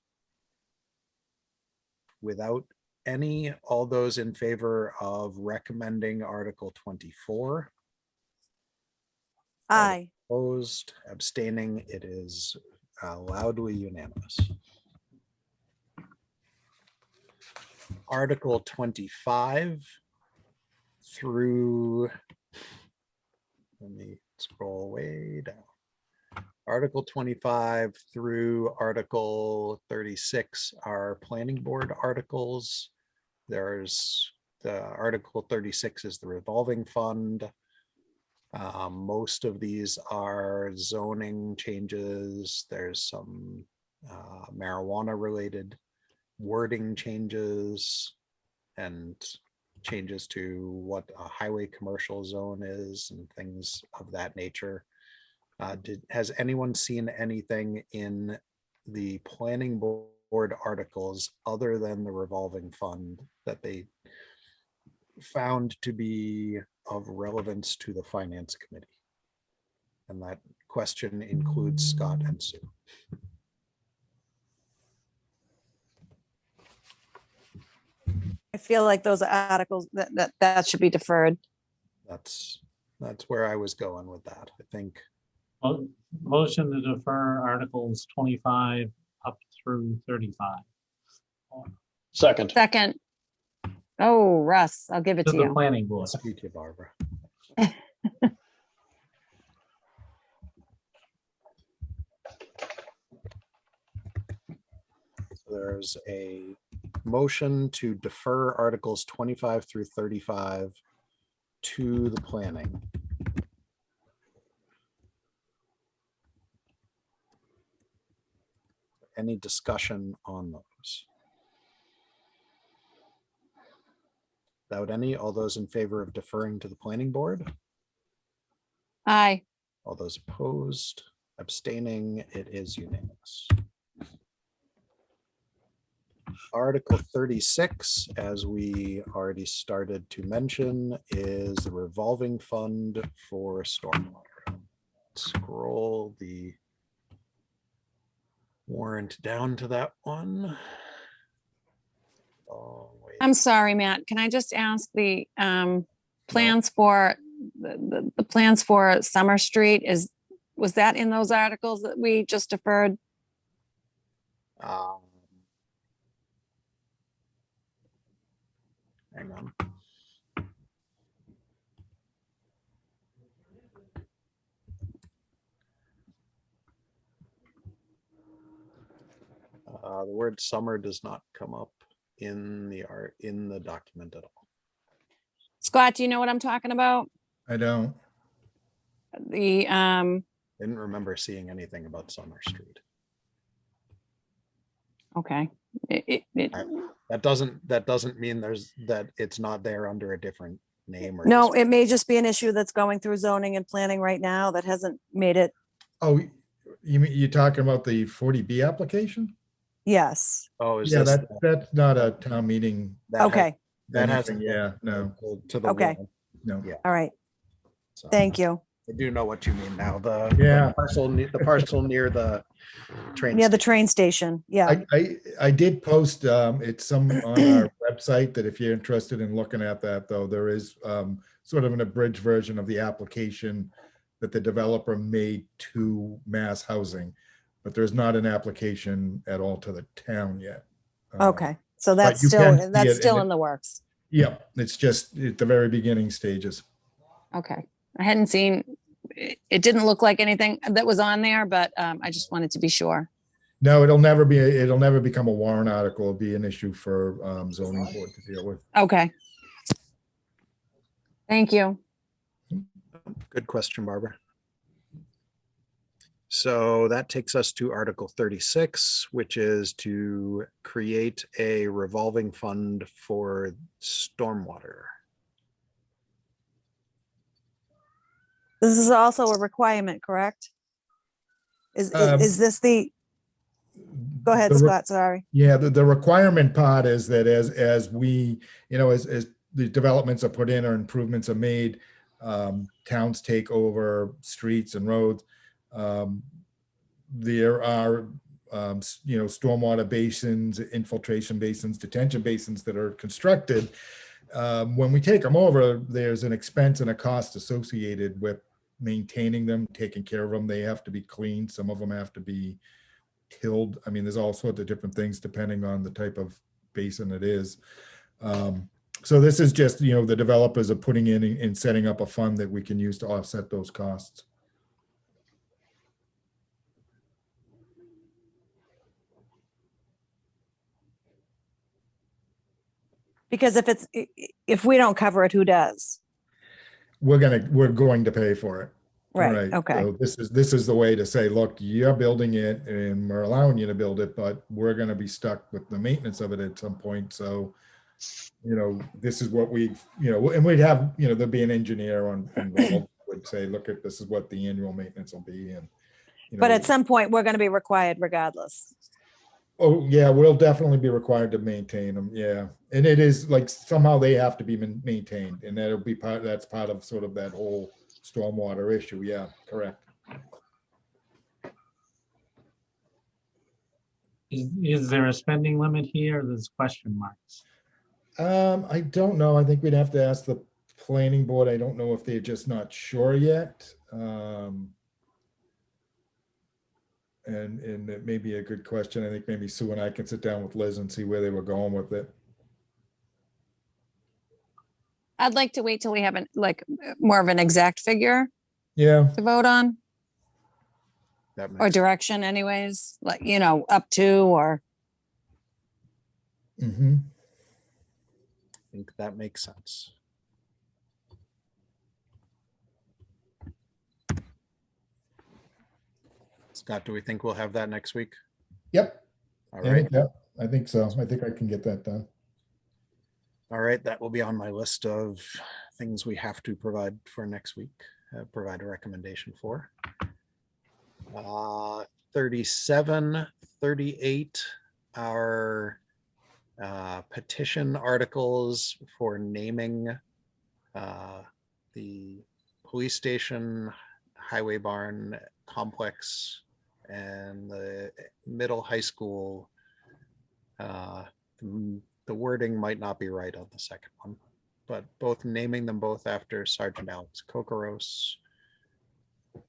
Without any, all those in favor of recommending Article 24? Aye. Opposed, abstaining, it is loudly unanimous. Article 25 through, let me scroll way down. Article 25 through Article 36 are planning board articles. There's the Article 36 is the revolving fund. Most of these are zoning changes. There's some marijuana related wording changes and changes to what a highway commercial zone is and things of that nature. Has anyone seen anything in the planning board articles other than the revolving fund that they found to be of relevance to the finance committee? And that question includes Scott and Sue. I feel like those are articles that should be deferred. That's where I was going with that. I think Motion to defer Articles 25 up through 35. Second. Second. Oh, Russ, I'll give it To to the you. planning board. Speak to you, Barbara. So there's a motion to defer Articles 25 through 35 to the planning. Any discussion on those? Without any, all those in favor of deferring to the planning board? Aye. All those opposed, abstaining, it is unanimous. Article 36, as we already started to mention, is the revolving fund for stormwater. Scroll the warrant down to that one. Oh, wait. I'm sorry, Matt. Can I just ask the plans for the plans for Summer Street was that in those articles that we just deferred? Hang on. The word summer does not come up in the document at all. Scott, do you know what I'm talking about? I don't. The Didn't remember seeing anything about Summer Street. okay. That doesn't mean that it's not there under a different name or No, district. it may just be an issue that's going through zoning and planning right now that hasn't made it. Oh, you're talking about the 40B application? Yes. Oh, is Yeah, this that's not a town meeting. that has- Okay. that anything, hasn't yeah, no, to the Okay. wall. no. Yeah. All right. So Thank you. I do know what you mean now. The Yeah. parcel near the train. Yeah, the station. train station. Yeah. I did post, it's some on our website that if you're interested in looking at that, though, there is sort of an abridged version of the application that the developer made to Mass Housing, but there's not an application at all to the town yet. Okay. So that's you can see still it in it. in the works. Yeah, it's just at the very beginning stages. Okay. I hadn't seen, it didn't look like anything that was on there, but I just wanted to be sure. No, it'll never become a warrant article. It'll be an issue for zoning board to deal with. Okay. Thank you. Good question, Barbara. So that takes us to Article 36, which is to create a revolving fund for stormwater. This is also a requirement, correct? Is this the, go ahead, The re- Scott, sorry. Yeah, the requirement part is that as we, as the developments are put in or improvements are made, towns take over streets and roads. There are, stormwater basins, infiltration basins, detention basins that are constructed. When we take them over, there's an expense and a cost associated with maintaining them, taking care of them. They have to be cleaned. Some of them have to be tilled. I mean, there's all sorts of different things depending on the type of basin it is. So this is just, the developers are putting in and setting up a fund that we can use to offset those costs. Because if we don't cover it, who does? We're going to pay for it. Right, okay. So this is the way to say, look, you're building it and we're allowing you to build it, but we're going to be stuck with the maintenance of it at some point. So, this is what and we'd have, there'd be an engineer involved would say, look, this is what the annual maintenance will be. And, But at some point, we're going to be required regardless. Oh, yeah, we'll definitely be required to maintain them. Yeah. And it is like somehow they have to be maintained, and that's part of sort of that whole stormwater issue. Yeah, correct. Is there a spending limit here? There's question marks. I don't know. I think we'd have to ask the planning board. I don't know if they're just not sure yet. And it may be a good question. I think maybe Sue and I can sit down with Liz and see where they were going with it. I'd like to wait till we have like more of an exact figure Yeah, to vote on, That or makes, direction anyways, like, up to, or, mm-hmm. I think that makes sense. Scott, do we think we'll have that next week? Yep. All right. I think so. I think I can get that done. All right, that will be on my list of things we have to provide for next week, provide a recommendation for. 37, 38 are petition articles for naming the police station, highway barn complex, and the middle high school. The wording might not be right on the second one, but both naming them both after Sergeant Alex Kokoros. I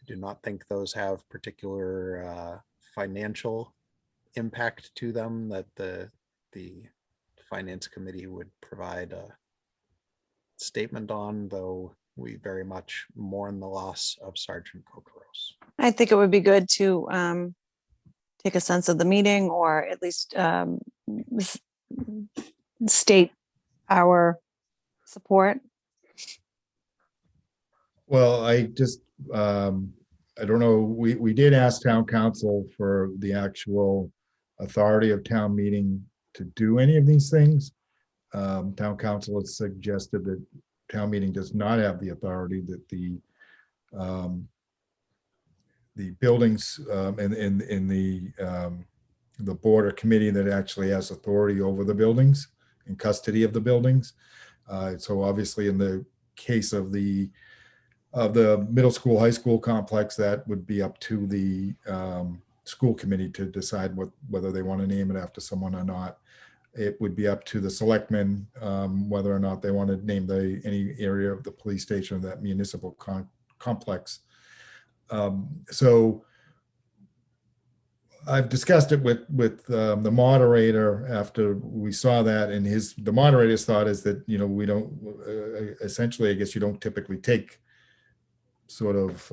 do not think those have particular financial impact to them that the finance committee would provide a statement on, though we very much mourn the loss of Sergeant Kokoros. I think it would be good to take a sense of the meeting, or at least state our support. Well, I just, I don't know, we did ask town council for the actual authority of town meeting to do any of these things. Town council has suggested that town meeting does not have the authority, that the buildings in the board or committee that actually has authority over the buildings and custody of the buildings. So obviously in the case of the middle school, high school complex, that would be up to the school committee to decide whether they want to name it after someone or not. It would be up to the selectmen whether or not they want to name any area of the police station or that municipal complex. So I've discussed it with the moderator after we saw that, and the moderator's thought is that, we don't, essentially, I guess you don't typically take sort of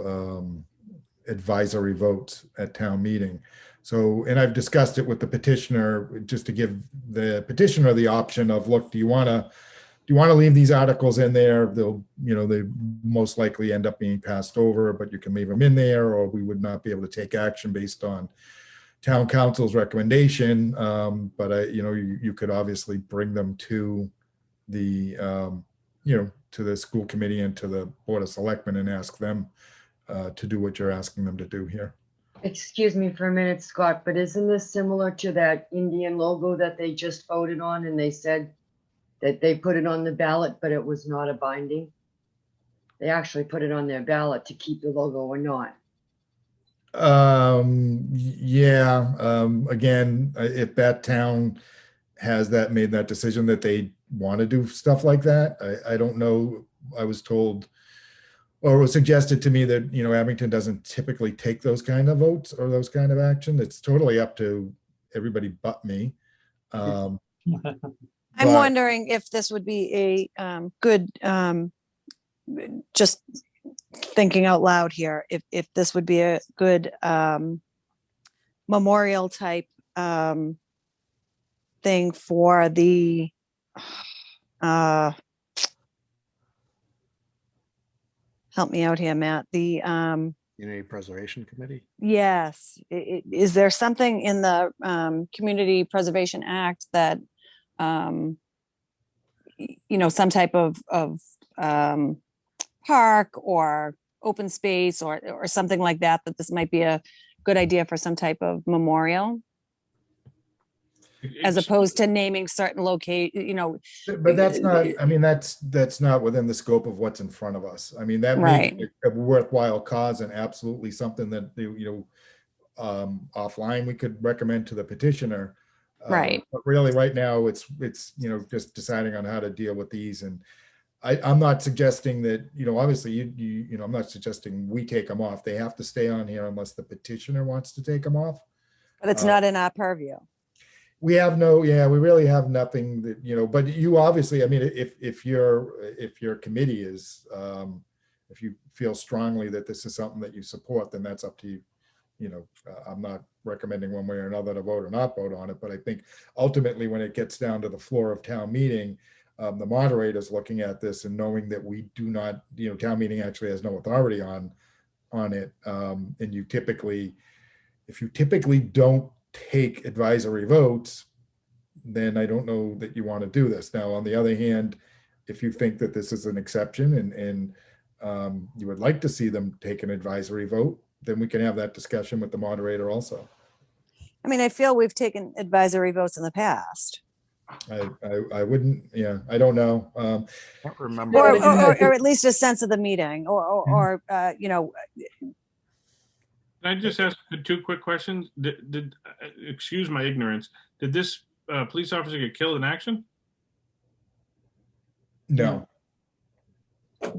advisory votes at town meeting. So, and I've discussed it with the petitioner, just to give the petitioner the option of, look, do you want to leave these articles in there? They'll, they most likely end up being passed over, but you can leave them in there, or we would not be able to take action based on town council's recommendation. But you could obviously bring them to the, to the school committee and to the board of selectmen and ask them to do what you're asking them to do here. Excuse me for a minute, Scott, but isn't this similar to that Indian logo that they just voted on, and they said that they put it on the ballot, but it was not a binding? They actually put it on their ballot to keep the logo or not. Yeah. Again, if that town has made that decision that they want to do stuff like that, I don't know. I was told, or it was suggested to me that, Abington doesn't typically take those kind of votes or those kind of action. It's totally up to everybody but me. I'm But- wondering if this would be a good, just thinking out loud here, if this would be a good memorial type thing for the help me out here, Matt. The Community Preservation Committee. yes, is there something in the Community Preservation Act that some type of park or open space or something like that this might be a good idea for some type of memorial, as opposed to naming certain But that's not, I mean, that's not within the scope of what's in front of us. I mean, that may Right. be a worthwhile cause and absolutely something that, offline we could recommend to the petitioner. Right. But really right now it's, just deciding on how to deal with these. And I'm not suggesting that, obviously I'm not suggesting we take them off. They have to stay on here unless the petitioner wants to take them off. But it's Uh, not in our purview. We really have nothing that, but you obviously, I mean, if your committee is, if you feel strongly that this is something that you support, then that's up to you. I'm not recommending one way or another to vote or not vote on it, but I think ultimately when it gets down to the floor of town meeting, the moderator's looking at this and knowing that we do not, town meeting actually has no authority on it. And if you typically don't take advisory votes, then I don't know that you want to do this. Now, on the other hand, if you think that this is an exception and you would like to see them take an advisory vote, then we can have that discussion with the moderator also. I mean, I feel we've taken advisory votes in the past. I wouldn't, I don't know. Can't remember. Or at least a sense of the meeting or Can I just ask 2 quick questions? Did excuse my ignorance, did this police officer get killed in action? No.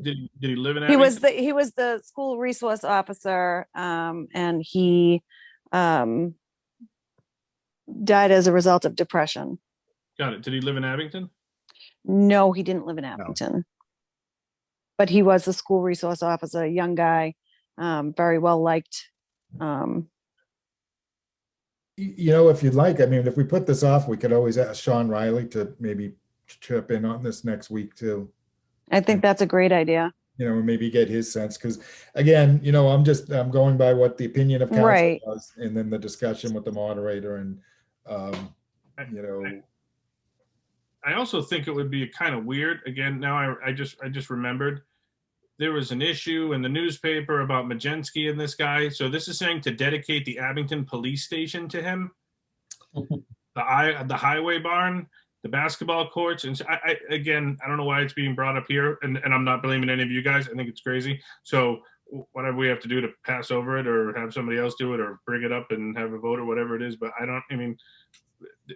Did he live in he Abington? he was the school resource officer, and he died as a result of depression. Got it. Did he live in Abington? No, he didn't live in Abington. But he was the school resource officer, a young guy, very well liked. If you'd like, I mean, if we put this off, we could always ask Sean Riley to maybe chip in on this next week too. I think that's a great idea. And maybe get his sense, because again, I'm going by what the opinion of council Right. was, and then the discussion with the moderator, and I also think it would be kind of weird. Again, now I just remembered there was an issue in the newspaper about Majensky and this guy. So this is saying to dedicate the Abington police station to him, the highway barn, the basketball courts. And so I don't know why it's being brought up here, and I'm not blaming any of you guys. I think it's crazy. So whatever we have to do to pass over it or have somebody else do it or bring it up and have a vote or whatever it is. But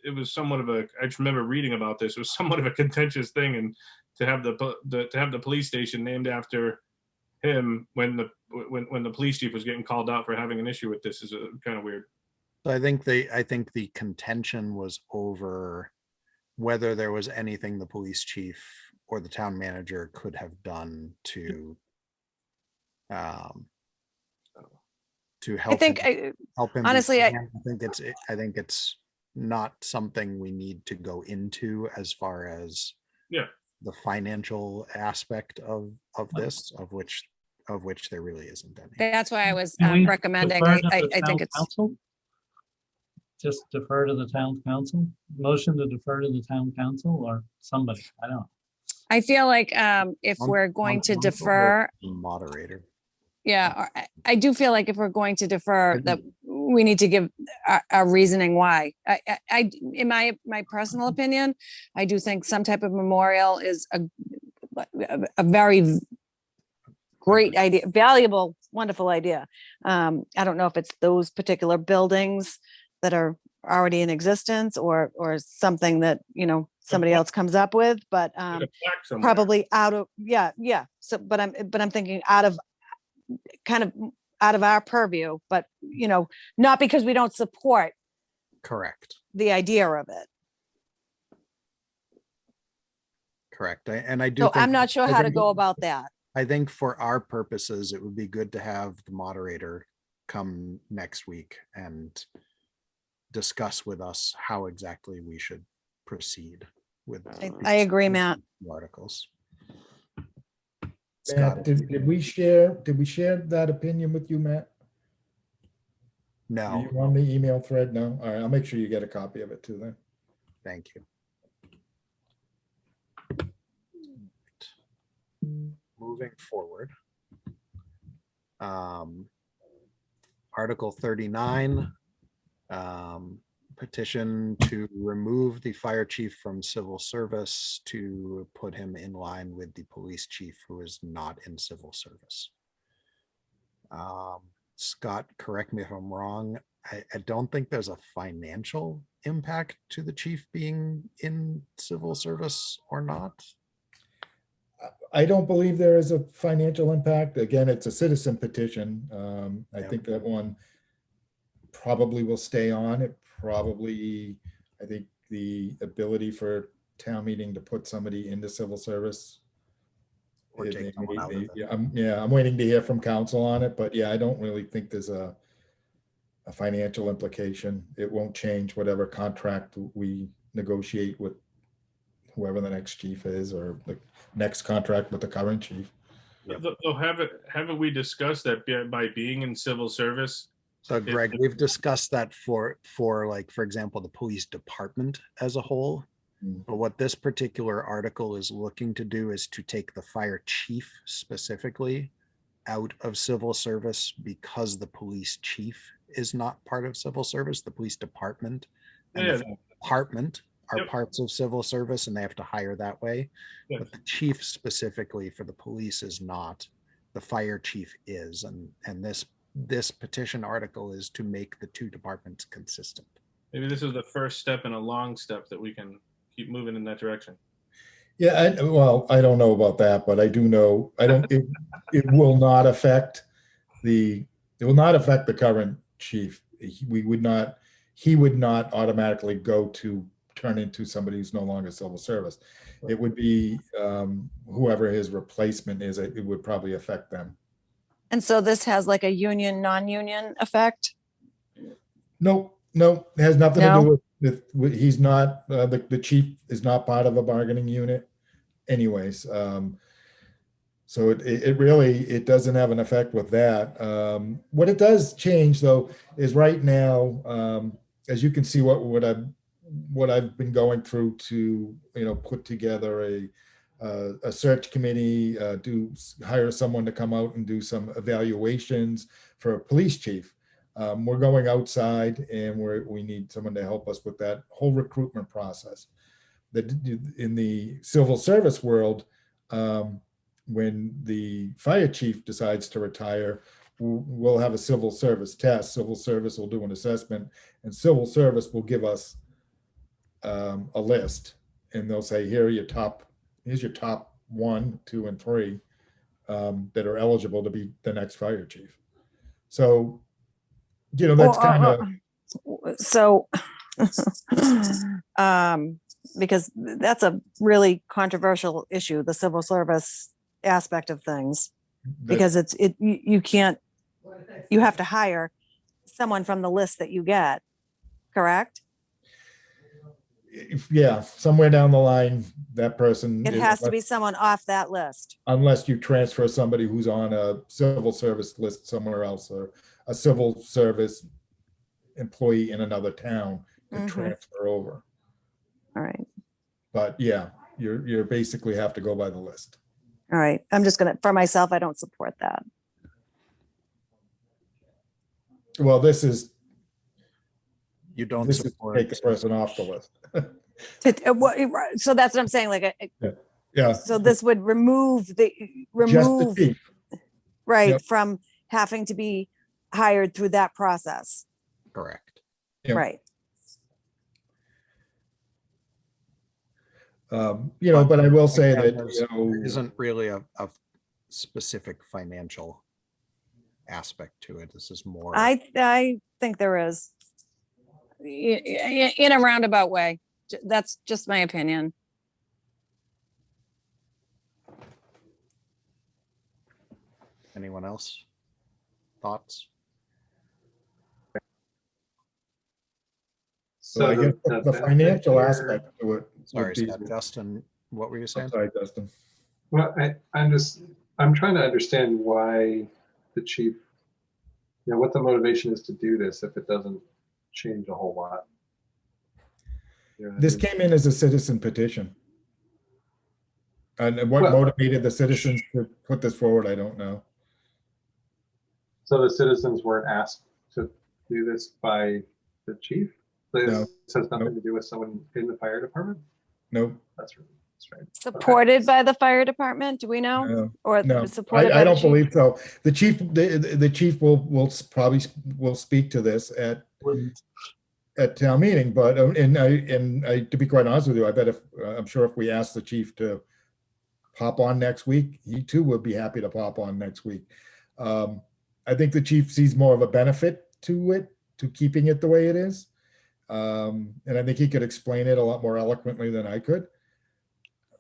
it was somewhat of I just remember reading about this. It was somewhat of a contentious thing, and to have the police station named after him when the police chief was getting called out for having an issue with this is kind of weird. So I think the contention was over whether there was anything the police chief or the town manager could have done to help. I think help him. honestly, I think it's not something we need to go into as far as the financial aspect of this, of which there really isn't any. that's why I was Can we recommending. defer to I the think town it's council? Just defer to the town council? Motion to defer to the town council or somebody? I don't know. I feel like if we're going to defer, Moderator. yeah, I do feel like if we're going to defer, that we need to give our reasoning why. I in my personal opinion, I do think some type of memorial is a very great idea, valuable, wonderful idea. I don't know if it's those particular buildings that are already in existence or something that somebody else comes up with, but probably out of so but I'm thinking kind of out of our purview, but not because we don't support Correct. the idea of it. Correct. And I do So think, I'm not sure how to go about that. I think for our purposes, it would be good to have the moderator come next week and discuss with us how exactly we should proceed with. I agree, Matt. The articles. Matt, did we share that opinion with you, Matt? No. Are you on the email thread? No. All right, I'll make sure you get a copy of it too then. Thank you. Moving forward. Article 39, petition to remove the fire chief from civil service to put him in line with the police chief who is not in civil service. Scott, correct me if I'm wrong. I don't think there's a financial impact to the chief being in civil service or not. I don't believe there is a financial impact. Again, it's a citizen petition. I Yeah. think that one probably will stay on. It probably, I think the ability for town meeting to put somebody into civil service. Or take someone out of it. Yeah, I'm waiting to hear from council on it, but yeah, I don't really think there's a financial implication. It won't change whatever contract we negotiate with whoever the next chief is, or the next contract with the current chief. Yep. So haven't we discussed that by being in civil service? So Greg, we've discussed that for like, for example, the police department as a whole. But what this particular article is looking to do is to take the fire chief specifically out of civil service, because the police chief is not part of civil service. The police department and the fire department are parts of civil service, and they have to hire that way. Yes. But the chief specifically for the police is not. The fire chief is, and this petition article is to make the two departments consistent. Maybe this is the first step in a long step that we can keep moving in that direction. Yeah, well, I don't know about that, but I do know, it will not affect the current chief. He would not automatically go to turn into somebody who's no longer civil service. It would be whoever his replacement is, it would probably affect them. And so this has like a union, non-union effect? No, it has nothing to No? do with he's not, the chief is not part of a bargaining unit anyways. So it really doesn't have an effect with that. What it does change though is right now, as you can see, what I've been going through to, put together a search committee, hire someone to come out and do some evaluations for a police chief. We're going outside, and we need someone to help us with that whole recruitment process. In the civil service world, when the fire chief decides to retire, we'll have a civil service test. Civil service will do an assessment, and civil service will give us a list, and they'll say, here's your top 1, 2, and 3 that are eligible to be the next fire chief. So, that's kind of. So, because that's a really controversial issue, the civil service aspect of things, because you have to hire someone from the list that you get, correct? Yeah, somewhere down the line, that person. It has to be someone off that list. Unless you transfer somebody who's on a civil service list somewhere else, or a civil service employee in another town to transfer over. All right. But yeah, you're basically have to go by the list. All right. I'm just for myself, I don't support that. Well, this is support take the person off the list. So that's what I'm saying. Like, yeah. So this would remove Just the chief. right, Yep. from having to be hired through that process. Correct. Yep. Right. But I will say that there isn't really a specific financial aspect to it. This is more. I think there is, in a roundabout way. That's just my opinion. Anyone else? Thoughts? So I guess the financial aspect to it. Sorry, Scott. Justin, what were you saying? Sorry, Justin. Well, I'm trying to understand why the chief, what the motivation is to do this if it doesn't change a whole lot. This came in as a citizen petition. And what motivated the citizens to put this forward, I don't know. So the citizens weren't asked to do this by the chief? This has nothing to do with someone in the fire department? Nope. That's really strange. Supported by the fire department, do we know? Or supported by I the don't chief? believe so. The chief will probably speak to this at town meeting, but and I to be quite honest with you, I bet I'm sure if we asked the chief to pop on next week, he too would be happy to pop on next week. I think the chief sees more of a benefit to it, to keeping it the way it is. And I think he could explain it a lot more eloquently than I could.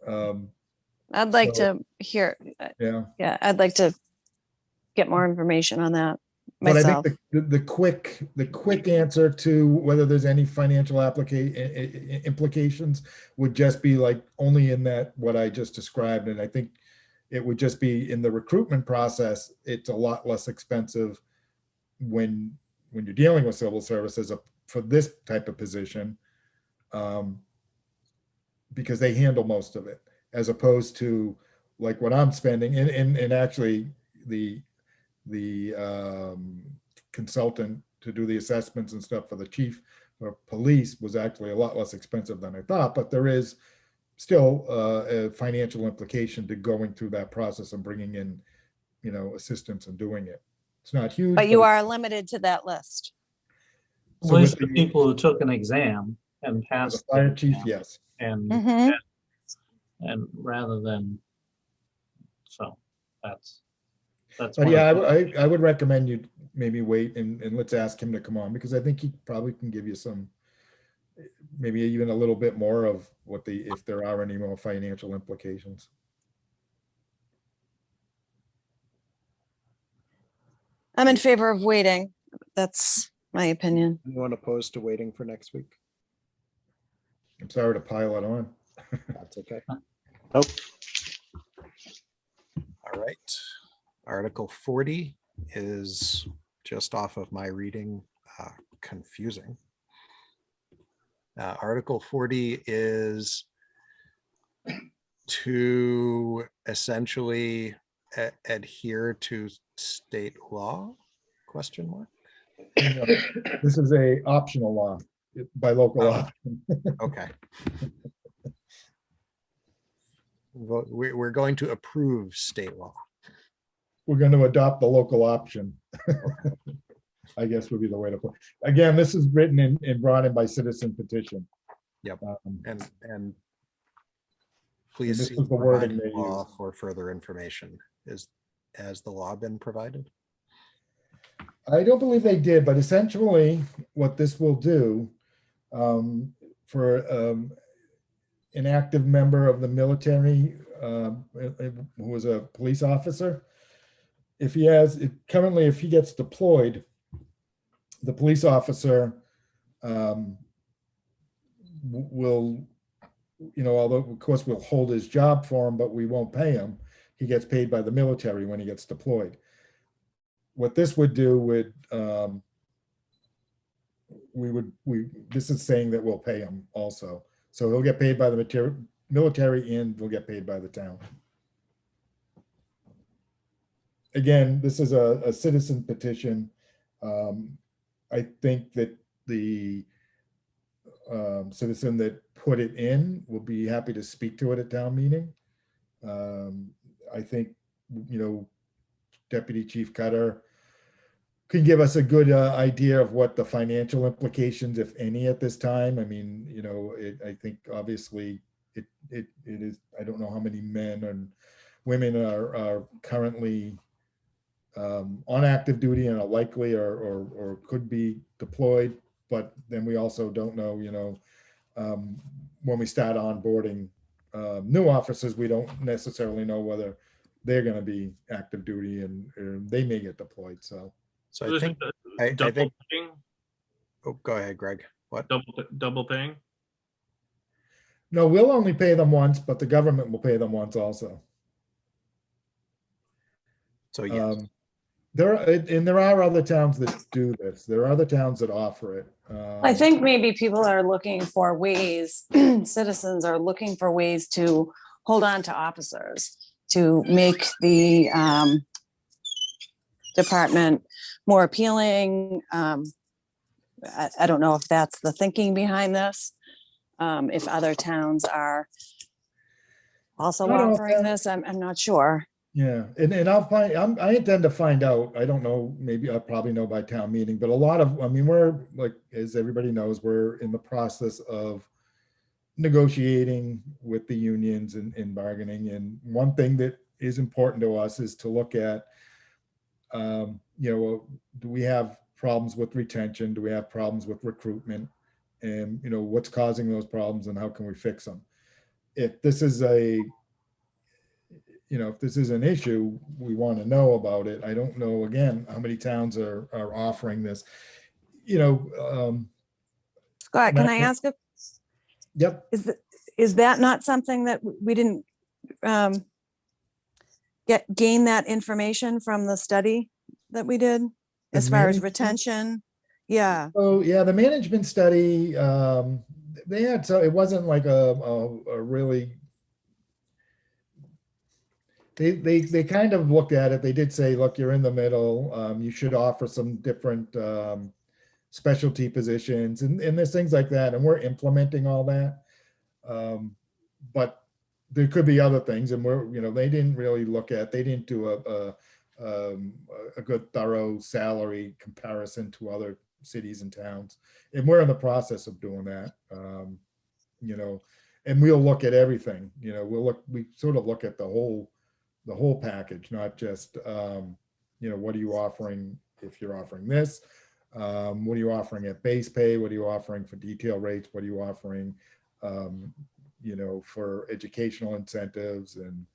I'd like So- to hear, Yeah. yeah, I'd like to get more information on that But I myself. think the quick answer to whether there's any financial implications would just be like only in that what I just described. And I think it would just be in the recruitment process. It's a lot less expensive when you're dealing with civil services for this type of position, because they handle most of it, as opposed to like what I'm spending. And actually the consultant to do the assessments and stuff for the chief or police was actually a lot less expensive than I thought, but there is still a financial implication to going through that process and bringing in, assistance and doing it. It's not huge. But you it's- are limited to that list. So At least with the people who took an exam and The passed. the fire chief, exam, yes. And, Mhm. and rather than, so that's. But one yeah, of the- I would recommend you maybe wait and let's ask him to come on, because I think he probably can give you some, maybe even a little bit more of what if there are any more financial implications. I'm in favor of waiting. That's my opinion. Anyone opposed to waiting for next week? I'm sorry to pile it on. That's okay. Nope. All right. Article 40 is just off of my reading, confusing. Article 40 is to essentially adhere to state law, question mark? This is a optional law by local Oh. option. Okay. We're going to approve state law. We're going to adopt the local option. I guess would be the way to put it. Again, this is written and brought in by citizen petition. Yep. Um, And please this see was the wording provided they law used. for further information. Has the law been provided? I don't believe they did, but essentially what this will do for an active member of the military who is a police officer, if he gets deployed, the police officer will, although of course we'll hold his job for him, but we won't pay him. He gets paid by the military when he gets deployed. What this would do would, this is saying that we'll pay him also. So he'll get paid by the military and we'll get paid by the town. Again, this is a citizen petition. I think that the citizen that put it in will be happy to speak to it at town meeting. I think, Deputy Chief Cutter can give us a good idea of what the financial implications, if any, at this time. I mean, I think obviously it is, I don't know how many men and women are currently on active duty and are likely or could be deployed. But then we also don't know, when we start onboarding new officers, we don't necessarily know whether they're going to be active duty and they may get deployed. So So I think, I double think, paying, oh, go ahead, Greg. What? double paying. no, we'll only pay them once, but the government will pay them once also. So yes, There are other towns that do this. There are other towns that offer it. I think maybe people are looking for ways, citizens are looking for ways to hold on to officers, to make the department more appealing. I don't know if that's the thinking behind this. If other towns are also I don't know if offering that- this, I'm not sure. Yeah, and I intend to find out. I don't know, maybe I'll probably know by town meeting, but we're like, as everybody knows, we're in the process of negotiating with the unions and bargaining. And one thing that is important to us is to look at, do we have problems with retention? Do we have problems with recruitment? And, what's causing those problems and how can we fix them? If this is if this is an issue, we want to know about it. I don't know, again, how many towns are offering this. Scott, can I Matt- ask, Yep. is that not something that we didn't gain that information from the study that we did The as far as management? retention? Yeah, Oh, yeah, the management study, they had, so it wasn't like a really, they kind of looked at it. They did say, look, you're in the middle. You should offer some different specialty positions and there's things like that. And we're implementing all that. But there could be other things, and they didn't really they didn't do a good thorough salary comparison to other cities and towns. And we're in the process of doing that. And we'll look at everything, we sort of look at the whole package, not just, what are you offering if you're offering this? What are you offering at base pay? What are you offering for detail rates? What are you offering, for educational incentives? And,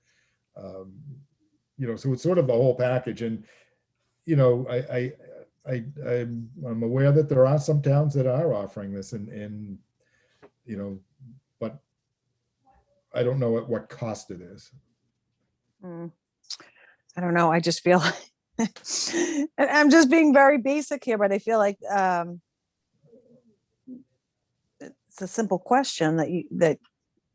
so it's sort of the whole package. And, I'm aware that there are some towns that are offering this and but I don't know at what cost it is. I don't know. I just feel, and I'm just being very basic here, but I feel like it's a simple question that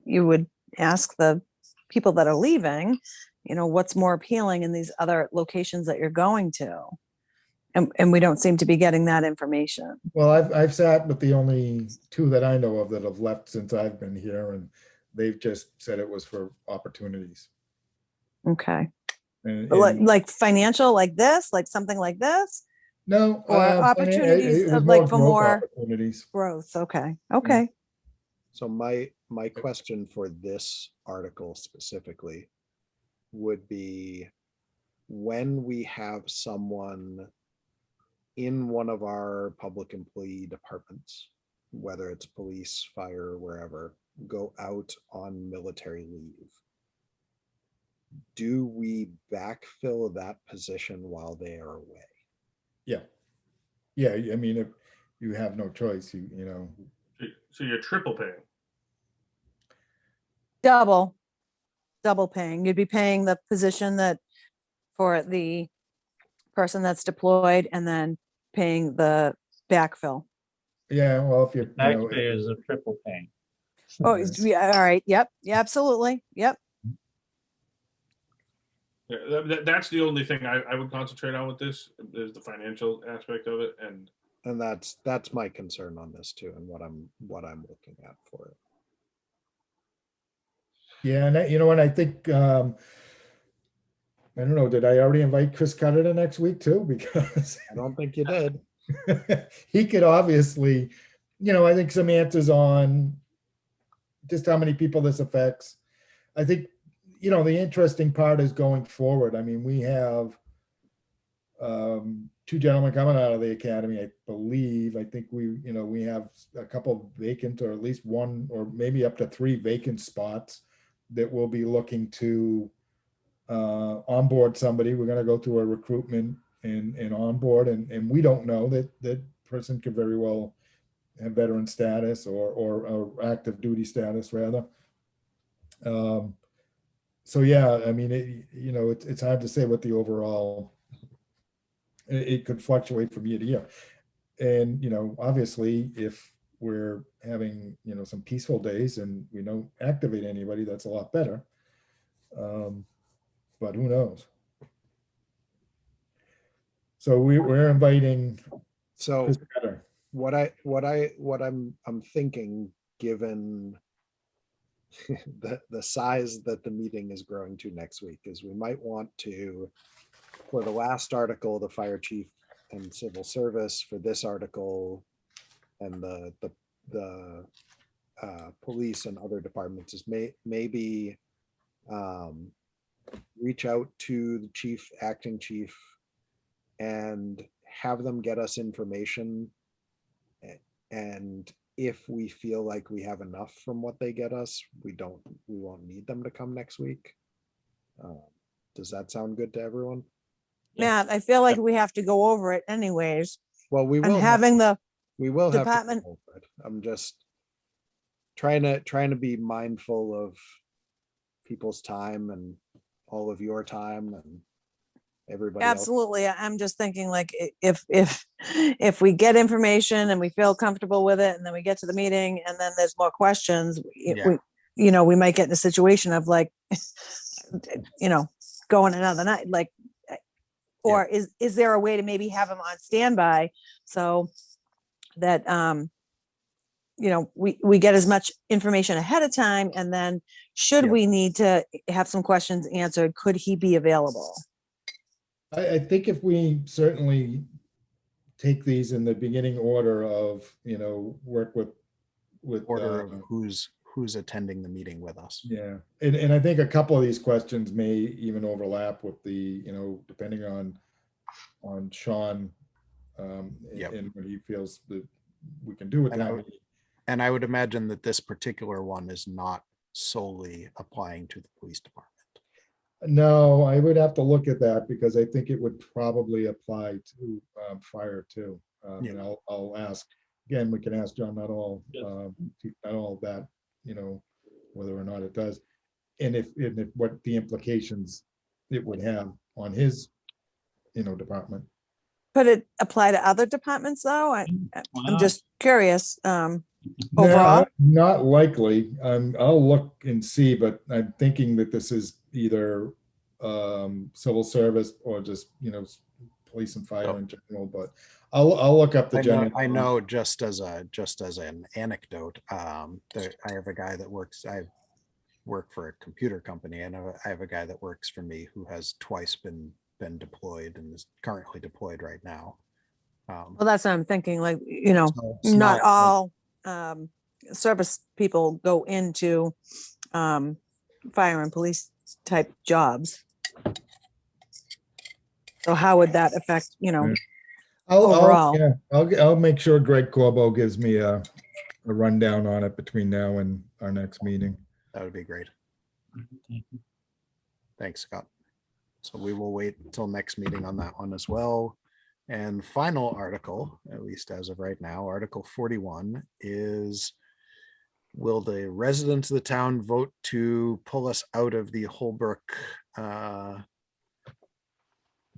you would ask the people that are leaving, what's more appealing in these other locations that you're going to? And we don't seem to be getting that information. Well, I've sat with the only two that I know of that have left since I've been here, and they've just said it was for opportunities. Okay. And, But like financial, like this, like something like this, no, or opportunities it was of like for growth more opportunities. growth. Okay. Okay. So my question for this article specifically would be, when we have someone in one of our public employee departments, whether it's police, fire, wherever, go out on military leave, do we backfill that position while they are away? Yeah. Yeah. I mean, if you have no choice, So you're triple paying. Double paying. You'd be paying the position that for the person that's deployed and then paying the backfill. yeah, well, if you're, Taxpayers are triple paying. Oh, yeah, all right. Yep. Yeah, absolutely. Yep. Yeah, that's the only thing I would concentrate on with this is the financial aspect of it. And that's my concern on this too, and what I'm looking at for it. yeah, and and I think, I don't know, did I already invite Chris Cutter to next week too? Because I don't think you did. he could obviously, I think some answers on just how many people this affects. I think, the interesting part is going forward. I mean, we have two gentlemen coming out of the academy, I believe. I think we have a couple vacant, or at least one, or maybe up to 3 vacant spots that we'll be looking to onboard somebody. We're going to go through a recruitment and onboard, and we don't know that person could very well have veteran status or active duty status rather. So yeah, I mean, it's hard to say what the overall, it could fluctuate from year to year. And, obviously if we're having, some peaceful days and we don't activate anybody, that's a lot better. But who knows? So we're inviting So Chris Cutter. what I'm thinking, given the size that the meeting is growing to next week, is we might want to, for the last article, the fire chief and civil service, for this article and the police and other departments is maybe reach out to the chief, acting chief, and have them get us information. And if we feel like we have enough from what they get us, we won't need them to come next week. Does that sound good to everyone? Matt, I feel like we have to go over it anyways. Well, we And will having the we will have to department- go over it. I'm just trying to be mindful of people's time and all of your time and everybody else. Absolutely. I'm just thinking like if we get information and we feel comfortable with it, and then we get to the meeting and then there's more questions, Yeah. we might get in a situation of like, going another night, like, or is there a way to maybe have them on standby so that, we get as much information ahead of time, and then should Yeah. we need to have some questions answered, could he be available? I think if we certainly take these in the beginning order of, work with. Order of who's attending the meeting with us. Yeah, and I think a couple of these questions may even overlap with the, depending on Sean, Yep. and what he feels that we can do with And I that. would- And I would imagine that this particular one is not solely applying to the police department. No, I would have to look at that because I think it would probably apply to fire too. Yeah. And I'll ask, again, we can ask John Nuttall, Yes. Nuttall that, whether or not it does. And if what the implications it would have on his, department. Could it apply to other departments though? I'm Wow. just curious. No, Overall? not likely. I'll look and see, but I'm thinking that this is either civil service or just, police and fire in general, but I'll look up the general. I know just as an anecdote, I have a guy that I work for a computer company, and I have a guy that works for me who has twice been deployed and is currently deployed right now. Well, that's what I'm thinking, like, So it's not like- all service people go into fire and police type jobs. So how would that affect, overall. I'll make sure Greg Corbo gives me a rundown on it between now and our next meeting. That would be great. Thank you. Thanks, Scott. So we will wait until next meeting on that one as well. And final article, at least as of right now, Article 41 is, will the residents of the town vote to pull us out of the Holbrook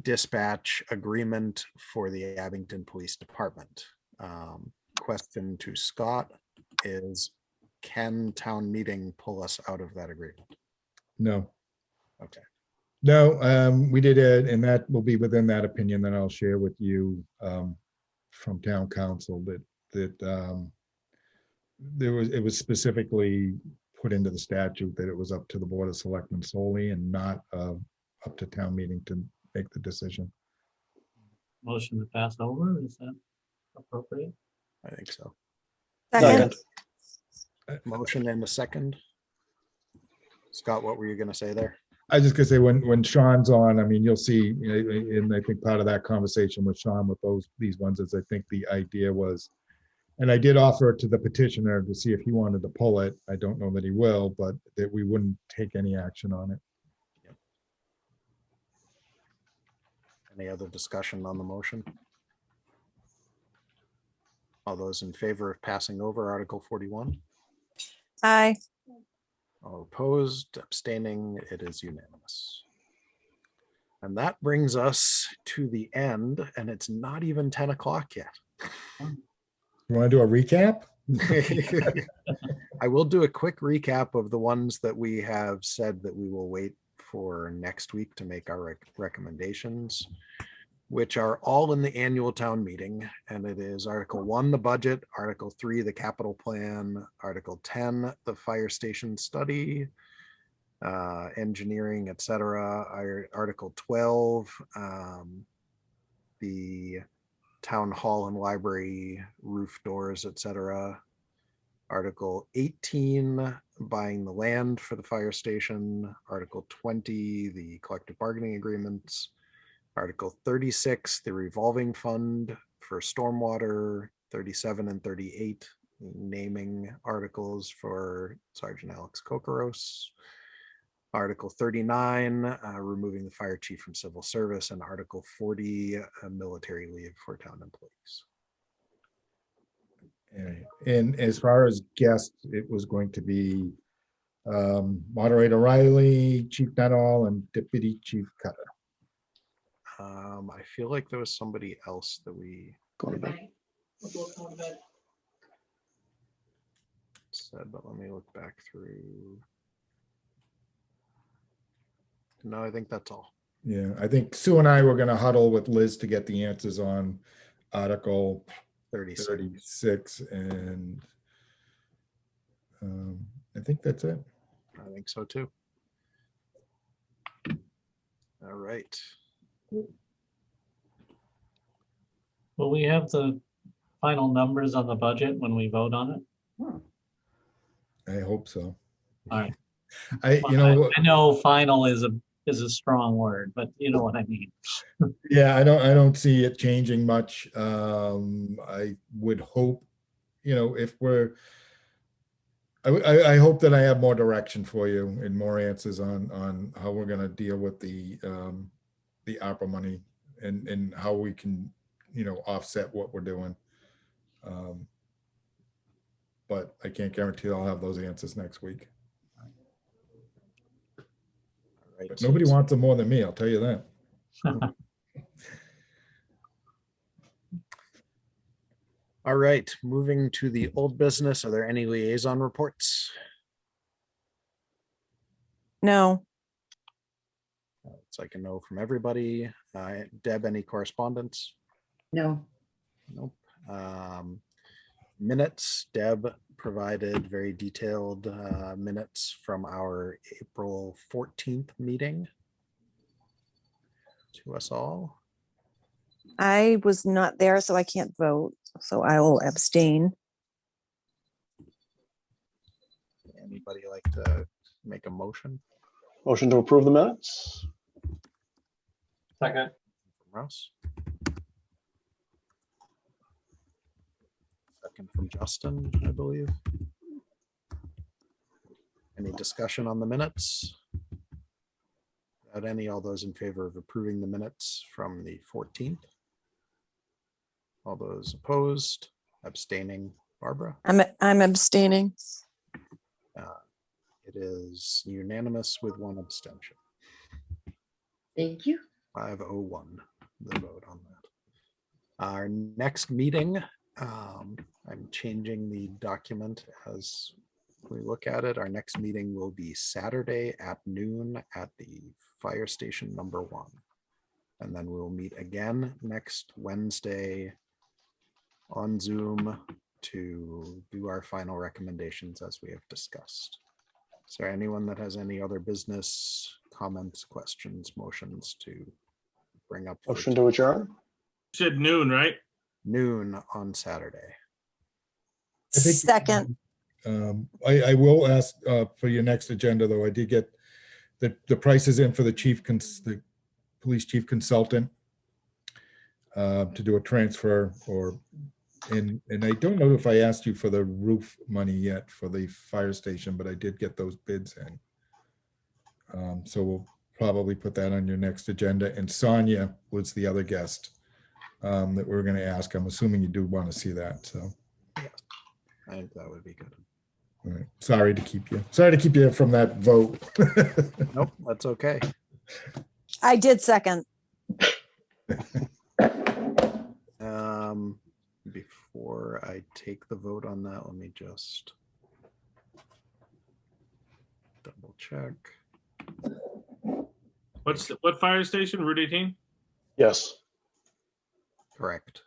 dispatch agreement for the Abington Police Department? Question to Scott is, can town meeting pull us out of that agreement? No. Okay. No, we did it, and that will be within that opinion that I'll share with you from town council that it was specifically put into the statute that it was up to the Board of Selectmen solely and not up to town meeting to make the decision. Motion to pass over, is that appropriate? I think so. Second. Motion and a second. Scott, what were you going to say there? I was just gonna say, when Sean's on, I mean, you'll see, and I think part of that conversation with Sean with these ones is, I think the idea was, and I did offer it to the petitioner to see if he wanted to pull it. I don't know that he will, but that we wouldn't take any action on it. Any other discussion on the motion? All those in favor of passing over Article 41? Aye. All opposed, abstaining, it is unanimous. And that brings us to the end, and it's not even 10 o'clock yet. You want to do a recap? I will do a quick recap of the ones that we have said that we will wait for next week to make our recommendations, which are all in the annual town meeting. And it is Article 1, the budget, Article 3, the capital plan, Article 10, the fire station study, engineering, etc. Article 12, the town hall and library roof doors, etc. Article 18, buying the land for the fire station. Article 20, the collective bargaining agreements. Article 36, the revolving fund for stormwater. 37 and 38, naming articles for Sergeant Alex Kokoros. Article 39, removing the fire chief from civil service, and Article 40, military leave for town employees. And as far as guests, it was going to be Moderator Riley, Chief Nuttall, and Deputy Chief Cutter. I feel like there was somebody else that we Go to bed. said, but let me look back through. No, I think that's all. Yeah, I think Sue and I were gonna huddle with Liz to get the answers on Article 36, and I think that's it. I think so too. All right. Will we have the final numbers on the budget when we vote on it? I hope so. All right. I I know final is a strong word, but you know what I mean. Yeah, I don't see it changing much. I would hope, if I hope that I have more direction for you and more answers on how we're gonna deal with the ARPA money and how we can, offset what we're doing. But I can't guarantee I'll have those answers next week. Right. But nobody wants them more than me, I'll tell you that. All right, moving to the old business. Are there any liaison reports? No, So I can know from everybody. Deb, any correspondence? No. Nope. Minutes, Deb provided very detailed minutes from our April 14th meeting to us all. I was not there, so I can't vote, so I will abstain. Anybody like to make a motion? Motion to approve the minutes? Second. From Russ? Second from Justin, I believe. Any discussion on the minutes? Without any, all those in favor of approving the minutes from the 14th? All those opposed, abstaining, Barbara? I'm abstaining. It is unanimous with one abstention. Thank you. 501, the vote on that. Our next meeting, I'm changing the document as we look at it. Our next meeting will be Saturday at noon at the fire station number 1. And then we'll meet again next Wednesday on Zoom to do our final recommendations as we have discussed. Is there anyone that has any other business, comments, questions, motions to bring up? for Motion to adjourn? Said noon, right? noon on Saturday? I think- Second, I will ask for your next agenda, though. I did get the prices in for the police chief consultant to do a transfer and I don't know if I asked you for the roof money yet for the fire station, but I did get those bids in. So we'll probably put that on your next agenda. And Sonia was the other guest that we were going to ask. I'm assuming you do want to see that. So I think that would be good. all right. Sorry to keep you from that vote. Nope, that's okay. I did second. Before I take the vote on that, let me just double check. What fire station? Route 18? Yes. Correct.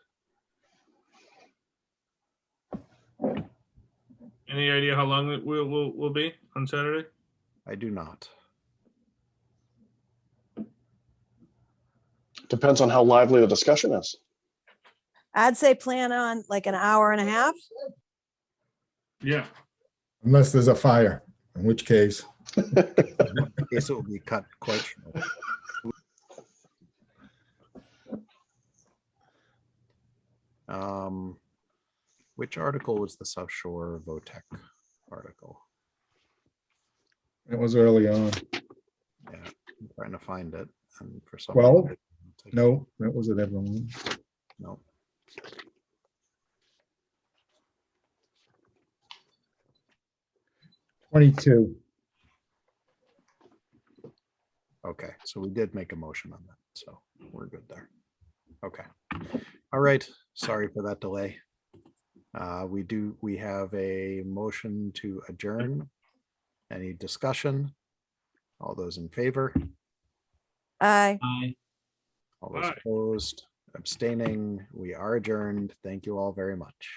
Any idea how long it will be on Saturday? I do not. Depends on how lively the discussion is. I'd say plan on like an hour and a half. Yeah. unless there's a fire, in which case, Case it will be cut quite short. Which article was the Southshore Votex article? it was early on. Yeah, I'm trying to find it, and for some Well, reason, it's like- No, that was it, everyone. no. 22. Okay, so we did make a motion on that, so we're good there. Okay, all right. Sorry for that delay. We have a motion to adjourn. Any discussion? All those in favor? Aye. Aye. All those Aye. opposed, abstaining, we are adjourned. Thank you all very much.